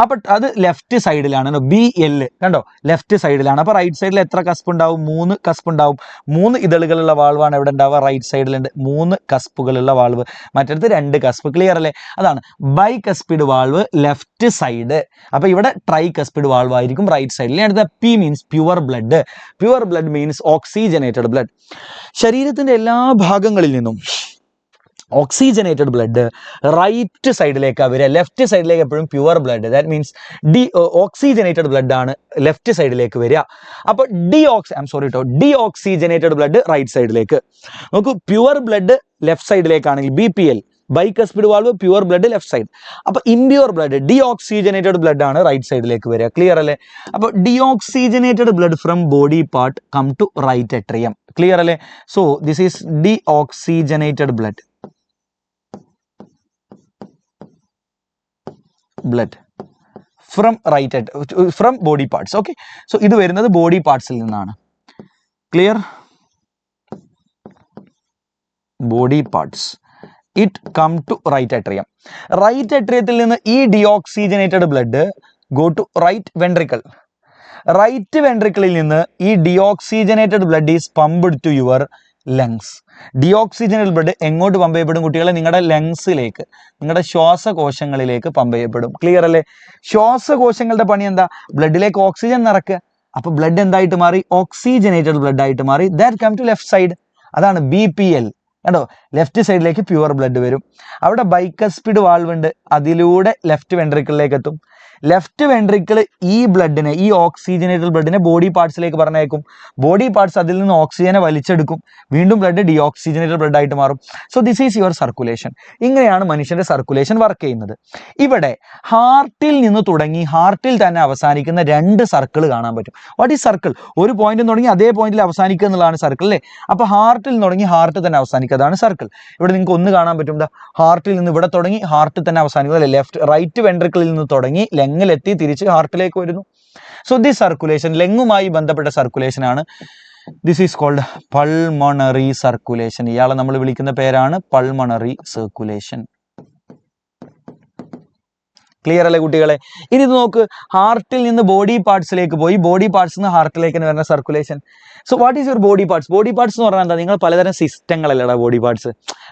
അപ്പോൾ അത് ലെഫ്റ്റ് സൈഡിലാണ്. BL കണ്ടോ, ലെഫ്റ്റ് സൈഡിലാണ്. അപ്പോൾ റൈറ്റ് സൈഡിൽ എത്ര കസ്പ് ഉണ്ടാവും? 3 കസ്പ് ഉണ്ടാവും. 3 ഇതളുകളുള്ള വാൾവാണ് എവിടെ ഉണ്ടാവുക? റൈറ്റ് സൈഡിലുണ്ട് 3 കസ്പുകളുള്ള വാൾവ്, മറ്റടുത്ത് 2 കസ്പ്. ക്ലിയർ അല്ലേ? അതാണ് ബൈകസ്പിഡ് വാൾവ്, ലെഫ്റ്റ് സൈഡ്. അപ്പോൾ ഇവിടെ ട്രൈ കസ്പിഡ് വാൾവ് ആയിരിക്കും റൈറ്റ് സൈഡിൽ. അടുത്ത P means pure blood. Pure blood means oxygenated blood. ശരീരത്തിന്റെ എല്ലാ ഭാഗങ്ങളിൽ നിന്നും ഓക്സിജനേറ്റഡ് ബ്ലഡ് റൈറ്റ് സൈഡിലേക്ക് വരിക, ലെഫ്റ്റ് സൈഡിലേക്ക് എപ്പോഴും pure blood. That means oxygenated blood ആണ് ലെഫ്റ്റ് സൈഡിലേക്ക് വരിക. അപ്പോൾ ഡീഓക്സിജനേറ്റഡ് ബ്ലഡ് റൈറ്റ് സൈഡിലേക്ക്. നോക്കൂ, പ്യുവർ ബ്ലഡ് ലെഫ്റ്റ് സൈഡിലേക്കാണെങ്കിൽ BPL, bicuspid valve pure blood left side. അപ്പോൾ ഇംപ്യൂർ ബ്ലഡ് ഡീഓക്സിജനേറ്റഡ് ബ്ലഡ് ആണ് റൈറ്റ് സൈഡിലേക്ക് വരിക. ക്ലിയർ അല്ലേ? അപ്പോൾ deoxygenated blood from body part come to right atrium. Clear അല്ലേ? So this is deoxygenated blood from body parts. Okay, so ഇത് വരുന്നത് body പാർട്സിൽ നിന്നാണ്. Clear? Body parts it come to right atrium. Right അട്രിയത്തിൽ നിന്ന് ഈ deoxygenated blood go to right ventricle. Right വെൻട്രിക്കിളിൽ നിന്ന് ഈ deoxygenated blood is pumped to your lungs. Deoxygenated blood എങ്ങോട്ട് പമ്പ് ചെയ്യപ്പെടും കുട്ടികളെ? നിങ്ങളുടെ ലങ്സിലേക്ക്, നിങ്ങളുടെ ശ്വാസകോശങ്ങളിലേക്ക് പമ്പ് ചെയ്യപ്പെടും. ക്ലിയർ അല്ലേ? ശ്വാസകോശങ്ങളുടെ പണി എന്താ? ബ്ലഡിലേക്ക് ഓക്സിജൻ നിറക്കുക. അപ്പൊ ബ്ലഡ് എന്തായിട്ട് മാറി? ഓക്സിജനേറ്റഡ് ബ്ലഡ് ആയിട്ട് മാറി. That come to left side. അതാണ് BPL. കണ്ടോ? ലെഫ്റ്റ് സൈഡിലേക്ക് പ്യുവർ ബ്ലഡ് വരും. അവിടെ ബൈകസ്പിഡ് വാൾവ് ഉണ്ട്, അതിലൂടെ ലെഫ്റ്റ് വെൻട്രിക്കിളിലേക്ക് എത്തും. ലെഫ്റ്റ് വെൻട്രിക്കിൾ ഈ ബ്ലഡിനെ, ഈ ഓക്സിജനേറ്റഡ് ബ്ലഡിനെ ബോഡി പാർട്സിലേക്ക് പറഞ്ഞേക്കും. ബോഡി പാർട്സ് അതിൽ നിന്ന് ഓക്സിജനെ വലിച്ചെടുക്കും. വീണ്ടും ബ്ലഡ് ഡിയോക്സിജനേറ്റഡ് ബ്ലഡ് ആയിട്ട് മാറും. So this is your circulation. ഇങ്ങനെയാണ് മനുഷ്യന്റെ സർക്കുലേഷൻ വർക്ക് ചെയ്യുന്നത്. ഇവിടെ ഹാർട്ടിൽ നിന്ന് തുടങ്ങി ഹാർട്ടിൽ തന്നെ അവസാനിക്കുന്ന 2 സർക്കിൾ കാണാൻ പറ്റും. What is circle? ഒരു പോയിന്റിൽ തുടങ്ങി അതേ പോയിന്റിൽ അവസാനിക്കുക എന്നുള്ളതാണ് സർക്കിൾ അല്ലേ? അപ്പൊ ഹാർട്ടിൽ തുടങ്ങി ഹാർട്ട് തന്നെ അവസാനിക്കുക, അതാണ് സർക്കിൾ. ഇവിടെ നിങ്ങൾക്ക് ഒന്ന് കാണാൻ പറ്റും. ഹാർട്ടിൽ നിന്ന് ഇവിടെ തുടങ്ങി ഹാർട്ടിൽ തന്നെ അവസാനിക്കുക അല്ലെ? റൈറ്റ് വെൻട്രിക്കിളിൽ നിന്ന് തുടങ്ങി ലങ്ങിലെത്തി തിരിച്ച് ഹാർട്ടിലേക്ക് വരുന്നു. സോ ദിസ് സർക്കുലേഷൻ, ലങ്ങുമായി ബന്ധപ്പെട്ട സർക്കുലേഷൻ ആണ്. This is called pulmonary circulation. ഇയാളെ നമ്മൾ വിളിക്കുന്ന പേരാണ് പൾമണറി സർക്കുലേഷൻ. ക്ലിയർ അല്ലേ കുട്ടികളെ? ഇനി ഇത് നോക്ക്, ഹാർട്ടിൽ നിന്ന് ബോഡി പാർട്സിലേക്ക് പോയി, ബോഡി പാർട്സിൽ നിന്ന് ഹാർട്ടിലേക്ക് വരുന്ന circulation. So what is your body parts? Body parts എന്ന് പറഞ്ഞാൽ എന്താ? നിങ്ങൾ പലതരം സിസ്റ്റങ്ങളല്ലടാ body parts.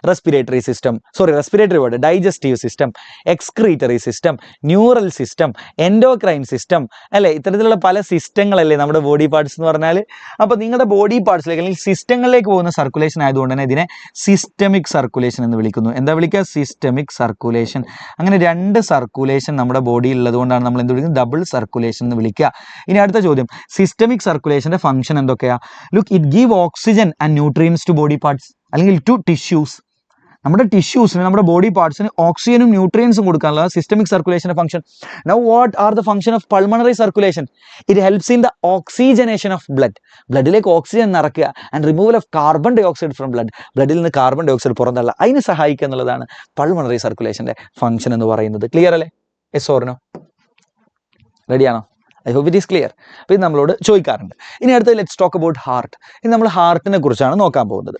Respiratory system, respiratory word, digestive system, excretory system, neural system, endocrine system അല്ലെ? ഇത്തരത്തിലുള്ള പല സിസ്റ്റങ്ങളല്ലേ നമ്മുടെ ബോഡി പാർട്സ് എന്ന് പറഞ്ഞാൽ. അപ്പോൾ നിങ്ങളുടെ ബോഡി പാർട്സിലേക്ക് അല്ലെങ്കിൽ സിസ്റ്റങ്ങളിലേക്ക് പോകുന്ന സർക്കുലേഷൻ ആയതുകൊണ്ട് തന്നെ ഇതിനെ സിസ്റ്റമിക് സർക്കുലേഷൻ എന്ന് വിളിക്കുന്നു. എന്താ വിളിക്കുക? Systemic circulation. അങ്ങനെ 2 സർക്കുലേഷൻ നമ്മുടെ ബോഡിയിൽ ഉള്ളതുകൊണ്ടാണ് നമ്മൾ എന്ത് വിളിക്കുന്നത്? ഡബിൾ സർക്കുലേഷൻ എന്ന് വിളിക്കുക. ഇനി അടുത്ത ചോദ്യം, സിസ്റ്റമിക് സർക്കുലേഷന്റെ ഫംഗ്ഷൻ എന്തൊക്കെയാ? Look, it give oxygen and nutrients to body parts അല്ലെങ്കിൽ ടു ടിഷ്യൂസ്. നമ്മുടെ ടിഷ്യൂസിന്, നമ്മുടെ ബോഡി പാർട്സിന് ഓക്സിജനും ന്യൂട്രിയൻസും കൊടുക്കാനുള്ള സിസ്റ്റമിക് സർക്കുലേഷന്റെ function. Now what are the function of pulmonary circulation? It helps in the oxygenation of blood. ബ്ലഡിലേക്ക് ഓക്സിജൻ നിറയ്ക്കുക and removal of carbon dioxide from blood. ബ്ലഡിൽ നിന്ന് കാർബൺ ഡൈ ഓക്സൈഡ് പുറന്തള്ള അതിന് സഹായിക്കുക എന്നുള്ളതാണ് പൾമണറി സർക്കുലേഷന്റെ ഫംഗ്ഷൻ എന്ന് പറയുന്നത്. ക്ലിയർ അല്ലേ? Yes or no? റെഡിയാണോ? I hope it is clear. അപ്പോൾ ഇത് നമ്മളോട് ചോദിക്കാറുണ്ട്. ഇനി അടുത്ത് ലെറ്റ്സ് ടോക്ക് അബൌട്ട് ഹാർട്ട്. ഇനി നമ്മൾ ഹാർട്ടിനെ കുറിച്ചാണ് നോക്കാൻ പോകുന്നത്.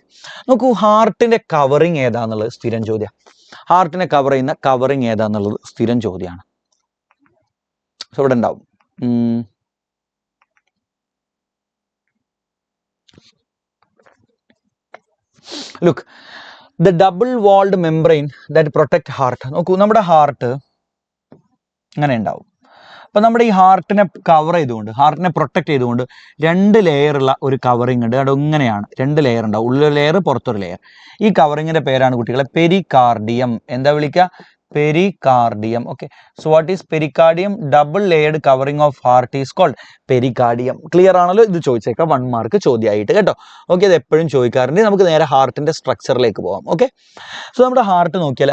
നോക്കൂ, ഹാർട്ടിന്റെ കവറിങ് ഏതാന്നുള്ളത് സ്ഥിരം ചോദ്യം. ഹാർട്ടിനെ കവർ ചെയ്യുന്ന കവറിങ് ഏതാന്നുള്ളത് സ്ഥിരം ചോദ്യമാണ്. സോ ഇവിടെ ഉണ്ടാവും. Look, the double walled membrane that protect heart. നോക്കൂ, നമ്മുടെ ഹാർട്ട് അങ്ങനെ ഉണ്ടാവും. അപ്പം നമ്മുടെ ഈ ഹാർട്ടിനെ കവർ ചെയ്തുകൊണ്ട്, ഹാർട്ടിനെ പ്രൊട്ടക്ട് ചെയ്തുകൊണ്ട് 2 ലെയറുള്ള ഒരു കവറിങ് ഉണ്ട്. അത് ഇങ്ങനെയാണ്, 2 ലെയർ ഉണ്ടാവും. ഉള്ളൊരു ലെയർ, പുറത്തൊരു ലെയർ. ഈ കവറിങ്ങിന്റെ പേരാണ് കുട്ടികളെ പെരികാർഡിയം. എന്താ വിളിക്കുക? Pericardium. Okay, so what is pericardium? Double layered covering of heart is called pericardium. Clear ആണല്ലോ? ഇത് ചോദിച്ചേക്കാം 1 മാർക്ക് ചോദ്യമായിട്ട് കേട്ടോ. ഓക്കെ, അത് എപ്പോഴും ചോദിക്കാറുണ്ട്. നമുക്ക് നേരെ ഹാർട്ടിന്റെ സ്ട്രക്ചറിലേക്ക് പോകാം. ഓക്കെ, സോ നമ്മുടെ ഹാർട്ട് നോക്കിയാൽ,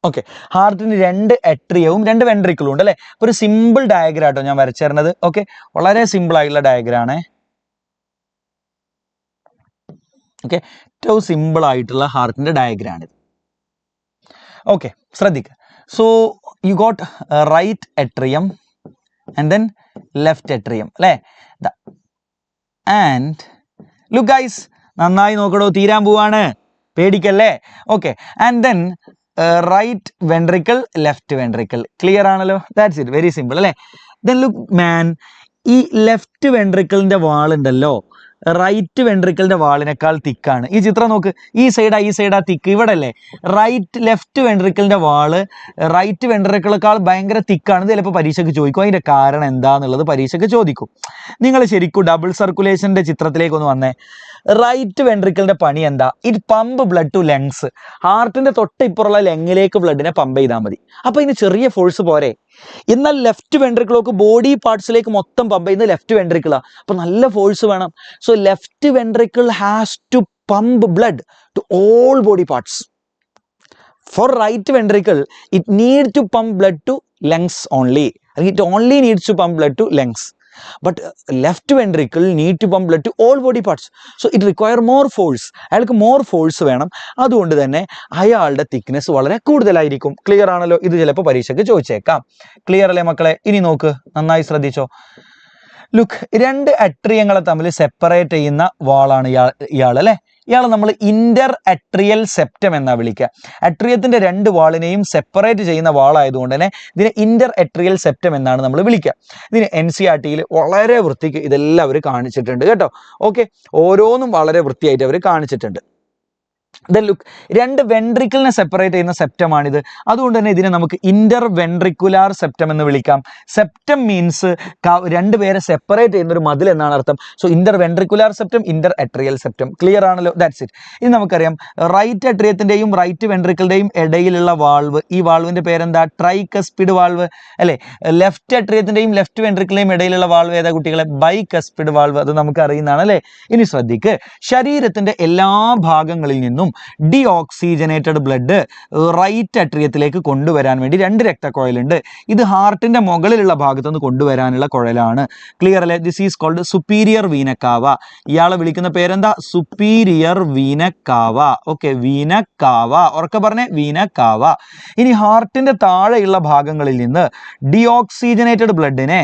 ഓക്കെ, ഹാർട്ടിന് 2 അട്രിയവും 2 വെൻട്രിക്കിളും ഉണ്ട് അല്ലേ? അപ്പോൾ ഒരു സിമ്പിൾ ഡയഗ്രാം ആട്ടോ ഞാൻ വരച്ചു തരുന്നത്. ഓക്കെ, വളരെ സിമ്പിൾ ആയിട്ടുള്ള ഡയഗ്രാണ്. ഓക്കെ, ഏറ്റവും സിമ്പിൾ ആയിട്ടുള്ള ഹാർട്ടിന്റെ ഡയഗ്രാണ് ഇത്. ഓക്കെ, ശ്രദ്ധിക്കുക. So you got right atrium and then left atrium അല്ലേ? ആൻഡ് ലുക്ക് ഗൈസ്, നന്നായി നോക്കടോ, തീരാൻ പോവാണ്, പേടിക്കല്ലേ. Okay, and then right ventricle, left ventricle. Clear ആണല്ലോ? ദാറ്റ്സ് ഇറ്റ്, വെരി സിമ്പിൾ അല്ലേ? ദെൻ ലുക്ക് മാൻ, ഈ ലെഫ്റ്റ് വെൻട്രിക്കിളിന്റെ വാളുണ്ടല്ലോ, റൈറ്റ് വെൻട്രിക്കിളിന്റെ വാളിനേക്കാൾ തിക്കാണ്. ഈ ചിത്രം നോക്ക്, ഈ സൈഡാ തിക്ക്. ഇവിടെ അല്ലേ ലെഫ്റ്റ് വെൻട്രിക്കിളിന്റെ വാള് റൈറ്റ് വെൻട്രിക്കിളേക്കാൾ ഭയങ്കര തിക്കാണ്. ഇത് ചിലപ്പോൾ പരീക്ഷയ്ക്ക് ചോദിക്കും. അതിന്റെ കാരണം എന്താന്നുള്ളത് പരീക്ഷയ്ക്ക് ചോദിക്കും. നിങ്ങൾ ശരിക്കും ഡബിൾ സർക്കുലേഷന്റെ ചിത്രത്തിലേക്ക് ഒന്ന് വന്നേ. റൈറ്റ് വെൻട്രിക്കിളിന്റെ പണി എന്താ? It pump blood to lungs. ഹാർട്ടിന്റെ തൊട്ട് ഇപ്പുറമുള്ള ലങ്ങിലേക്ക് ബ്ലഡിനെ പമ്പ് ചെയ്താൽ മതി. അപ്പൊ ഇതിന് ചെറിയ ഫോഴ്സ് പോരെ. എന്നാൽ ലെഫ്റ്റ് വെൻട്രിക്കിളൊക്കെ ബോഡി പാർട്സിലേക്ക് മൊത്തം പമ്പ് ചെയ്യുന്നത് ലെഫ്റ്റ് വെൻട്രിക്കിളാ. അപ്പൊ നല്ല ഫോഴ്സ് വേണം. So left ventricle has to pump blood to all body parts. For right ventricle, it need to pump blood to lungs only. It only needs to pump blood to lungs. But left ventricle need to pump blood to all body parts. So it require more force. അയാൾക്ക് more force വേണം. അതുകൊണ്ട് തന്നെ അയാളുടെ thickness വളരെ കൂടുതലായിരിക്കും. Clear ആണല്ലോ? ഇത് ചിലപ്പോൾ പരീക്ഷയ്ക്ക് ചോദിച്ചേക്കാം. ക്ലിയർ അല്ലേ മക്കളെ? ഇനി നോക്ക്, നന്നായി ശ്രദ്ധിച്ചോ. ലുക്ക്, രണ്ട് അട്രിയങ്ങളെ തമ്മിൽ സെപ്പറേറ്റ് ചെയ്യുന്ന വാളാണ് ഇയാൾ അല്ലേ? ഇയാൾ നമ്മൾ ഇന്റർ അട്രിയൽ സെപ്റ്റം എന്നാ വിളിക്കുക. അട്രിയത്തിന്റെ രണ്ട് വാളിനെയും സെപ്പറേറ്റ് ചെയ്യുന്ന വാളായതുകൊണ്ട് തന്നെ ഇതിനെ ഇന്റർ അട്രിയൽ സെപ്റ്റം എന്നാണ് നമ്മൾ വിളിക്കുക. ഇതിന് NCERT-യിൽ വളരെ വൃത്തിക്ക് ഇതെല്ലാം അവർ കാണിച്ചിട്ടുണ്ട് കേട്ടോ. ഓക്കെ, ഓരോന്നും വളരെ വൃത്തിയായിട്ട് അവർ കാണിച്ചിട്ടുണ്ട്. Then look, രണ്ട് വെൻട്രിക്കിളിനെ സെപ്പറേറ്റ് ചെയ്യുന്ന സെപ്റ്റമാണിത്. അതുകൊണ്ട് തന്നെ ഇതിനെ നമുക്ക് ഇന്റർ വെൻട്രിക്കുലാർ സെപ്റ്റം എന്ന് വിളിക്കാം. സെപ്റ്റം മീൻസ് രണ്ടുപേരെ സെപ്പറേറ്റ് ചെയ്യുന്ന ഒരു മതിൽ എന്നാണ് അർത്ഥം. So Inter ventricular septum, interatrial septum. Clear ആണല്ലോ? That's it. ഇത് നമുക്കറിയാം, റൈറ്റ് അട്രിയത്തിന്റെയും റൈറ്റ് വെൻട്രിക്കിളിന്റെയും ഇടയിലുള്ള വാൾവ്, ഈ വാൾവിന്റെ പേരെന്താ? ട്രൈകസ്പിഡ് വാൾവ് അല്ലെ? ലെഫ്റ്റ് അട്രിയത്തിന്റെയും ലെഫ്റ്റ് വെൻട്രിക്കിളിന്റെയും ഇടയിലുള്ള വാൾവ് ഏതാ കുട്ടികളെ? Bicuspid valve. അത് നമുക്ക് അറിയുന്നതാണ് അല്ലെ? ഇനി ശ്രദ്ധിക്ക്, ശരീരത്തിന്റെ എല്ലാ ഭാഗങ്ങളിൽ നിന്നും ഡീഓക്സിജനേറ്റഡ് ബ്ലഡ് റൈറ്റ് അട്രിയത്തിലേക്ക് കൊണ്ടുവരാൻ വേണ്ടി രണ്ട് രക്തക്കുഴലുണ്ട്. ഇത് ഹാർട്ടിന്റെ മുകളിലുള്ള ഭാഗത്തു നിന്ന് കൊണ്ടുവരാനുള്ള കുഴലാണ്. ക്ലിയർ അല്ലേ? This is called superior vena cava. ഇയാളെ വിളിക്കുന്ന പേരെന്താ? Superior vena cava. Okay, vena cava. ഉറക്കെ പറഞ്ഞേ, വീന കാവ. ഇനി ഹാർട്ടിന്റെ താഴെയുള്ള ഭാഗങ്ങളിൽ നിന്ന് ഡീഓക്സിജനേറ്റഡ് ബ്ലഡിനെ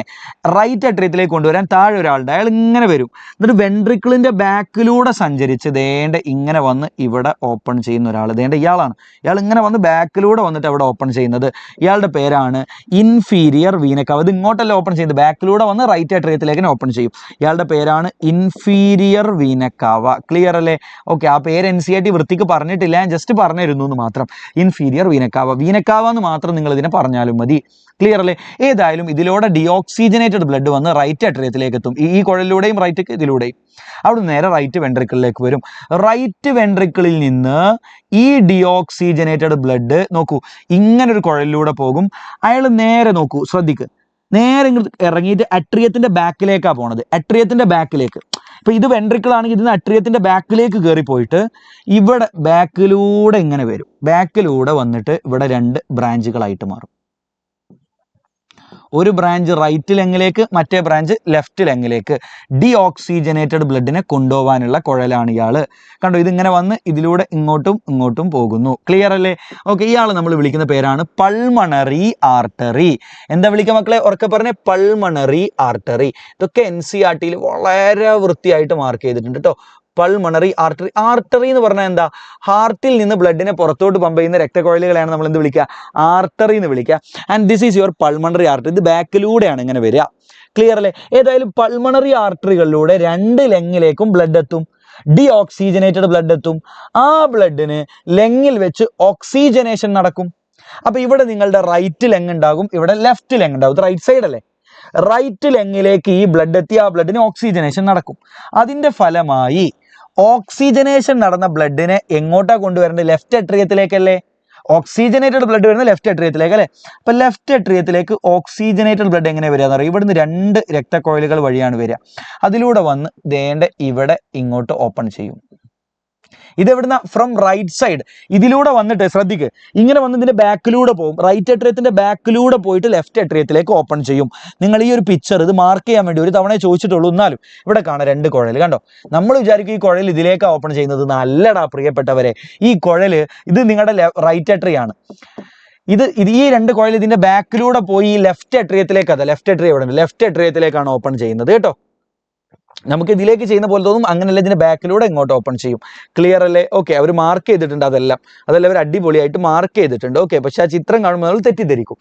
റൈറ്റ് അട്രിയത്തിലേക്ക് കൊണ്ടുവരാൻ താഴെ ഒരാളുണ്ട്. അയാൾ ഇങ്ങനെ വരും. എന്നിട്ട് വെൻട്രിക്കിളിന്റെ ബാക്കിലൂടെ സഞ്ചരിച്ച് ദേണ്ട ഇങ്ങനെ വന്ന് ഇവിടെ ഓപ്പൺ ചെയ്യുന്ന ഒരാൾ. ദേണ്ട ഇയാളാണ്. ഇയാൾ ഇങ്ങനെ വന്ന് ബാക്കിലൂടെ വന്നിട്ട് അവിടെ ഓപ്പൺ ചെയ്യുന്നത്. ഇയാളുടെ പേരാണ് ഇൻഫീരിയർ വീന കാവ. ഇത് ഇങ്ങോട്ടല്ല ഓപ്പൺ ചെയ്യുന്നത്, ബാക്കിലൂടെ വന്ന് റൈറ്റ് അട്രിയത്തിലേക്ക് ഓപ്പൺ ചെയ്യും. ഇയാളുടെ പേരാണ് ഇൻഫീരിയർ വീന കാവ. ക്ലിയർ അല്ലേ? ഓക്കെ, ആ പേര് NCERT വൃത്തിക്ക് പറഞ്ഞിട്ടില്ല, ഞാൻ ജസ്റ്റ് പറഞ്ഞിരുന്നു എന്ന് മാത്രം. ഇൻഫീരിയർ വീനക്കാവ, വീനക്കാവ എന്ന് മാത്രം നിങ്ങൾ ഇതിനെ പറഞ്ഞാലും മതി. ക്ലിയർ അല്ലേ? ഏതായാലും ഇതിലൂടെ ഡീഓക്സിജനേറ്റഡ് ബ്ലഡ് വന്ന് റൈറ്റ് അട്രിയത്തിലേക്ക് എത്തും. ഈ കുഴലിലൂടെയും റൈറ്റ് ഇതിലൂടെയും. അവിടെ നേരെ റൈറ്റ് വെൻട്രിക്കിളിലേക്ക് വരും. റൈറ്റ് വെൻട്രിക്കിളിൽ നിന്ന് ഈ ഡീഓക്സിജനേറ്റഡ് ബ്ലഡ് നോക്കൂ ഇങ്ങനൊരു കുഴലിലൂടെ പോകും. അയാൾ നേരെ നോക്കൂ, ശ്രദ്ധിക്ക്, നേരെ ഇങ്ങോട്ട് ഇറങ്ങിയിട്ട് അട്രിയത്തിന്റെ ബാക്കിലേക്കാണ് പോണത്. അട്രിയത്തിന്റെ ബാക്കിലേക്ക്. ഇപ്പൊ ഇത് വെൻട്രിക്കിൾ ആണെങ്കിൽ ഇതിന് അട്രിയത്തിന്റെ ബാക്കിലേക്ക് കയറി പോയിട്ട് ഇവിടെ ബാക്കിലൂടെ ഇങ്ങനെ വരും. ബാക്കിലൂടെ വന്നിട്ട് ഇവിടെ രണ്ട് ബ്രാഞ്ചുകളായിട്ട് മാറും. ഒരു ബ്രാഞ്ച് റൈറ്റ് ലെങ്ങിലേക്ക്, മറ്റേ ബ്രാഞ്ച് ലെഫ്റ്റ് ലെങ്ങിലേക്ക്. ഡീഓക്സിജനേറ്റഡ് ബ്ലഡിനെ കൊണ്ടുപോകാനുള്ള കുഴലാണ് ഇയാള്. കണ്ടോ, ഇതിങ്ങനെ വന്ന് ഇതിലൂടെ ഇങ്ങോട്ടും ഇങ്ങോട്ടും പോകുന്നു. ക്ലിയർ അല്ലേ? ഓക്കെ, ഇയാൾ നമ്മൾ വിളിക്കുന്ന പേരാണ് പൾമണറി ആർട്ടറി. എന്താ വിളിക്കുക മക്കളെ? ഉറക്കെ പറഞ്ഞേ, പൾമണറി ആർട്ടറി. ഇതൊക്കെ NCERT-യിൽ വളരെ വൃത്തിയായിട്ട് മാർക്ക് ചെയ്തിട്ടുണ്ട് കേട്ടോ. Pulmonary artery. ആർട്ടറി എന്ന് പറഞ്ഞാൽ എന്താ? ഹാർട്ടിൽ നിന്ന് ബ്ലഡിനെ പുറത്തോട്ട് പമ്പ് ചെയ്യുന്ന രക്തക്കുഴലുകളെയാണ് നമ്മൾ എന്ത് വിളിക്കുക? ആർട്ടറി എന്ന് വിളിക്കുക. And this is your pulmonary artery. ഇത് ബാക്കിലൂടെയാണ് ഇങ്ങനെ വരിക. ക്ലിയർ അല്ലേ? ഏതായാലും പൾമണറി ആർട്ടറികളിലൂടെ രണ്ട് ലെങ്ങിലേക്കും ബ്ലഡ് എത്തും. ഡീഓക്സിജനേറ്റഡ് ബ്ലഡ് എത്തും. ആ ബ്ലഡിന് ലെങ്ങിൽ വെച്ച് ഓക്സിജനേഷൻ നടക്കും. അപ്പൊ ഇവിടെ നിങ്ങളുടെ റൈറ്റ് ലെങ് ഉണ്ടാകും, ഇവിടെ ലെഫ്റ്റ് ലെങ് ഉണ്ടാകും. ഇത് റൈറ്റ് സൈഡ് അല്ലേ? റൈറ്റ് ലെങ്ങിലേക്ക് ഈ ബ്ലഡ് എത്തി ആ ബ്ലഡിന് ഓക്സിജനേഷൻ നടക്കും. അതിന്റെ ഫലമായി ഓക്സിജനേഷൻ നടന്ന ബ്ലഡിനെ എങ്ങോട്ടാ കൊണ്ടുവരേണ്ടത്? ലെഫ്റ്റ് അട്രിയത്തിലേക്കല്ലേ? ഓക്സിജനേറ്റഡ് ബ്ലഡ് വരുന്നത് ലെഫ്റ്റ് അട്രിയത്തിലേക്ക് അല്ലേ? അപ്പൊ ലെഫ്റ്റ് അട്രിയത്തിലേക്ക് ഓക്സിജനേറ്റഡ് ബ്ലഡ് എങ്ങനെ വരിക എന്ന് അറിയാം. ഇവിടുന്ന് രണ്ട് രക്തക്കുഴലുകൾ വഴിയാണ് വരിക. അതിലൂടെ വന്ന് ദേണ്ട ഇവിടെ ഇങ്ങോട്ട് ഓപ്പൺ ചെയ്യും. ഇതെവിടുന്ന? From right side. ഇതിലൂടെ വന്നിട്ട് ശ്രദ്ധിക്ക്, ഇങ്ങനെ വന്ന് ഇതിന്റെ ബാക്കിലൂടെ പോകും. റൈറ്റ് അട്രിയത്തിന്റെ ബാക്കിലൂടെ പോയിട്ട് ലെഫ്റ്റ് അട്രിയത്തിലേക്ക് ഓപ്പൺ ചെയ്യും. നിങ്ങൾ ഈ ഒരു പിക്ചർ ഇത് മാർക്ക് ചെയ്യാൻ വേണ്ടി ഒരു തവണ ചോദിച്ചിട്ടുള്ളൂ, എന്നാലും ഇവിടെ കാണാം രണ്ട് കുഴൽ. കണ്ടോ? നമ്മൾ വിചാരിക്കും ഈ കുഴൽ ഇതിലേക്കാണ് ഓപ്പൺ ചെയ്യുന്നത്. നല്ലടാ പ്രിയപ്പെട്ടവരെ, ഈ കുഴല് ഇത് നിങ്ങളുടെ റൈറ്റ് അട്രിയാണ്. ഇത് ഈ രണ്ട് കോയിൽ ഇതിന്റെ ബാക്കിലൂടെ പോയി ലെഫ്റ്റ് അട്രിയത്തിലേക്ക്, അതെ ലെഫ്റ്റ് അട്രിയ ഇവിടെ ഉണ്ട്, ലെഫ്റ്റ് അട്രിയത്തിലേക്കാണ് ഓപ്പൺ ചെയ്യുന്നത് കേട്ടോ. നമുക്ക് ഇതിലേക്ക് ചെയ്യുന്ന പോലെ തോന്നും, അങ്ങനെയല്ല, ഇതിന്റെ ബാക്കിലൂടെ ഇങ്ങോട്ട് ഓപ്പൺ ചെയ്യും. ക്ലിയർ അല്ലേ? ഓക്കെ, അവർ മാർക്ക് ചെയ്തിട്ടുണ്ട് അതെല്ലാം അവർ അടിപൊളിയായിട്ട് മാർക്ക് ചെയ്തിട്ടുണ്ട്. ഓക്കെ, പക്ഷെ ആ ചിത്രം കാണുമ്പോൾ നമ്മൾ തെറ്റിദ്ധരിക്കും.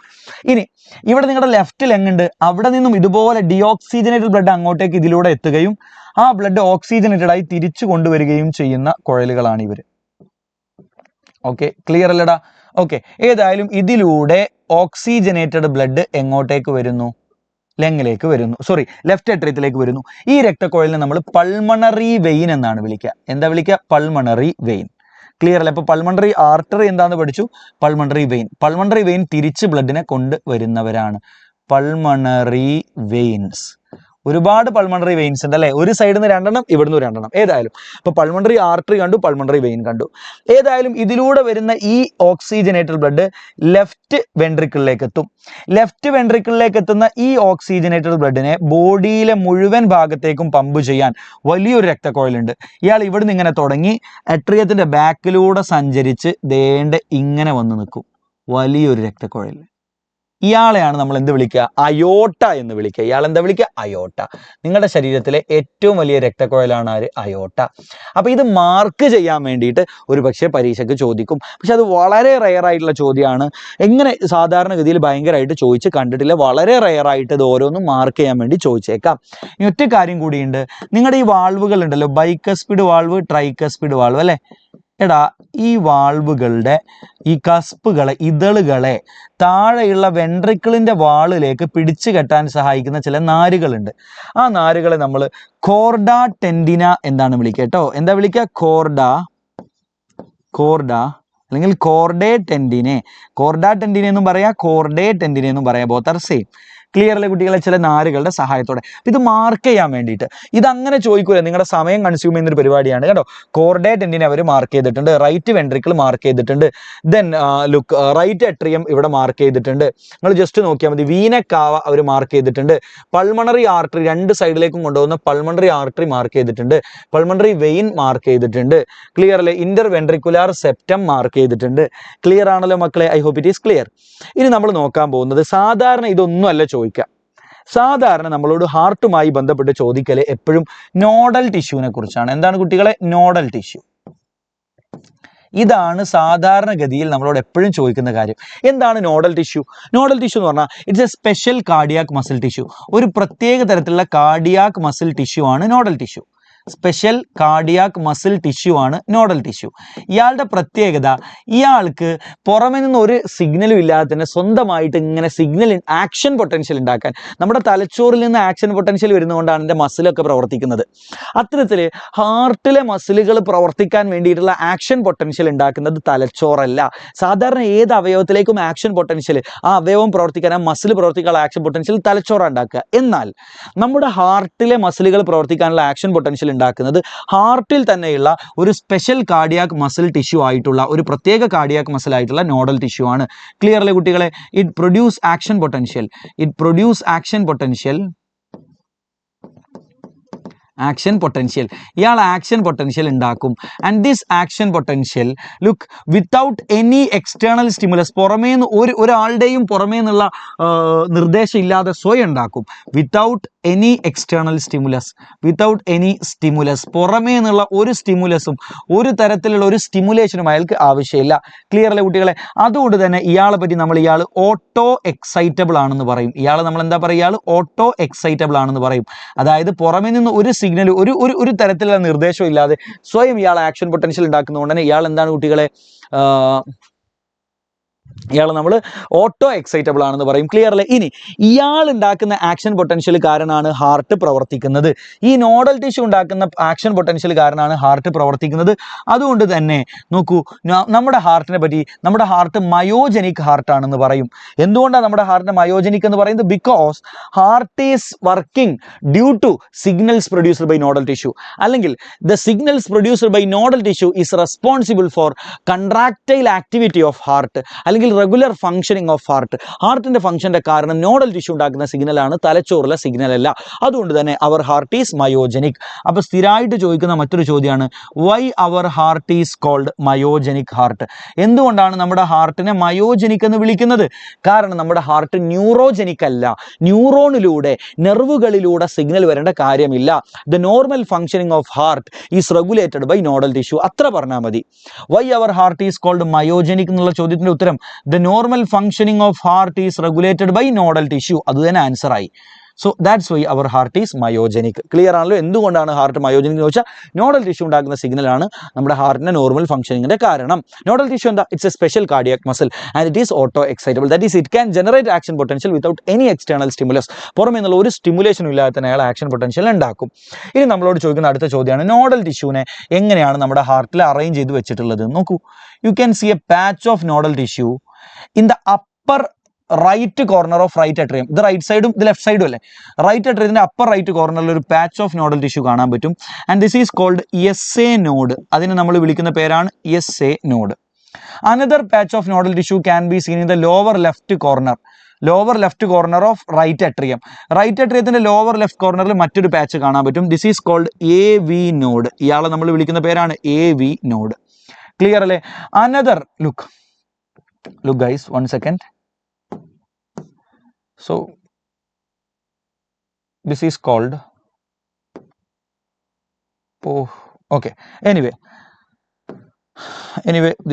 ഇനി ഇവിടെ നിങ്ങളുടെ ലെഫ്റ്റ് ലെങ് ഉണ്ട്, അവിടെ നിന്നും ഇതുപോലെ ഡീഓക്സിജനേറ്റഡ് ബ്ലഡ് അങ്ങോട്ടേക്ക് ഇതിലൂടെ എത്തുകയും ആ ബ്ലഡ് ഓക്സിജനേറ്റഡ് ആയി തിരിച്ചു കൊണ്ടുവരികയും ചെയ്യുന്ന കുഴലുകളാണ് ഇവർ. ഓക്കെ, ക്ലിയർ അല്ലടാ? ഓക്കെ, ഏതായാലും ഇതിലൂടെ ഓക്സിജനേറ്റഡ് ബ്ലഡ് എങ്ങോട്ടേക്ക് വരുന്നു? ലെങ്ങിലേക്ക് വരുന്നു, സോറി ലെഫ്റ്റ് അട്രിയത്തിലേക്ക് വരുന്നു. ഈ രക്തക്കുഴലിനെ നമ്മൾ പൾമണറി വെയിൻ എന്നാണ് വിളിക്കുക. എന്താ വിളിക്കുക? Pulmonary vein. ക്ലിയർ അല്ലേ? അപ്പൊ പൾമണറി ആർട്ടറി എന്താന്ന് പഠിച്ചു, പൾമണറി വെയിൻ. പൾമണറി വെയിൻ തിരിച്ച് ബ്ലഡിനെ കൊണ്ടുവരുന്നവരാണ് പൾമണറി വെയിൻസ്. ഒരുപാട് പൾമണറി വെയിൻസ് ഉണ്ട് അല്ലേ, ഒരു സൈഡിൽ നിന്ന് 2 ഇവിടുന്ന് 2. ഏതായാലും ഇപ്പോൾ പൾമണറി ആർട്ടറി കണ്ടു, പൾമണറി വെയിൻ കണ്ടു. ഏതായാലും ഇതിലൂടെ വരുന്ന ഈ ഓക്സിജനേറ്റഡ് ബ്ലഡ് ലെഫ്റ്റ് വെൻട്രിക്കിളിലേക്ക് എത്തും. ലെഫ്റ്റ് വെൻട്രിക്കിളിലേക്ക് എത്തുന്ന ഈ ഓക്സിജനേറ്റഡ് ബ്ലഡിനെ ബോഡിയിലെ മുഴുവൻ ഭാഗത്തേക്കും പമ്പ് ചെയ്യാൻ വലിയൊരു രക്തക്കുഴലുണ്ട്. ഇയാൾ ഇവിടുന്ന് ഇങ്ങനെ തുടങ്ങി അട്രിയത്തിന്റെ ബാക്കിലൂടെ സഞ്ചരിച്ച് ദേണ്ട ഇങ്ങനെ വന്ന് നിൽക്കും, വലിയൊരു രക്തക്കുഴൽ. ഇയാളെയാണ് നമ്മൾ എന്ത് വിളിക്കുക? അയോട്ട എന്ന് വിളിക്കുക. ഇയാൾ എന്താ വിളിക്കുക? അയോട്ട. നിങ്ങളുടെ ശരീരത്തിലെ ഏറ്റവും വലിയ രക്തക്കുഴലാണ് ആര്? അയോട്ട. അപ്പോൾ ഇത് മാർക്ക് ചെയ്യാൻ വേണ്ടിയിട്ട് ഒരു പക്ഷേ പരീക്ഷയ്ക്ക് ചോദിക്കും. പക്ഷെ അത് വളരെ റെയർ ആയിട്ടുള്ള ചോദ്യമാണ്. എങ്ങനെ സാധാരണഗതിയിൽ ഭയങ്കരമായിട്ട് ചോദിച്ച് കണ്ടിട്ടില്ല. വളരെ റെയർ ആയിട്ട് ഇത് ഓരോന്നും മാർക്ക് ചെയ്യാൻ വേണ്ടി ചോദിച്ചേക്കാം. ഇനി ഒറ്റ കാര്യം കൂടിയുണ്ട്. നിങ്ങളുടെ ഈ വാൾവുകൾ ഉണ്ടല്ലോ, ബൈക്കസ്പിഡ് വാൾവ്, ട്രൈക്കസ്പിഡ് വാൾവ് അല്ലേ, എടാ ഈ വാൾവുകളുടെ ഈ കസ്പുകളെ, ഇതളുകളെ താഴെയുള്ള വെൻട്രിക്കിളിൻ്റെ വാളിലേക്ക് പിടിച്ചു കെട്ടാൻ സഹായിക്കുന്ന ചില നാരുകളുണ്ട്. ആ നാരുകളെ നമ്മൾ കോർഡ ടെൻഡിന എന്താണ് വിളിക്കുക കേട്ടോ? എന്താ വിളിക്കുക? കോർഡ അല്ലെങ്കിൽ കോർഡേ ടെൻഡിനെ. കോർഡ ടെൻഡിനെ എന്നും പറയാം, കോർഡേ ടെൻഡിനെ എന്നും പറയാം. Both are same. ക്ലിയർലെ കുട്ടികളെ, ചില നാരുകളുടെ സഹായത്തോടെ. ഇത് മാർക്ക് ചെയ്യാൻ വേണ്ടിയിട്ട് ഇതങ്ങനെ ചോദിക്കൂല, നിങ്ങളുടെ സമയം കൺസ്യൂം ചെയ്യുന്നൊരു പരിപാടിയാണ് കേട്ടോ. കോർഡേ ടെൻഡിനെ അവർ മാർക്ക് ചെയ്തിട്ടുണ്ട്, റൈറ്റ് വെൻട്രിക്കിൾ മാർക്ക് ചെയ്തിട്ടുണ്ട്, ദെൻ ലുക്ക് റൈറ്റ് അട്രിയം ഇവിടെ മാർക്ക് ചെയ്തിട്ടുണ്ട്. നിങ്ങൾ ജസ്റ്റ് നോക്കിയാൽ മതി. വീനക്കാവ അവർ മാർക്ക് ചെയ്തിട്ടുണ്ട്. പൾമണറി ആർട്ടറി 2 സൈഡിലേക്കും കൊണ്ടുപോകുന്ന പൾമണറി ആർട്ടറി മാർക്ക് ചെയ്തിട്ടുണ്ട്. പൾമണറി വെയിൻ മാർക്ക് ചെയ്തിട്ടുണ്ട്. ക്ലിയർ അല്ലേ? ഇന്റർ വെൻട്രിക്കുലാർ സെപ്റ്റം മാർക്ക് ചെയ്തിട്ടുണ്ട്. ക്ലിയർ ആണല്ലോ മക്കളെ? I hope it is clear. ഇനി നമ്മൾ നോക്കാൻ പോകുന്നത് സാധാരണ ഇതൊന്നും അല്ല ചോദിക്കുക. സാധാരണ നമ്മളോട് ഹാർട്ടുമായി ബന്ധപ്പെട്ട് ചോദിക്കല് എപ്പോഴും നോഡൽ ടിഷ്യൂവിനെ കുറിച്ചാണ്. എന്താണ് കുട്ടികളെ? Nodal tissue. ഇതാണ് സാധാരണഗതിയിൽ നമ്മളോട് എപ്പോഴും ചോദിക്കുന്ന കാര്യം. എന്താണ് നോഡൽ ടിഷ്യൂ? നോഡൽ ടിഷ്യൂ എന്ന് പറഞ്ഞാൽ it's A special cardiac muscle tissue. ഒരു പ്രത്യേക തരത്തിലുള്ള കാർഡിയാക് മസിൽ ടിഷ്യൂ ആണ് nodal tissue. Special cardiac muscle tissue ആണ് നോഡൽ ടിഷ്യൂ. ഇയാളുടെ പ്രത്യേകത, ഇയാൾക്ക് പുറമെ നിന്ന് ഒരു സിഗ്നലും ഇല്ലാതെ തന്നെ സ്വന്തമായിട്ട് ഇങ്ങനെ സിഗ്നൽ ആക്ഷൻ പൊട്ടൻഷ്യൽ ഉണ്ടാക്കാൻ, നമ്മുടെ തലച്ചോറിൽ നിന്ന് ആക്ഷൻ പൊട്ടൻഷ്യൽ വരുന്നതുകൊണ്ടാണ് എൻ്റെ മസിലൊക്കെ പ്രവർത്തിക്കുന്നത്. അത്തരത്തിൽ ഹാർട്ടിലെ മസിലുകൾ പ്രവർത്തിക്കാൻ വേണ്ടിയിട്ടുള്ള ആക്ഷൻ പൊട്ടൻഷ്യൽ ഉണ്ടാക്കുന്നത് തലച്ചോറല്ല. സാധാരണ ഏത് അവയവത്തിലേക്കും ആക്ഷൻ പൊട്ടൻഷ്യൽ, ആ അവയവം പ്രവർത്തിക്കാൻ, ആ മസിൽ പ്രവർത്തിക്കാനുള്ള ആക്ഷൻ പൊട്ടൻഷ്യൽ തലച്ചോറാണ് ഉണ്ടാക്കുക. എന്നാൽ നമ്മുടെ ഹാർട്ടിലെ മസിലുകൾ പ്രവർത്തിക്കാനുള്ള ആക്ഷൻ പൊട്ടൻഷ്യൽ ഉണ്ടാക്കുന്നത് ഹാർട്ടിൽ തന്നെയുള്ള ഒരു സ്പെഷ്യൽ കാർഡിയാക് മസിൽ ടിഷ്യൂ ആയിട്ടുള്ള, ഒരു പ്രത്യേക കാർഡിയാക് മസിൽ ആയിട്ടുള്ള നോഡൽ ടിഷ്യൂ ആണ്. ക്ലിയർ അല്ലേ കുട്ടികളെ? It produce action potential. Action potential. ഇയാൾ ആക്ഷൻ പൊട്ടൻഷ്യൽ ഉണ്ടാക്കും. And this action potential look without any external stimulus, പുറമേ നിന്ന് ഒരാളുടെയും പുറമേ നിന്നുള്ള നിർദ്ദേശം ഇല്ലാതെ സ്വയം ഉണ്ടാക്കും. വിത്തൗട്ട് എനി എക്സ്റ്റേണൽ സ്റ്റിമുലസ്, പുറമേ നിന്നുള്ള ഒരു സ്റ്റിമുലസും, ഒരു തരത്തിലുള്ള ഒരു സ്റ്റിമുലേഷനും അയാൾക്ക് ആവശ്യമില്ല. ക്ലിയർ അല്ലേ കുട്ടികളെ? അതുകൊണ്ട് തന്നെ ഇയാളെ പറ്റി ഇയാൾ ഓട്ടോ എക്സൈറ്റബിൾ ആണെന്ന് പറയും. ഇയാൾ നമ്മൾ എന്താ പറയുക? ഇയാൾ ഓട്ടോ എക്സൈറ്റബിൾ ആണെന്ന് പറയും. അതായത് പുറമേ നിന്ന് ഒരു സിഗ്നൽ, ഒരു തരത്തിലുള്ള നിർദ്ദേശവും ഇല്ലാതെ സ്വയം ഇയാൾ ആക്ഷൻ പൊട്ടൻഷ്യൽ ഉണ്ടാക്കുന്നതുകൊണ്ട് തന്നെ ഇയാൾ എന്താണ് കുട്ടികളെ? ഇയാൾ നമ്മൾ ഓട്ടോ എക്സൈറ്റബിൾ ആണെന്ന് പറയും. ക്ലിയർ അല്ലേ? ഇനി ഇയാൾ ഉണ്ടാക്കുന്ന ആക്ഷൻ പൊട്ടൻഷ്യൽ കാരണമാണ് ഹാർട്ട് പ്രവർത്തിക്കുന്നത്. ഈ നോഡൽ ടിഷ്യൂ ഉണ്ടാക്കുന്ന ആക്ഷൻ പൊട്ടൻഷ്യൽ കാരണമാണ് ഹാർട്ട് പ്രവർത്തിക്കുന്നത്. അതുകൊണ്ട് തന്നെ നോക്കൂ, നമ്മുടെ ഹാർട്ടിനെ പറ്റി, നമ്മുടെ ഹാർട്ട് മയോജനിക് ഹാർട്ടാണെന്ന് പറയും. എന്തുകൊണ്ടാണ് നമ്മുടെ ഹാർട്ടിനെ മയോജനിക് എന്ന് പറയുന്നത്? Because heart is working due to signals produced by nodal tissue. അല്ലെങ്കിൽ the signals produced by nodal tissue is responsible for contractile activity of heart, അല്ലെങ്കിൽ റെഗുലർ ഫംഗ്ഷനിങ് ഓഫ് ഹാർട്ട്. ഹാർട്ടിന്റെ ഫംഗ്ഷന്റെ കാരണം നോഡൽ ടിഷ്യൂ ഉണ്ടാക്കുന്ന സിഗ്നലാണ്, തലച്ചോറിലെ സിഗ്നൽ അല്ല. അതുകൊണ്ട് തന്നെ അവർ ഹാർട്ട് ഈസ് മയോജനിക്. അപ്പൊ സ്ഥിരമായിട്ട് ചോദിക്കുന്ന മറ്റൊരു ചോദ്യമാണ്, why our heart is called myogenic heart? എന്തുകൊണ്ടാണ് നമ്മുടെ ഹാർട്ടിനെ മയോജനിക് എന്ന് വിളിക്കുന്നത്? കാരണം നമ്മുടെ ഹാർട്ട് ന്യൂറോജനിക് അല്ല. ന്യൂറോണിലൂടെ, നെർവുകളിലൂടെ സിഗ്നൽ വരേണ്ട കാര്യമില്ല. The normal functioning of heart is regulated by nodal tissue. അത്ര പറഞ്ഞാൽ മതി. Why our heart is called myogenic എന്നുള്ള ചോദ്യത്തിന്റെ ഉത്തരം the normal functioning of heart is regulated by nodal tissue. അത് തന്നെ ആൻസർ ആയി. So that's why our heart is myogenic. Clear ആണല്ലോ? എന്തുകൊണ്ടാണ് ഹാർട്ട് മയോജനിക് എന്ന് വെച്ചാൽ നോഡൽ ടിഷ്യൂ ഉണ്ടാക്കുന്ന സിഗ്നലാണ് നമ്മുടെ ഹാർട്ടിന്റെ നോർമൽ ഫംഗ്ഷനിങ്ങിന്റെ കാരണം. നോഡൽ ടിഷ്യൂ എന്താ? It's A special cardiac muscle and it is auto excitable. That is it can generate action potential without any external stimulus. പുറമേ നിന്നുള്ള ഒരു സ്റ്റിമുലേഷനും ഇല്ലാതെ തന്നെ അയാൾ ആക്ഷൻ പൊട്ടൻഷ്യൽ ഉണ്ടാക്കും. ഇനി നമ്മളോട് ചോദിക്കുന്ന അടുത്ത ചോദ്യമാണ്, നോഡൽ ടിഷ്യൂവിനെ എങ്ങനെയാണ് നമ്മുടെ ഹാർട്ടിൽ അറേഞ്ച് ചെയ്ത് വെച്ചിട്ടുള്ളത്? നോക്കൂ, you can see a patch of nodal tissue in the upper right corner of right atrium. ഇത് റൈറ്റ് സൈഡും ഇത് ലെഫ്റ്റ് സൈഡും അല്ലേ. റൈറ്റ് അട്രിയത്തിന്റെ അപ്പർ റൈറ്റ് കോർണറിൽ ഒരു പാച്ച് ഓഫ് നോഡൽ ടിഷ്യൂ കാണാൻ പറ്റും. And this is called SA node. അതിനെ നമ്മൾ വിളിക്കുന്ന പേരാണ് SA node. Another patch of nodal tissue can be seen in the lower left corner of right atrium. Right അട്രിയത്തിന്റെ lower left കോർണറിൽ മറ്റൊരു patch കാണാൻ പറ്റും. This is called AV node. ഇയാളെ നമ്മൾ വിളിക്കുന്ന പേരാണ് AV നോഡ്. ക്ലിയർ അല്ലേ? Another look guys, 1 second. So this is called anyway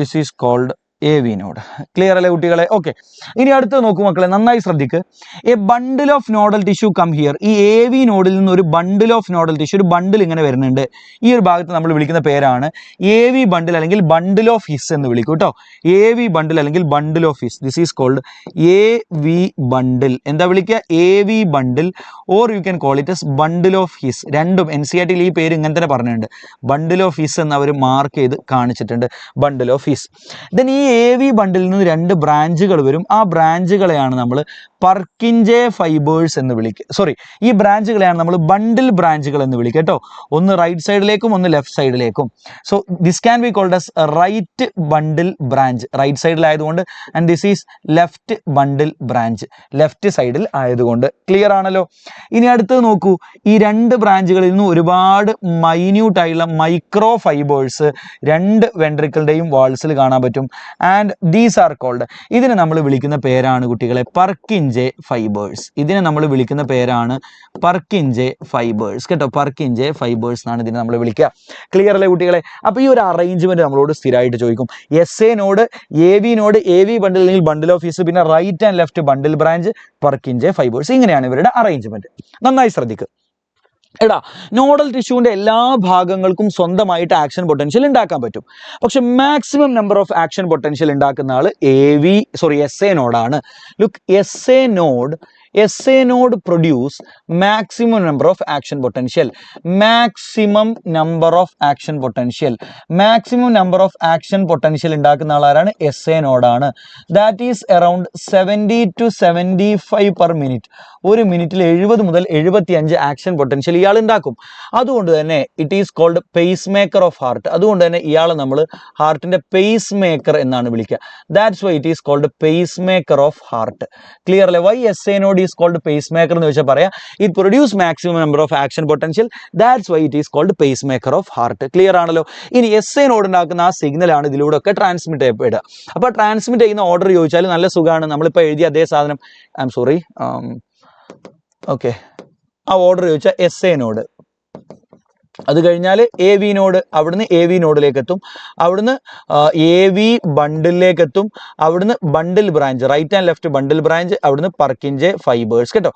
this is called AV node. Clear അല്ലേ കുട്ടികളെ? ഓക്കെ, ഇനി അടുത്ത് നോക്കൂ മക്കളെ, നന്നായി ശ്രദ്ധിക്ക്. A bundle of nodal tissue come here. ഈ AV നോഡിൽ നിന്ന് ഒരു ബണ്ടിൽ ഓഫ് നോഡൽ ടിഷ്യൂ, ഒരു ബണ്ടിൽ ഇങ്ങനെ വരുന്നുണ്ട്. ഈ ഒരു ഭാഗത്ത് നമ്മൾ വിളിക്കുന്ന പേരാണ് AV ബണ്ടിൽ അല്ലെങ്കിൽ ബണ്ടിൽ ഓഫ് ഹിസ് എന്ന് വിളിക്കും കേട്ടോ. AV ബണ്ടിൽ അല്ലെങ്കിൽ bundle of His. This is called AV bundle. എന്താ വിളിക്കുക? AV bundle, or you can call it as bundle of His. രണ്ടും NCERT ഈ പേര് ഇങ്ങനെ തന്നെ പറഞ്ഞിട്ടുണ്ട്. ബണ്ടിൽ ഓഫ് ഹിസ് എന്ന് അവർ മാർക്ക് ചെയ്ത് കാണിച്ചിട്ടുണ്ട്. ബണ്ടിൽ ഓഫ് ഹിസ്. ദെൻ ഈ AV ബണ്ടിൽ നിന്ന് 2 ബ്രാഞ്ചുകൾ വരും. ആ ബ്രാഞ്ചുകളെയാണ് നമ്മൾ പർക്കിൻജെ ഫൈബേഴ്സ് എന്ന് വിളിക്കുക. ഈ ബ്രാഞ്ചുകളെയാണ് നമ്മൾ ബണ്ടിൽ ബ്രാഞ്ചുകൾ എന്ന് വിളിക്കുക കേട്ടോ. ഒന്ന് റൈറ്റ് സൈഡിലേക്കും ഒന്ന് ലെഫ്റ്റ് സൈഡിലേക്കും. So this can be called as right bundle branch. Right സൈഡിലായതുകൊണ്ട്. And this is left bundle branch, left സൈഡിൽ ആയതുകൊണ്ട്. ക്ലിയർ ആണല്ലോ? ഇനി അടുത്തത് നോക്കൂ. ഈ 2 ബ്രാഞ്ചുകളിൽ നിന്ന് ഒരുപാട് മൈന്യൂട്ട് ആയിട്ടുള്ള മൈക്രോ ഫൈബേഴ്സ് 2 വെൻട്രിക്കിളുടെയും വാൾസിൽ കാണാൻ പറ്റും. ആൻഡ് ദീസ് ആർ കോൾഡ്, ഇതിനെ നമ്മൾ വിളിക്കുന്ന പേരാണ് കുട്ടികളെ പർക്കിൻജെ ഫൈബേഴ്സ്. ഇതിനെ നമ്മൾ വിളിക്കുന്ന പേരാണ് പർക്കിൻജെ ഫൈബേഴ്സ് കേട്ടോ. പർക്കിൻജെ ഫൈബേഴ്സ് എന്നാണ് ഇതിനെ നമ്മൾ വിളിക്കുക. ക്ലിയർ അല്ലേ കുട്ടികളെ? അപ്പോൾ ഈ ഒരു അറേഞ്ച്മെന്റ് നമ്മളോട് സ്ഥിരമായിട്ട് ചോദിക്കും. SA node, AV node, AV bundle അല്ലെങ്കിൽ ബണ്ടിൽ ഓഫ് ഹിസ്, പിന്നെ right and left bundle branch, Purkinje fibres. ഇങ്ങനെയാണ് ഇവരുടെ അറേഞ്ച്മെന്റ്. നന്നായി ശ്രദ്ധിക്കുക. എടാ, നോഡൽ ടിഷ്യൂവിന്റെ എല്ലാ ഭാഗങ്ങൾക്കും സ്വന്തമായിട്ട് ആക്ഷൻ പൊട്ടൻഷ്യൽ ഉണ്ടാക്കാൻ പറ്റും. പക്ഷെ maximum number of action potential ഉണ്ടാക്കുന്ന ആള് SA നോഡാണ്. Look, SA node produce maximum number of action potential. Maximum number of action potential ഉണ്ടാക്കുന്ന ആളാരാണ്? SA node ആണ്. That is around 70 to 75 per minute. ഒരു മിനിറ്റിൽ 70 മുതൽ 75 ആക്ഷൻ പൊട്ടൻഷ്യൽ ഇയാൾ ഉണ്ടാക്കും. അതുകൊണ്ട് തന്നെ it is called pacemaker of heart. അതുകൊണ്ട് തന്നെ ഇയാളെ നമ്മൾ ഹാർട്ടിന്റെ പേസ് മേക്കർ എന്നാണ് വിളിക്കുക. That's why it is called pacemaker of heart. Clear അല്ലേ? Why SA node is called pacemaker എന്ന് വെച്ചാൽ പറയാം, it produce maximum number of action potential. That's why it is called pacemaker of heart. Clear ആണല്ലോ? ഇനി SA node ഉണ്ടാക്കുന്ന ആ സിഗ്നലാണ് ഇതിലൂടെ ഒക്കെ ട്രാൻസ്മിറ്റ് ചെയ്യപ്പെടുക. അപ്പോൾ ട്രാൻസ്മിറ്റ് ചെയ്യുന്ന ഓർഡർ ചോദിച്ചാൽ നല്ല സുഖമാണ്. നമ്മളിപ്പോൾ എഴുതിയ അതേ സാധനം, ആ ഓർഡർ ചോദിച്ചാൽ SA node, അത് കഴിഞ്ഞാൽ AV നോഡ്, അവിടുന്ന് AV നോഡിലേക്ക് എത്തും, അവിടുന്ന് AV ബണ്ടിലേക്ക് എത്തും, അവിടുന്ന് bundle branch, right and left bundle branch, അവിടുന്ന് പർക്കിൻജെ ഫൈബേഴ്സ് കേട്ടോ.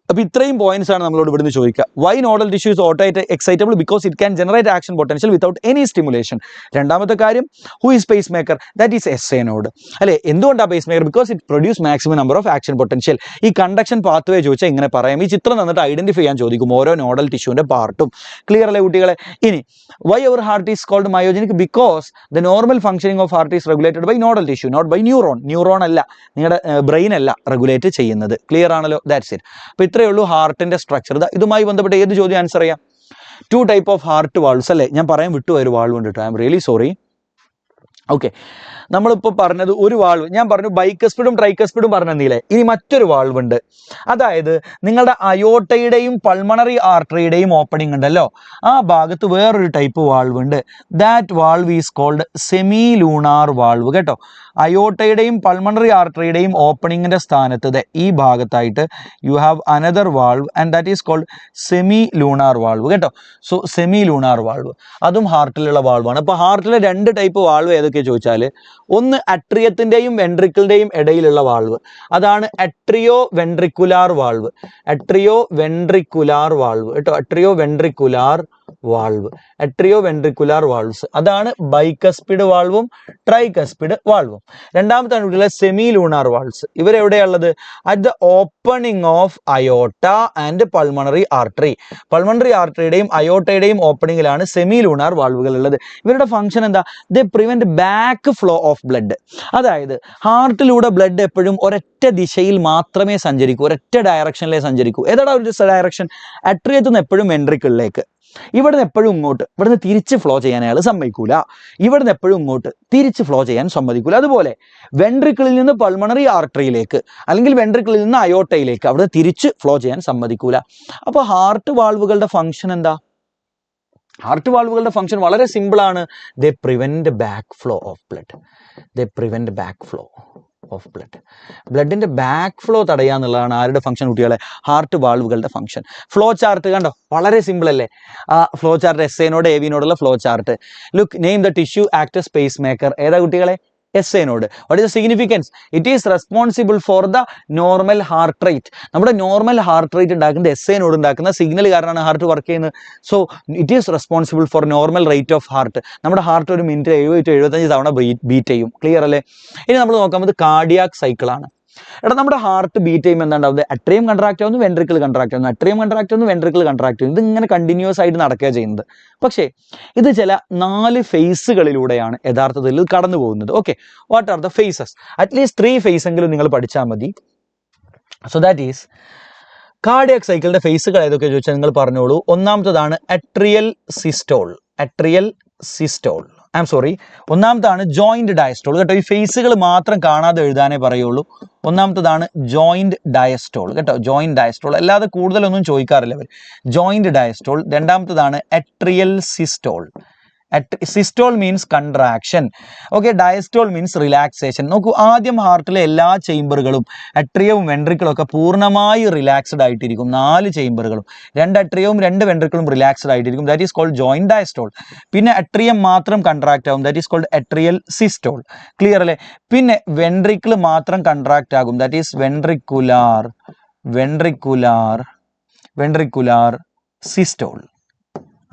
അപ്പോൾ ഇത്രയും പോയിന്റ്സ് ആണ് നമ്മളോട് ഇവിടുന്ന് ചോദിക്കുക. Why nodal tissue is auto excitable? Because it can generate action potential without any stimulation. രണ്ടാമത്തെ കാര്യം, who is pacemaker? That is SA node അല്ലേ? എന്തുകൊണ്ടാണ് pacemaker? Because it produce maximum number of action potential. ഈ conduction pathway ചോദിച്ചാൽ ഇങ്ങനെ പറയാം. ഈ ചിത്രം തന്നിട്ട് ഐഡന്റിഫൈ ചെയ്യാൻ ചോദിക്കും ഓരോ നോഡൽ ടിഷ്യൂവിന്റെ പാർട്ടും. ക്ലിയർ അല്ലേ കുട്ടികളെ? ഇനി why our heart is called myogenic? Because the normal functioning of heart is regulated by nodal tissue, not by neuron അല്ല, നിങ്ങളുടെ ബ്രെയിൻ അല്ല റെഗുലേറ്റ് ചെയ്യുന്നത്. ക്ലിയർ ആണല്ലോ? That's it. അപ്പോൾ ഇത്രയേ ഉള്ളൂ ഹാർട്ടിന്റെ സ്ട്രക്ചർ. ഇതുമായി ബന്ധപ്പെട്ട് ഏത് ചോദ്യം ആൻസർ ചെയ്യാം? 2 type ഓഫ് ഹാർട്ട് വാൾവ്സ് അല്ലേ? ഞാൻ പറയാൻ വിട്ടുപോയൊരു വാൾവ് ഉണ്ട് കേട്ടോ. I am really sorry. Okay, നമ്മളിപ്പോൾ പറഞ്ഞത് ഒരു വാൾവ്, ഞാൻ പറഞ്ഞു ബൈക്കസ്പിഡും ട്രൈക്കസ്പിഡും പറഞ്ഞില്ലേ. ഇനി മറ്റൊരു വാൾവ് ഉണ്ട്. അതായത് നിങ്ങളുടെ അയോട്ടയുടെയും പൾമണറി ആർട്ടറിയുടെയും ഓപ്പണിംഗ് ഉണ്ടല്ലോ, ആ ഭാഗത്ത് വേറൊരു ടൈപ്പ് വാൾവ് ഉണ്ട്. That valve is called semilunar valve കേട്ടോ. അയോട്ടയുടെയും പൾമണറി ആർട്ടറിയുടെയും ഓപ്പണിങ്ങിന്റെ സ്ഥാനത്ത് ഈ ഭാഗത്തായിട്ട് you have another valve and that is called semilunar valve കേട്ടോ. സോ സെമി ലൂണാർ വാൾവ് അതും ഹാർട്ടിലുള്ള വാൾവാണ്. അപ്പോൾ ഹാർട്ടിലെ 2 ടൈപ്പ് വാൾവ് ഏതൊക്കെ ചോദിച്ചാൽ, ഒന്ന് അട്രിയത്തിന്റെയും വെൻട്രിക്കിളിന്റെയും ഇടയിലുള്ള വാൾവ്, അതാണ് atrioventricular valve. Atrioventricular valve കേട്ടോ. Atrioventricular valve, atrioventricular valves. അതാണ് ബൈകസ്പിഡ് വാൾവും ട്രൈകസ്പിഡ് വാൾവും. രണ്ടാമത്താണ് കുട്ടികളെ സെമി ലൂണാർ വാൾവ്സ്. ഇവരെവിടെയുള്ളത്? At the opening of aorta and pulmonary artery. Pulmonary ആർട്ടറിയുടെയും അയോട്ടയുടെയും ഓപ്പണിംഗിലാണ് സെമി ലൂണാർ വാൾവുകൾ ഉള്ളത്. ഇവരുടെ ഫംഗ്ഷൻ എന്താ? They prevent back flow of blood. അതായത് ഹാർട്ടിലൂടെ ബ്ലഡ് എപ്പോഴും ഒരൊറ്റ ദിശയിൽ മാത്രമേ സഞ്ചരിക്കൂ, ഒരൊറ്റ ഡയറക്ഷനിലേ സഞ്ചരിക്കൂ. ഏതാണ് ഒരു ഡയറക്ഷൻ? അട്രിയത്തിൽ നിന്ന് എപ്പോഴും വെൻട്രിക്കിളിലേക്ക്. ഇവിടുന്ന് എപ്പോഴും ഇങ്ങോട്ട്, ഇവിടുന്ന് തിരിച്ച് ഫ്ലോ ചെയ്യാൻ അയാൾ സമ്മതിക്കൂല. ഇവിടുന്ന് എപ്പോഴും ഇങ്ങോട്ട് തിരിച്ച് ഫ്ലോ ചെയ്യാൻ സമ്മതിക്കൂല. അതുപോലെ വെൻട്രിക്കിളിൽ നിന്ന് പൾമണറി ആർട്ടറിയിലേക്ക് അല്ലെങ്കിൽ വെൻട്രിക്കിളിൽ നിന്ന് അയോട്ടയിലേക്ക് അവിടുന്ന് തിരിച്ച് ഫ്ലോ ചെയ്യാൻ സമ്മതിക്കൂല. അപ്പോൾ ഹാർട്ട് വാൾവുകളുടെ ഫംഗ്ഷൻ എന്താ? ഹാർട്ട് വാൾവുകളുടെ ഫംഗ്ഷൻ വളരെ സിമ്പിളാണ്. They prevent back flow of blood. They prevent back flow of blood. ബ്ലഡിന്റെ ബാക്ക് ഫ്ലോ തടയുക എന്നുള്ളതാണ് ആരുടെ ഫംഗ്ഷൻ കുട്ടികളെ? ഹാർട്ട് വാൾവുകളുടെ ഫംഗ്ഷൻ. ഫ്ലോ ചാർട്ട് കണ്ടോ, വളരെ സിമ്പിൾ അല്ലേ? ആ ഫ്ലോ ചാർട്ട് എസ്ഐനോട് എവിനോടുള്ള flow chart. Look, name the tissue act pacemaker. ഏതാ കുട്ടികളെ? എസ്ഐനോട്. What is the significance? It is responsible for the normal heart rate. നമ്മുടെ നോർമൽ ഹാർട്ട് റേറ്റ് ഉണ്ടാക്കുന്നത് എസ്ഐനോട് ഉണ്ടാക്കുന്ന സിഗ്നൽ കാരണമാണ് ഹാർട്ട് വർക്ക് ചെയ്യുന്നത്. So it is responsible four normal rate of heart. നമ്മുടെ heart ഒരു മിനിറ്റ് 70-75 തവണ ബീറ്റ് ചെയ്യും. ക്ലിയർ അല്ലേ? ഇനി നമ്മൾ നോക്കുന്നത് കാർഡിയാക് സൈക്കിളാണ്. എടാ, നമ്മുടെ ഹാർട്ട് ബീറ്റ് ചെയ്യുമ്പോൾ എന്താണ്ടാവുന്നത്? അട്രിയം കൺട്രാക്ട് ആവുന്നു, വെൻട്രിക്കിൾ കൺട്രാക്ട് ആവുന്നു, അട്രിയം കൺട്രാക്ട് ആവുന്നു, വെൻട്രിക്കിൾ കൺട്രാക്ട് ആവുന്നു. ഇത് ഇങ്ങനെ കണ്ടിന്യൂസ് ആയിട്ട് നടക്കുക ചെയ്യുന്നത്. പക്ഷേ ഇത് ചില 4 ഫേസുകളിലൂടെയാണ് യഥാർത്ഥത്തിൽ ഇത് കടന്നു പോകുന്നത്. Okay, what are the phases? At least 3 phase എങ്കിലും നിങ്ങൾ പഠിച്ചാൽ മതി. സോ ദാറ്റ് ഈസ് കാർഡിയാക് സൈക്കിളിന്റെ ഫേസുകൾ ഏതൊക്കെ ചോദിച്ചാൽ നിങ്ങൾ പറഞ്ഞോളൂ. ഒന്നാമത്തതാണ് അട്രിയൽ സിസ്റ്റോൾ. അട്രിയൽ സിസ്റ്റോൾ, ഒന്നാമത്താണ് ജോയിന്റ് ഡയസ്റ്റോൾ. കേട്ടോ, ഈ ഫേസുകൾ മാത്രം കാണാതെ എഴുതാനേ പറയുള്ളൂ. ഒന്നാമത്തതാണ് ജോയിന്റ് ഡയസ്റ്റോൾ. കേട്ടോ, ജോയിന്റ് ഡയസ്റ്റോൾ, അല്ലാതെ കൂടുതലൊന്നും ചോദിക്കാറില്ല അവർ. Joint diastole. രണ്ടാമത്തതാണ് atrial systole. Systole means contraction. Okay, diastole means relaxation. നോക്കൂ, ആദ്യം ഹാർട്ടിലെ എല്ലാ ചേംബറുകളും അട്രിയവും വെൻട്രിക്കിളും ഒക്കെ പൂർണ്ണമായി റിലാക്സ്ഡ് ആയിട്ടിരിക്കും. 4 ചേംബറുകളും, 2 അട്രിയവും 2 വെൻട്രിക്കിളും റിലാക്സ്ഡ് ആയിട്ടിരിക്കും. That is called joint diastole. പിന്നെ അട്രിയം മാത്രം കൺട്രാക്ട് ആകും. That is called atrial systole. Clear അല്ലേ? പിന്നെ വെൻട്രിക്കിൾ മാത്രം കൺട്രാക്ട് ആകും. That is ventricular systole.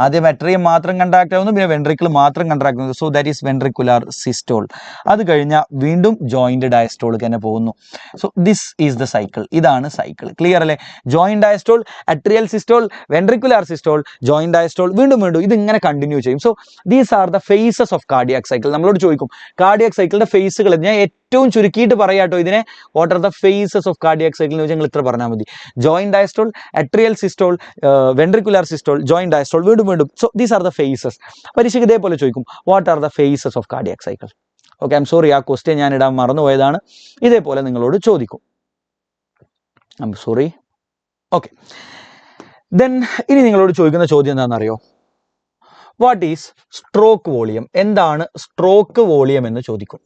ആദ്യം അട്രിയം മാത്രം കൺട്രാക്ട് ആവുന്നു, പിന്നെ വെൻട്രിക്കിൾ മാത്രം കൺട്രാക്ട് ആവുന്നു. So that is ventricular systole. അത് കഴിഞ്ഞാൽ വീണ്ടും ജോയിന്റ് ഡയസ്റ്റോൾ തന്നെ പോകുന്നു. So this is the cycle. ഇതാണ് സൈക്കിൾ. ക്ലിയർ അല്ലേ? Joint diastole, atrial systole, ventricular systole, joint diastole, വീണ്ടും ഇതിങ്ങനെ കണ്ടിന്യൂ ചെയ്യും. So these are the phases of cardiac cycle. നമ്മളോട് ചോദിക്കും കാർഡിയാക് സൈക്കിളിന്റെ ഫേസുകൾ. ഞാൻ ഏറ്റവും ചുരുക്കിയിട്ട് പറയാട്ടോ ഇതിനെ. What are the phases of cardiac cycle എന്ന് വെച്ചാൽ നിങ്ങൾ ഇത്ര പറഞ്ഞാൽ മതി. Joint diastole, atrial systole, ventricular systole, joint diastole, വീണ്ടും. So these are the phases. പരീക്ഷയ്ക്ക് ഇതേപോലെ ചോദിക്കും what are the phases of cardiac cycle. Okay, I'm sorry, ആ ക്വസ്റ്റ്യൻ ഞാൻ ഇടാൻ മറന്നുപോയതാണ്. ഇതേപോലെ നിങ്ങളോട് ചോദിക്കും. I'm sorry. Okay, then ഇനി നിങ്ങളോട് ചോദിക്കുന്ന ചോദ്യം എന്താണെന്നറിയോ? What is stroke volume? എന്താണ് സ്ട്രോക്ക് വോളിയം എന്ന് ചോദിക്കും.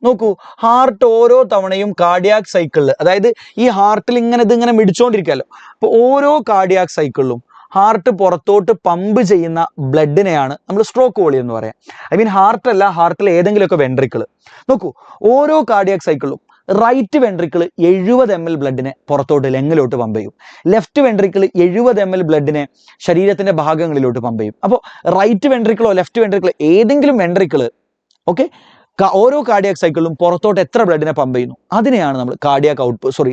നോക്കൂ, ഹാർട്ട് ഓരോ തവണയും കാർഡിയാക് സൈക്കിളിൽ, അതായത് ഈ ഹാർട്ടിൽ ഇതിങ്ങനെ മിടിച്ചോണ്ടിരിക്കാമല്ലോ. അപ്പോൾ ഓരോ കാർഡിയാക് സൈക്കിളിലും ഹാർട്ട് പുറത്തോട്ട് പമ്പ് ചെയ്യുന്ന ബ്ലഡിനെയാണ് നമ്മൾ സ്ട്രോക്ക് വോളിയം എന്ന് പറയാം. ഐ മീൻ ഹാർട്ടല്ല, ഹാർട്ടിലെ ഏതെങ്കിലുമൊക്കെ വെൻട്രിക്കിൾ. നോക്കൂ, ഓരോ കാർഡിയാക് സൈക്കിളിലും റൈറ്റ് വെൻട്രിക്കിൾ 70 ml ബ്ലഡിനെ പുറത്തോട്ട് ലെങ്ങിലോട്ട് പമ്പ് ചെയ്യും. ലെഫ്റ്റ് വെൻട്രിക്കിൾ 70 ml ബ്ലഡിനെ ശരീരത്തിന്റെ ഭാഗങ്ങളിലോട്ട് പമ്പ് ചെയ്യും. അപ്പോൾ റൈറ്റ് വെൻട്രിക്കിളോ ലെഫ്റ്റ് വെൻട്രിക്കിളോ ഏതെങ്കിലും വെൻട്രിക്കിൾ ഓക്കെ ഓരോ കാർഡിയാക് സൈക്കിളിലും പുറത്തോട്ട് എത്ര ബ്ലഡിനെ പമ്പ് ചെയ്യുന്നു അതിനെയാണ് നമ്മൾ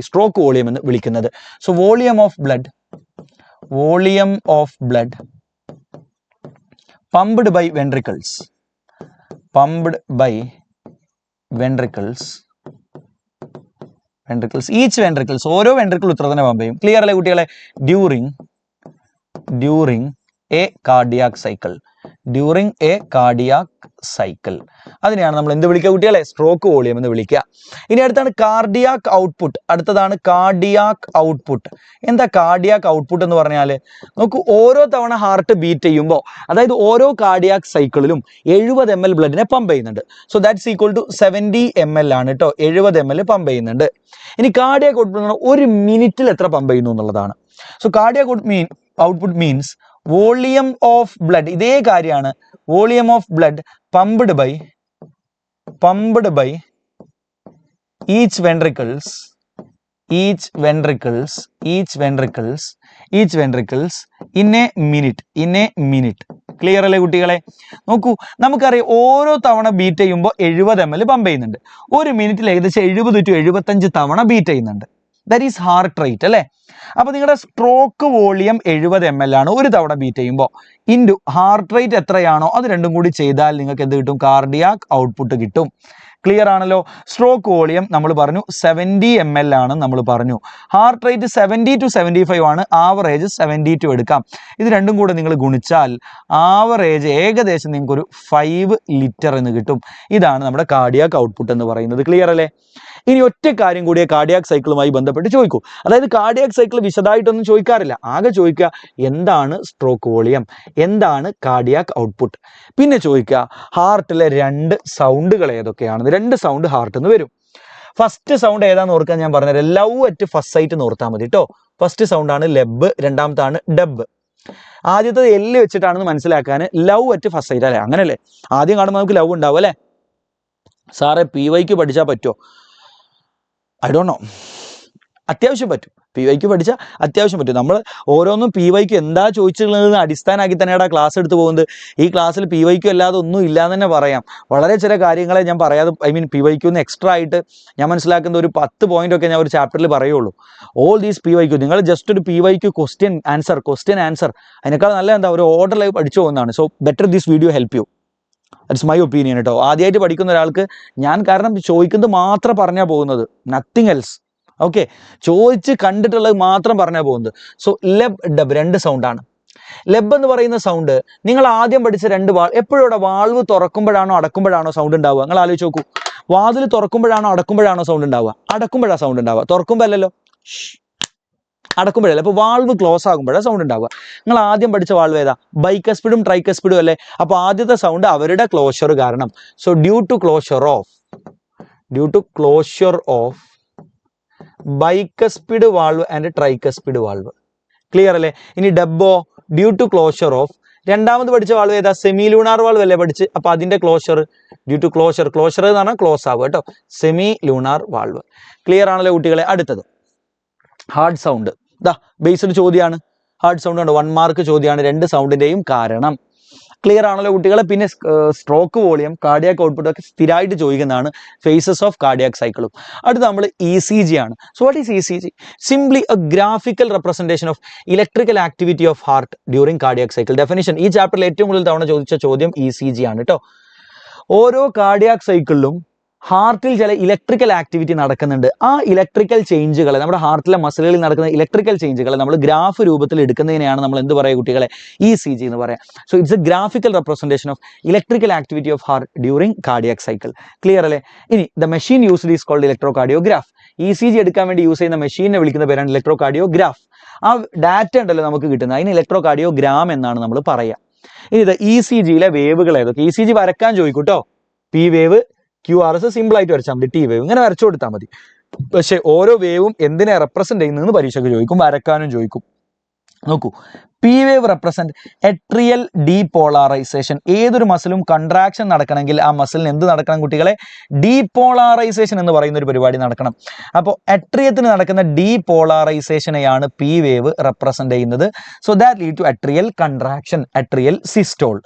സ്ട്രോക്ക് വോളിയം എന്ന് വിളിക്കുന്നത്. So volume of blood pumped by ventricles each ventricles ഓരോ വെൻട്രിക്കിൾ ഇത്ര തന്നെ പമ്പ് ചെയ്യും. ക്ലിയർ അല്ലേ കുട്ടികളെ? ഡ്യൂറിങ് എ കാർഡിയാക് സൈക്കിൾ അതിനെയാണ് നമ്മൾ എന്ത് വിളിക്കുക കുട്ടികളെ? സ്ട്രോക്ക് വോളിയം എന്ന് വിളിക്കുക. ഇനി അടുത്താണ് കാർഡിയാക് ഔട്ട്പുട്ട്. എന്താ കാർഡിയാക് ഔട്ട്പുട്ട് എന്ന് പറഞ്ഞാൽ? നോക്കൂ, ഓരോ തവണ ഹാർട്ട് ബീറ്റ് ചെയ്യുമ്പോൾ, അതായത് ഓരോ കാർഡിയാക് സൈക്കിളിലും 70 ml ബ്ലഡിനെ പമ്പ് ചെയ്യുന്നുണ്ട്. So that's equal to 70 ml ആണ് കേട്ടോ. 70 ml പമ്പ് ചെയ്യുന്നുണ്ട്. ഇനി കാർഡിയാക് ഔട്ട്പുട്ട് എന്ന് പറഞ്ഞാൽ 1 മിനിറ്റിൽ എത്ര പമ്പ് ചെയ്യുന്നു എന്നുള്ളതാണ്. So cardiac output means volume of blood. ഇതേ കാര്യമാണ് volume of blood pumped by each ventricles in a minute clear അല്ലേ കുട്ടികളെ? നോക്കൂ, നമുക്കറിയാം ഓരോ തവണ ബീറ്റ് ചെയ്യുമ്പോൾ 70 ml പമ്പ് ചെയ്യുന്നുണ്ട്. ഒരു മിനിറ്റിൽ ഏകദേശം 70 to 75 തവണ ബീറ്റ് ചെയ്യുന്നുണ്ട്. ദാറ്റ് ഈസ് ഹാർട്ട് റേറ്റ് അല്ലേ? അപ്പോൾ നിങ്ങളുടെ സ്ട്രോക്ക് വോളിയം 70 ml ആണ് ഒരു തവണ ബീറ്റ് ചെയ്യുമ്പോൾ. ഇൻറ്റു ഹാർട്ട് റേറ്റ് എത്രയാണോ അത് രണ്ടും കൂടി ചെയ്താൽ നിങ്ങൾക്ക് എന്ത് കിട്ടും? കാർഡിയാക് ഔട്ട്പുട്ട് കിട്ടും. ക്ലിയർ ആണല്ലോ? സ്ട്രോക്ക് വോളിയം നമ്മൾ പറഞ്ഞു 70 ml ആണ് നമ്മൾ പറഞ്ഞു. ഹാർട്ട് റേറ്റ് 70 to 75 ആണ്. ആവറേജ് 72 എടുക്കാം. ഇത് രണ്ടും കൂടെ നിങ്ങൾ ഗുണിച്ചാൽ ആവറേജ് ഏകദേശം നിങ്ങൾക്കൊരു 5 ലിറ്റർ എന്ന് കിട്ടും. ഇതാണ് നമ്മുടെ കാർഡിയാക് ഔട്ട്പുട്ട് എന്ന് പറയുന്നത്. ക്ലിയർ അല്ലേ? ഇനി ഒറ്റ കാര്യം കൂടിയേ കാർഡിയാക് സൈക്കിളുമായി ബന്ധപ്പെട്ട് ചോദിക്കൂ. അതായത് കാർഡിയാക് സൈക്കിൾ വിശദമായിട്ടൊന്നും ചോദിക്കാറില്ല. ആകെ ചോദിക്കുക എന്താണ് സ്ട്രോക്ക് വോളിയം, എന്താണ് കാർഡിയാക് ഔട്ട്പുട്ട്. പിന്നെ ചോദിക്കുക ഹാർട്ടിലെ 2 സൗണ്ടുകൾ ഏതൊക്കെയാണ്. 2 സൗണ്ട് ഹാർട്ടിൽ നിന്ന് വരും. ഫസ്റ്റ് സൗണ്ട് ഏതാന്ന് ഓർക്കാൻ ഞാൻ പറഞ്ഞുതരാം. ലവ് അറ്റ് ഫസ്റ്റ് സൈറ്റ് എന്ന് ഓർത്താൽ മതി കേട്ടോ. ഫസ്റ്റ് സൗണ്ട് ആണ് ലെബ്, രണ്ടാമത്താണ് ഡബ്. ആദ്യത്തെ എല്ല് വെച്ചിട്ടാണെന്ന് മനസ്സിലാക്കാൻ ലവ് അറ്റ് ഫസ്റ്റ് സൈറ്റ് അല്ലേ? അങ്ങനല്ലേ? ആദ്യം കാണുമ്പോൾ നമുക്ക് ലവ് ഉണ്ടാവും അല്ലേ? സാറേ PYക്ക് പഠിച്ചാൽ പറ്റുമോ? I don't know. അത്യാവശ്യം പറ്റും. PYക്ക് പഠിച്ചാൽ അത്യാവശ്യം പറ്റും. നമ്മൾ ഓരോന്നും PYക്ക് എന്താ ചോദിച്ചിട്ടുള്ളത് അടിസ്ഥാനമാക്കി തന്നെയാണ് ക്ലാസ് എടുത്ത് പോകുന്നത്. ഈ ക്ലാസ്സിൽ PYക്ക് അല്ലാതെ ഒന്നും ഇല്ലാന്ന് തന്നെ പറയാം. വളരെ ചില കാര്യങ്ങളെ ഞാൻ പറയാതെ PYക്ക് ഒന്ന് എക്സ്ട്രാ ആയിട്ട് ഞാൻ മനസ്സിലാക്കുന്ന ഒരു 10 പോയിന്റ് ഒക്കെ ഞാൻ ഒരു ചാപ്റ്ററിൽ പറയുള്ളൂ. ഓൾ ദീസ് PYക്ക് നിങ്ങൾ ജസ്റ്റ് ഒരു PYക്ക് ക്വസ്റ്റ്യൻ ആൻസർ അതിനേക്കാൾ നല്ല എന്താ ഒരു ഓർഡറിലായി പഠിച്ചു പോകുന്നതാണ്. So better this video help you. That's my opinion കേട്ടോ. ആദ്യമായിട്ട് പഠിക്കുന്ന ഒരാൾക്ക് ഞാൻ കാരണം ചോദിക്കുന്നത് മാത്രം പറഞ്ഞാൽ പോകുന്നത്, നത്തിങ് എൽസ്. ഓക്കെ, ചോദിച്ച് കണ്ടിട്ടുള്ളത് മാത്രം പറഞ്ഞാൽ പോകുന്നത്. സോ ലെബ് ഡബ് 2 സൗണ്ടാണ്. ലെബ് എന്ന് പറയുന്ന സൗണ്ട് നിങ്ങൾ ആദ്യം പഠിച്ച 2 എപ്പോഴും ഇവിടെ വാൾവ് തുറക്കുമ്പോഴാണോ അടക്കുമ്പോഴാണോ സൗണ്ട് ഉണ്ടാവുക? നിങ്ങൾ ആലോചിച്ച് നോക്കൂ. വാതിൽ തുറക്കുമ്പോഴാണോ അടക്കുമ്പോഴാണോ സൗണ്ട് ഉണ്ടാവുക? അടക്കുമ്പോഴാണ് സൗണ്ട് ഉണ്ടാവുക. തുറക്കുമ്പോൾ അല്ലല്ലോ, അടക്കുമ്പോഴല്ലേ. അപ്പോൾ വാൾവ് ക്ലോസ് ആകുമ്പോഴാണ് സൗണ്ട് ഉണ്ടാവുക. നിങ്ങൾ ആദ്യം പഠിച്ച വാൾവ് ഏതാ? ബൈക്കസ്പിഡും ട്രൈക്കസ്പിഡും അല്ലേ? അപ്പോൾ ആദ്യത്തെ സൗണ്ട് അവരുടെ ക്ലോഷർ കാരണം. So due to closure of bicuspid valve and tricuspid valve. Clear അല്ലേ? ഇനി ഡബ്ബോ ഡ്യൂ ടു ക്ലോഷർ ഓഫ് രണ്ടാമത് പഠിച്ച വാൾവ് ഏതാ? സെമി ലൂണാർ വാൾവ് അല്ലേ പഠിച്ച്? അപ്പോൾ അതിന്റെ ക്ലോഷർ ഡ്യൂ ടു ക്ലോഷർ എന്ന് പറഞ്ഞാൽ ക്ലോസ് ആവുക കേട്ടോ. Semi lunar valve. ക്ലിയർ ആണല്ലോ കുട്ടികളെ? അടുത്തത് ഹാർഡ് സൗണ്ട്. ബേസ്ഡ് ചോദ്യമാണ്. ഹാർഡ് സൗണ്ട് ഉണ്ട്, 1 മാർക്ക് ചോദ്യമാണ്. 2 സൗണ്ടിന്റെയും കാരണം. ക്ലിയർ ആണല്ലോ കുട്ടികളെ? പിന്നെ സ്ട്രോക്ക് വോളിയം, കാർഡിയാക് ഔട്ട്പുട്ട് ഒക്കെ സ്ഥിരമായിട്ട് ചോദിക്കുന്നതാണ്. ഫേസസ് ഓഫ് കാർഡിയാക് സൈക്കിളും. അടുത്ത് നമ്മൾ ECG ആണ്. So what is ECG? Simply A graphical representation of electrical activity of heart during cardiac cycle. Definition ഈ ചാപ്റ്ററിൽ ഏറ്റവും കൂടുതൽ തവണ ചോദിച്ച ചോദ്യം ECG ആണ് കേട്ടോ. ഓരോ കാർഡിയാക് സൈക്കിളിലും ഹാർട്ടിൽ ചില ഇലക്ട്രിക്കൽ ആക്ടിവിറ്റി നടക്കുന്നുണ്ട്. ആ ഇലക്ട്രിക്കൽ ചേഞ്ചുകളെ, നമ്മുടെ ഹാർട്ടിലെ മസിലുകളിൽ നടക്കുന്ന ഇലക്ട്രിക്കൽ ചേഞ്ചുകളെ നമ്മൾ ഗ്രാഫ് രൂപത്തിൽ എടുക്കുന്നതിനെയാണ് നമ്മൾ എന്ത് പറയുക കുട്ടികളെ? ECG എന്ന് പറയാം. So it's a graphical representation of electrical activity of heart during cardiac cycle. Clear അല്ലേ? ഇനി the machine used is called electrocardiograph. ECG എടുക്കാൻ വേണ്ടി യൂസ് ചെയ്യുന്ന മെഷീനെ വിളിക്കുന്ന പേരാണ് ഇലക്ട്രോ കാർഡിയോഗ്രാഫ്. ആ ഡാറ്റ ഉണ്ടല്ലോ നമുക്ക് കിട്ടുന്നത്, അതിന് ഇലക്ട്രോ കാർഡിയോഗ്രാം എന്നാണ് നമ്മൾ പറയുക. ഇനി ഇത് ECGയിലെ വേവുകൾ ഏതൊക്കെ? ECG വരക്കാൻ ചോദിക്കും കേട്ടോ. P വേവ്, QRS സിമ്പിൾ ആയിട്ട് വരച്ചാൽ മതി. T വേവ് ഇങ്ങനെ വരച്ചു കൊടുത്താൽ മതി. പക്ഷെ ഓരോ വേവും എന്തിനെ റെപ്രസെന്റ് ചെയ്യുന്നതെന്ന് പരീക്ഷയ്ക്ക് ചോദിക്കും, വരക്കാനും ചോദിക്കും. നോക്കൂ, P വേവ് റെപ്രസെന്റ് എട്രിയൽ ഡീപോളാറൈസേഷൻ. ഏതൊരു മസിലും കൺട്രാക്ഷൻ നടക്കണമെങ്കിൽ ആ മസിലിന് എന്ത് നടക്കണം കുട്ടികളെ? ഡീപോളാറൈസേഷൻ എന്ന് പറയുന്ന ഒരു പരിപാടി നടക്കണം. അപ്പോൾ എട്രിയത്തിന് നടക്കുന്ന ഡീപോളാറൈസേഷനെയാണ് P വേവ് റെപ്രസെന്റ് ചെയ്യുന്നത്. So that lead to atrial contraction, atrial systole.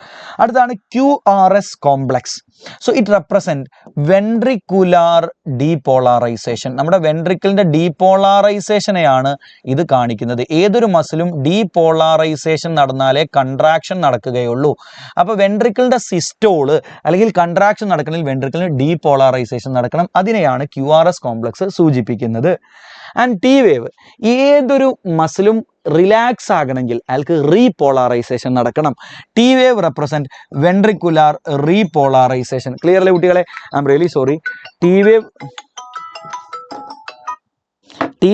അടുത്താണ് QRS complex. So it represent ventricular depolarisation. നമ്മുടെ വെൻട്രിക്കിളിന്റെ ഡീപോളാറൈസേഷനെയാണ് ഇത് കാണിക്കുന്നത്. ഏതൊരു മസിലും ഡീപോളാറൈസേഷൻ നടന്നാലേ കൺട്രാക്ഷൻ നടക്കുകയുള്ളൂ. അപ്പോൾ വെൻട്രിക്കിളിന്റെ സിസ്റ്റോള് അല്ലെങ്കിൽ കൺട്രാക്ഷൻ നടക്കണമെങ്കിൽ വെൻട്രിക്കിളിന് ഡീപോളാറൈസേഷൻ നടക്കണം. അതിനെയാണ് QRS കോംപ്ലക്സ് സൂചിപ്പിക്കുന്നത്. ആൻഡ് T വേവ്, ഏതൊരു മസിലും റിലാക്സ് ആകണമെങ്കിൽ അയാൾക്ക് റീപോളാറൈസേഷൻ നടക്കണം. T wave represent ventricular repolarisation. Clear അല്ലേ കുട്ടികളെ? I am really sorry. T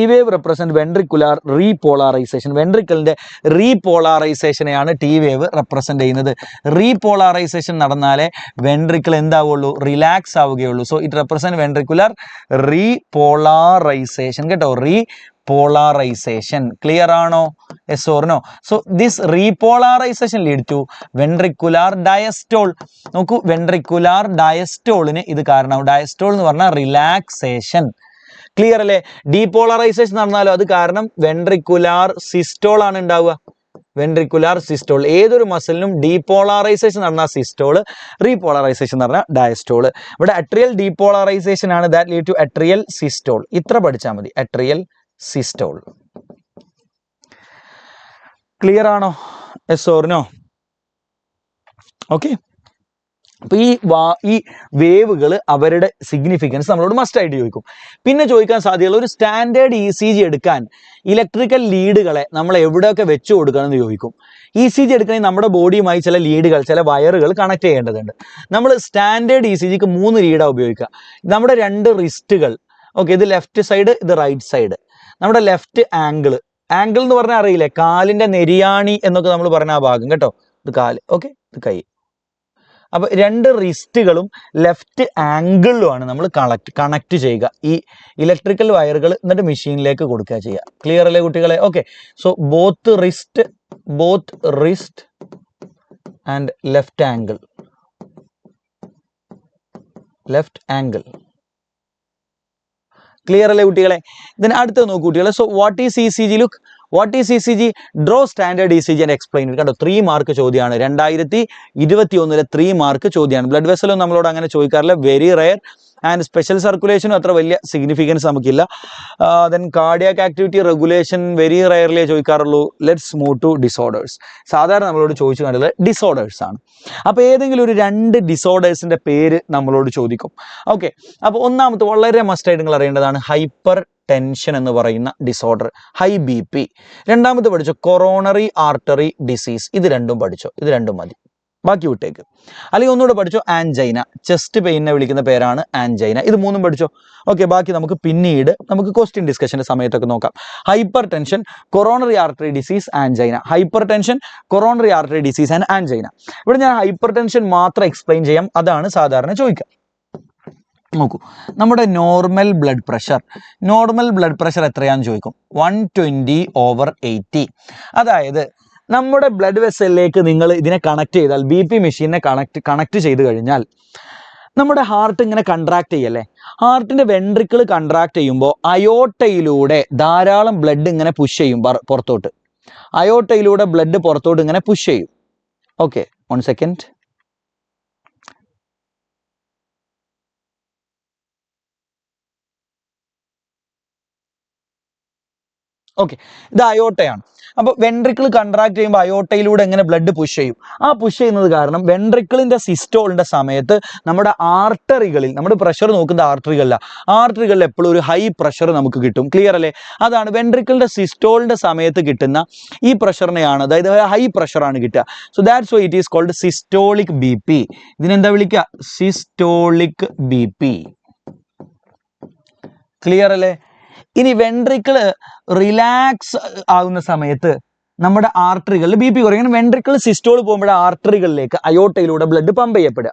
wave represent ventricular repolarisation. വെൻട്രിക്കിളിന്റെ റീപോളാറൈസേഷനെയാണ് T വേവ് റെപ്രസെന്റ് ചെയ്യുന്നത്. റീപോളാറൈസേഷൻ നടന്നാലേ വെൻട്രിക്കിൾ എന്താവുള്ളൂ? റിലാക്സ് ആവുകയുള്ളൂ. So it represent ventricular repolarisation കേട്ടോ. പോളാറൈസേഷൻ. ക്ലിയർ ആണോ? yes or no? So this repolarization lead to ventricular diastole. നോക്കൂ, ventricular ഡയസ്റ്റോളിന് ഇത് കാരണം. ഡയസ്റ്റോൾ എന്ന് പറഞ്ഞാൽ റിലാക്സേഷൻ. ക്ലിയർ അല്ലേ? ഡീപോളറൈസേഷൻ നടന്നാലോ അത് കാരണം വെൻട്രിക്കുലാർ സിസ്റ്റോൾ ആണ് ഉണ്ടാവുക. Ventricular systole. ഏതൊരു മസിലിനും ഡീപോളറൈസേഷൻ നടന്ന സിസ്റ്റോൾ, റീപോളറൈസേഷൻ നടന്ന ഡയസ്റ്റോൾ. ഇവിടെ അട്രിയൽ ഡീപോളറൈസേഷൻ ആണ് that lead to atrial systole. ഇത്ര പഠിച്ചാൽ മതി, അട്രിയൽ സിസ്റ്റോൾ. ക്ലിയർ ആണോ? Yes or no? ഓക്കെ. അപ്പൊ ഈ വേവുകൾ അവരുടെ സിഗ്നിഫിക്കൻസ് നമ്മളോട് മസ്റ്റ് ആയിട്ട് ചോദിക്കും. പിന്നെ ചോദിക്കാൻ സാധ്യതയുള്ള ഒരു സ്റ്റാൻഡേർഡ് ECG എടുക്കാൻ ഇലക്ട്രിക്കൽ ലീഡുകളെ നമ്മൾ എവിടെയൊക്കെ വെച്ച് കൊടുക്കണം എന്ന് ചോദിക്കും. ECG എടുക്കണമെങ്കിൽ നമ്മുടെ ബോഡിയുമായി ചില ലീഡുകൾ, ചില വയറുകൾ കണക്ട് ചെയ്യേണ്ടതുണ്ട്. നമ്മൾ സ്റ്റാൻഡേർഡ് ECGക്ക് 3 ലീഡാണ് ഉപയോഗിക്കുക. നമ്മുടെ 2 റിസ്റ്റുകൾ, ഓക്കെ, ഇത് ലെഫ്റ്റ് സൈഡ്, ഇത് റൈറ്റ് സൈഡ്. നമ്മുടെ ലെഫ്റ്റ് ആംഗിൾ എന്ന് പറഞ്ഞാൽ അറിയില്ലേ, കാലിന്റെ നെരിയാണി എന്നൊക്കെ നമ്മൾ പറഞ്ഞ ആ ഭാഗം കേട്ടോ, ഇത് കാല്, ഓക്കെ, ഇത് കൈ. അപ്പൊ 2 റിസ്റ്റുകളും ലെഫ്റ്റ് ആംഗിളിലുമാണ് നമ്മൾ കണക്ട് ചെയ്യുക ഈ ഇലക്ട്രിക്കൽ വയറുകൾ, എന്നിട്ട് മെഷീനിലേക്ക് കൊടുക്കുക ചെയ്യുക. ക്ലിയർ അല്ലേ കുട്ടികളെ? Okay. So both wrist and left angle. Clear അല്ലേ കുട്ടികളെ? ഇതിന് അടുത്ത് നോക്കൂ കുട്ടികളെ. So what is ECG? Look, what is ECG? Draw standard ECG and explain. കണ്ടോ, 3 മാർക്ക് ചോദ്യമാണ്. 2021 3 മാർക്ക് ചോദ്യമാണ്. ബ്ലഡ് വെസലും നമ്മളോട് അങ്ങനെ ചോദിക്കാറില്ല, വെരി റയർ. ആൻഡ് സ്പെഷ്യൽ സർക്കുലേഷനും അത്ര വലിയ സിഗ്നിഫിക്കൻസ് നമുക്കില്ല. Then cardiac activity regulation very rarely ചോദിക്കാറുള്ളൂ. Let's move to disorders. സാധാരണ നമ്മളോട് ചോദിച്ചു കണ്ടത് ഡിസോർഡേഴ്സ് ആണ്. അപ്പോൾ ഏതെങ്കിലും ഒരു 2 ഡിസോർഡേഴ്സിന്റെ പേര് നമ്മളോട് ചോദിക്കും. ഓക്കെ. അപ്പോൾ ഒന്നാമത്തെ വളരെ മസ്റ്റായിട്ട് നിങ്ങൾ അറിയേണ്ടതാണ് ഹൈപ്പർ ടെൻഷൻ എന്ന് പറയുന്ന ഡിസോർഡർ, ഹൈ BP. രണ്ടാമത് പഠിച്ചോ കൊറോണറി ആർട്ടറി ഡിസീസ്. ഇത് രണ്ടും പഠിച്ചോ, ഇത് രണ്ടും മതി, ബാക്കി വിട്ടേക്ക്. അല്ലെങ്കിൽ ഒന്നുകൂടെ പഠിച്ചോ ആൻജൈന, ചെസ്റ്റ് പെയിനെ വിളിക്കുന്ന പേരാണ് ആൻജൈന. ഇത് 3ഉം പഠിച്ചോ. ഓക്കെ, ബാക്കി നമുക്ക് പിന്നീട് ക്വസ്റ്റ്യൻ ഡിസ്കഷന്റെ സമയത്തൊക്കെ നോക്കാം. Hyper tension, coronary artery disease, angina. Hyper tension, coronary artery disease and angina. ഇവിടെ ഞാൻ ഹൈപ്പർ ടെൻഷൻ മാത്രം എക്സ്പ്ലെയിൻ ചെയ്യാം, അതാണ് സാധാരണ ചോദിക്കുക. നോക്കൂ, നമ്മുടെ നോർമൽ ബ്ലഡ് പ്രഷർ എത്രയാണെന്ന് ചോദിക്കും. 120/80. അതായത് നമ്മുടെ ബ്ലഡ് വെസലിലേക്ക് നിങ്ങൾ ഇതിനെ കണക്ട് ചെയ്താൽ, BP മെഷീനെ കണക്ട് ചെയ്ത് കഴിഞ്ഞാൽ നമ്മുടെ ഹാർട്ട് ഇങ്ങനെ കൺട്രാക്ട് ചെയ്യല്ലേ. ഹാർട്ടിന്റെ വെൻട്രിക്കിൾ കൺട്രാക്ട് ചെയ്യുമ്പോൾ അയോട്ടയിലൂടെ ധാരാളം ബ്ലഡ് ഇങ്ങനെ പുഷ് ചെയ്യും പുറത്തോട്ട്. അയോട്ടയിലൂടെ ബ്ലഡ് പുറത്തോട്ട് ഇങ്ങനെ പുഷ് ചെയ്യും. Okay, 1 second. ഓക്കെ, ഇത് അയോട്ടയാണ്. അപ്പോൾ വെൻട്രിക്കിൾ കൺട്രാക്ട് ചെയ്യുമ്പോൾ അയോട്ടയിലൂടെ എങ്ങനെ ബ്ലഡ് പുഷ് ചെയ്യും. ആ പുഷ് ചെയ്യുന്നത് കാരണം വെൻട്രിക്കിളിന്റെ സിസ്റ്റോളിന്റെ സമയത്ത് നമ്മുടെ ആർട്ടറികളിൽ, നമ്മുടെ പ്രഷർ നോക്കുന്ന ആർട്ടറികളിൽ എപ്പോഴും ഒരു ഹൈ പ്രഷർ നമുക്ക് കിട്ടും. ക്ലിയർ അല്ലേ? അതാണ് വെൻട്രിക്കിളിന്റെ സിസ്റ്റോളിന്റെ സമയത്ത് കിട്ടുന്ന ഈ പ്രഷറിനെയാണ്, അതായത് ഹൈ പ്രഷറാണ് കിട്ടുക. So that's why it is called systolic BP. ഇതിനെന്താ വിളിക്കുക? Systolic BP. ക്ലിയർ അല്ലേ? ഇനി വെൻട്രിക്കിള് റിലാക്സ് ആകുന്ന സമയത്ത് നമ്മുടെ ആർട്ടറികളിൽ BP കുറയും. ഇങ്ങനെ വെൻട്രിക്കിൾ സിസ്റ്റോൾ പോകുമ്പോൾ ആർട്ടറികളിലേക്ക് അയോട്ടയിലൂടെ ബ്ലഡ് പമ്പ് ചെയ്യപ്പെടുക.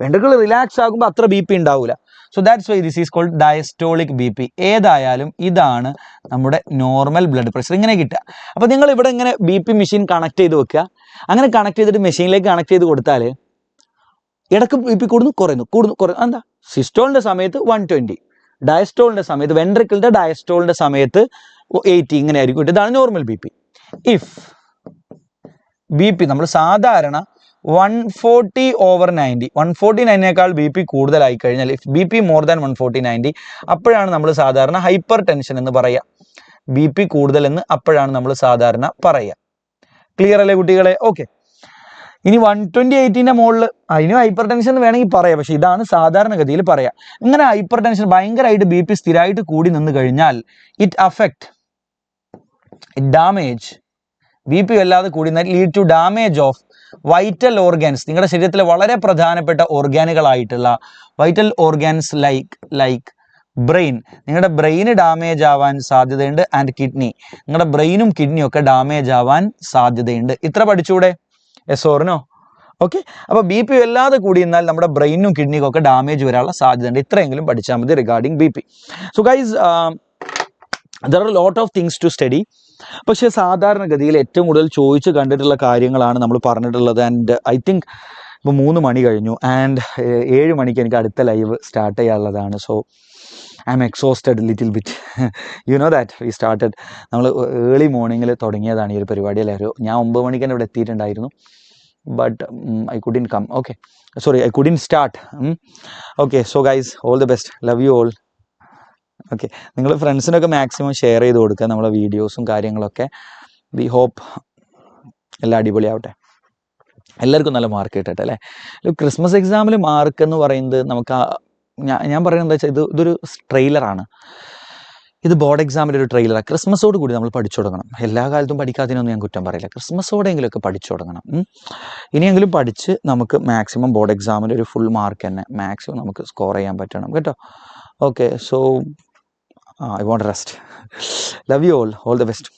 വെൻട്രിക്കിൾ റിലാക്സ് ആകുമ്പോൾ അത്ര BP ഉണ്ടാവില്ല. So that's why this is called diastolic BP. ഏതായാലും ഇതാണ് നമ്മുടെ നോർമൽ ബ്ലഡ് പ്രഷർ ഇങ്ങനെ കിട്ടുക. അപ്പോൾ നിങ്ങൾ ഇവിടെ ഇങ്ങനെ BP മെഷീൻ കണക്ട് ചെയ്ത് വെക്കുക. അങ്ങനെ കണക്ട് ചെയ്തിട്ട് മെഷീനിലേക്ക് കണക്ട് ചെയ്ത് കൊടുത്താൽ ഇടയ്ക്ക് BP കൂടുന്നു. എന്താ? സിസ്റ്റോളിന്റെ സമയത്ത് 120, ഡയസ്റ്റോളിന്റെ സമയത്ത്, വെൻട്രിക്കിളിന്റെ ഡയസ്റ്റോളിന്റെ സമയത്ത് 80, ഇങ്ങനെ ആയിരിക്കും. ഇതാണ് നോർമൽ BP. ഇഫ് BP നമ്മൾ സാധാരണ 140/90, 140/90 BP കൂടുതലായി കഴിഞ്ഞാൽ, ഇഫ് BP മോർ ദാൻ 140/90, അപ്പോഴാണ് നമ്മൾ സാധാരണ ഹൈപ്പർ ടെൻഷൻ എന്ന് പറയുക. BP കൂടുതൽ എന്ന് അപ്പോഴാണ് നമ്മൾ സാധാരണ പറയുക. ക്ലിയർ അല്ലേ കുട്ടികളെ? ഓക്കെ. ഇനി 120/80 മുകളിൽ അതിന് ഹൈപ്പർ ടെൻഷൻ എന്ന് വേണമെങ്കിൽ പറയാം, പക്ഷെ ഇതാണ് സാധാരണഗതിയിൽ പറയാം. ഇങ്ങനെ ഹൈപ്പർ ടെൻഷൻ ഭയങ്കരമായിട്ട് BP സ്ഥിരമായിട്ട് കൂടി നിന്ന് കഴിഞ്ഞാൽ ഡാമേജ്, BP വല്ലാതെ കൂടി lead to damage of vital organs. നിങ്ങളുടെ ശരീരത്തിലെ വളരെ പ്രധാനപ്പെട്ട ഓർഗാനുകളായിട്ടുള്ള വൈറ്റൽ ഓർഗാൻസ് ലൈക്ക് ബ്രെയിൻ. നിങ്ങളുടെ ബ്രെയിന് ഡാമേജ് ആവാൻ സാധ്യതയുണ്ട്. ആൻഡ് കിഡ്നി, നിങ്ങളുടെ ബ്രെയിനും കിഡ്നിയും ഒക്കെ ഡാമേജ് ആവാൻ സാധ്യതയുണ്ട്. ഇത്ര പഠിച്ചൂടെ? Yes or no? ഓക്കെ. അപ്പോൾ BP വല്ലാതെ കൂടി എന്നാൽ നമ്മുടെ ബ്രെയിനും കിഡ്നിക്കും ഒക്കെ ഡാമേജ് വരാനുള്ള സാധ്യതയുണ്ട്. ഇത്രയെങ്കിലും പഠിച്ചാൽ മതി regarding BP. So guys, there are lot of things to study. പക്ഷേ സാധാരണഗതിയിൽ ഏറ്റവും കൂടുതൽ ചോദിച്ച് കണ്ടിട്ടുള്ള കാര്യങ്ങളാണ് നമ്മൾ പറഞ്ഞിട്ടുള്ളത്. ആൻഡ് ഐ തിങ്ക് ഇപ്പോൾ 3 മണി കഴിഞ്ഞു. ആൻഡ് 7 മണിക്ക് എനിക്ക് അടുത്ത ലൈവ് സ്റ്റാർട്ട് ചെയ്യാനുള്ളതാണ്. So I'm exhausted little bit. You know that we started, നമ്മൾ ഏർലി മോർണിംഗിൽ തുടങ്ങിയതാണ് ഈ ഒരു പരിപാടി അല്ലേ. ഞാൻ 9 മണിക്ക് തന്നെ ഇവിടെ എത്തിയിട്ടുണ്ടായിരുന്നു. But I couldn't come. Okay, sorry, I couldn't start. Okay, so guys, all the best, love you all. Okay, നിങ്ങൾ ഫ്രണ്ട്സിനൊക്കെ മാക്സിമം ഷെയർ ചെയ്ത് കൊടുക്കുക നമ്മളെ വീഡിയോസും കാര്യങ്ങളൊക്കെ. വി ഹോപ്പ് എല്ലാം അടിപൊളിയാവട്ടെ, എല്ലാവർക്കും നല്ല മാർക്ക് കിട്ടട്ടെ അല്ലേ. ക്രിസ്മസ് എക്സാമിൽ മാർക്ക് എന്ന് പറയുന്നത് നമുക്ക് ഞാൻ പറയുന്നത് എന്താ വെച്ചാൽ ഇതൊരു ട്രെയിലറാണ്. ഇത് ബോർഡ് എക്സാമിൻ്റെ ഒരു ട്രെയിലറാണ്. ക്രിസ്മസോട് കൂടി നമ്മൾ പഠിച്ചു തുടങ്ങണം. എല്ലാ കാലത്തും പഠിക്കാത്തതിനൊന്നും ഞാൻ കുറ്റം പറയില്ല. ക്രിസ്മസോടെങ്കിലുമൊക്കെ പഠിച്ചു തുടങ്ങണം. ഇനിയെങ്കിലും പഠിച്ച് നമുക്ക് മാക്സിമം ബോർഡ് എക്സാമിൽ ഒരു ഫുൾ മാർക്ക് തന്നെ മാക്സിമം നമുക്ക് സ്കോർ ചെയ്യാൻ പറ്റണം കേട്ടോ. Okay, so I won't rest. Love you all the best.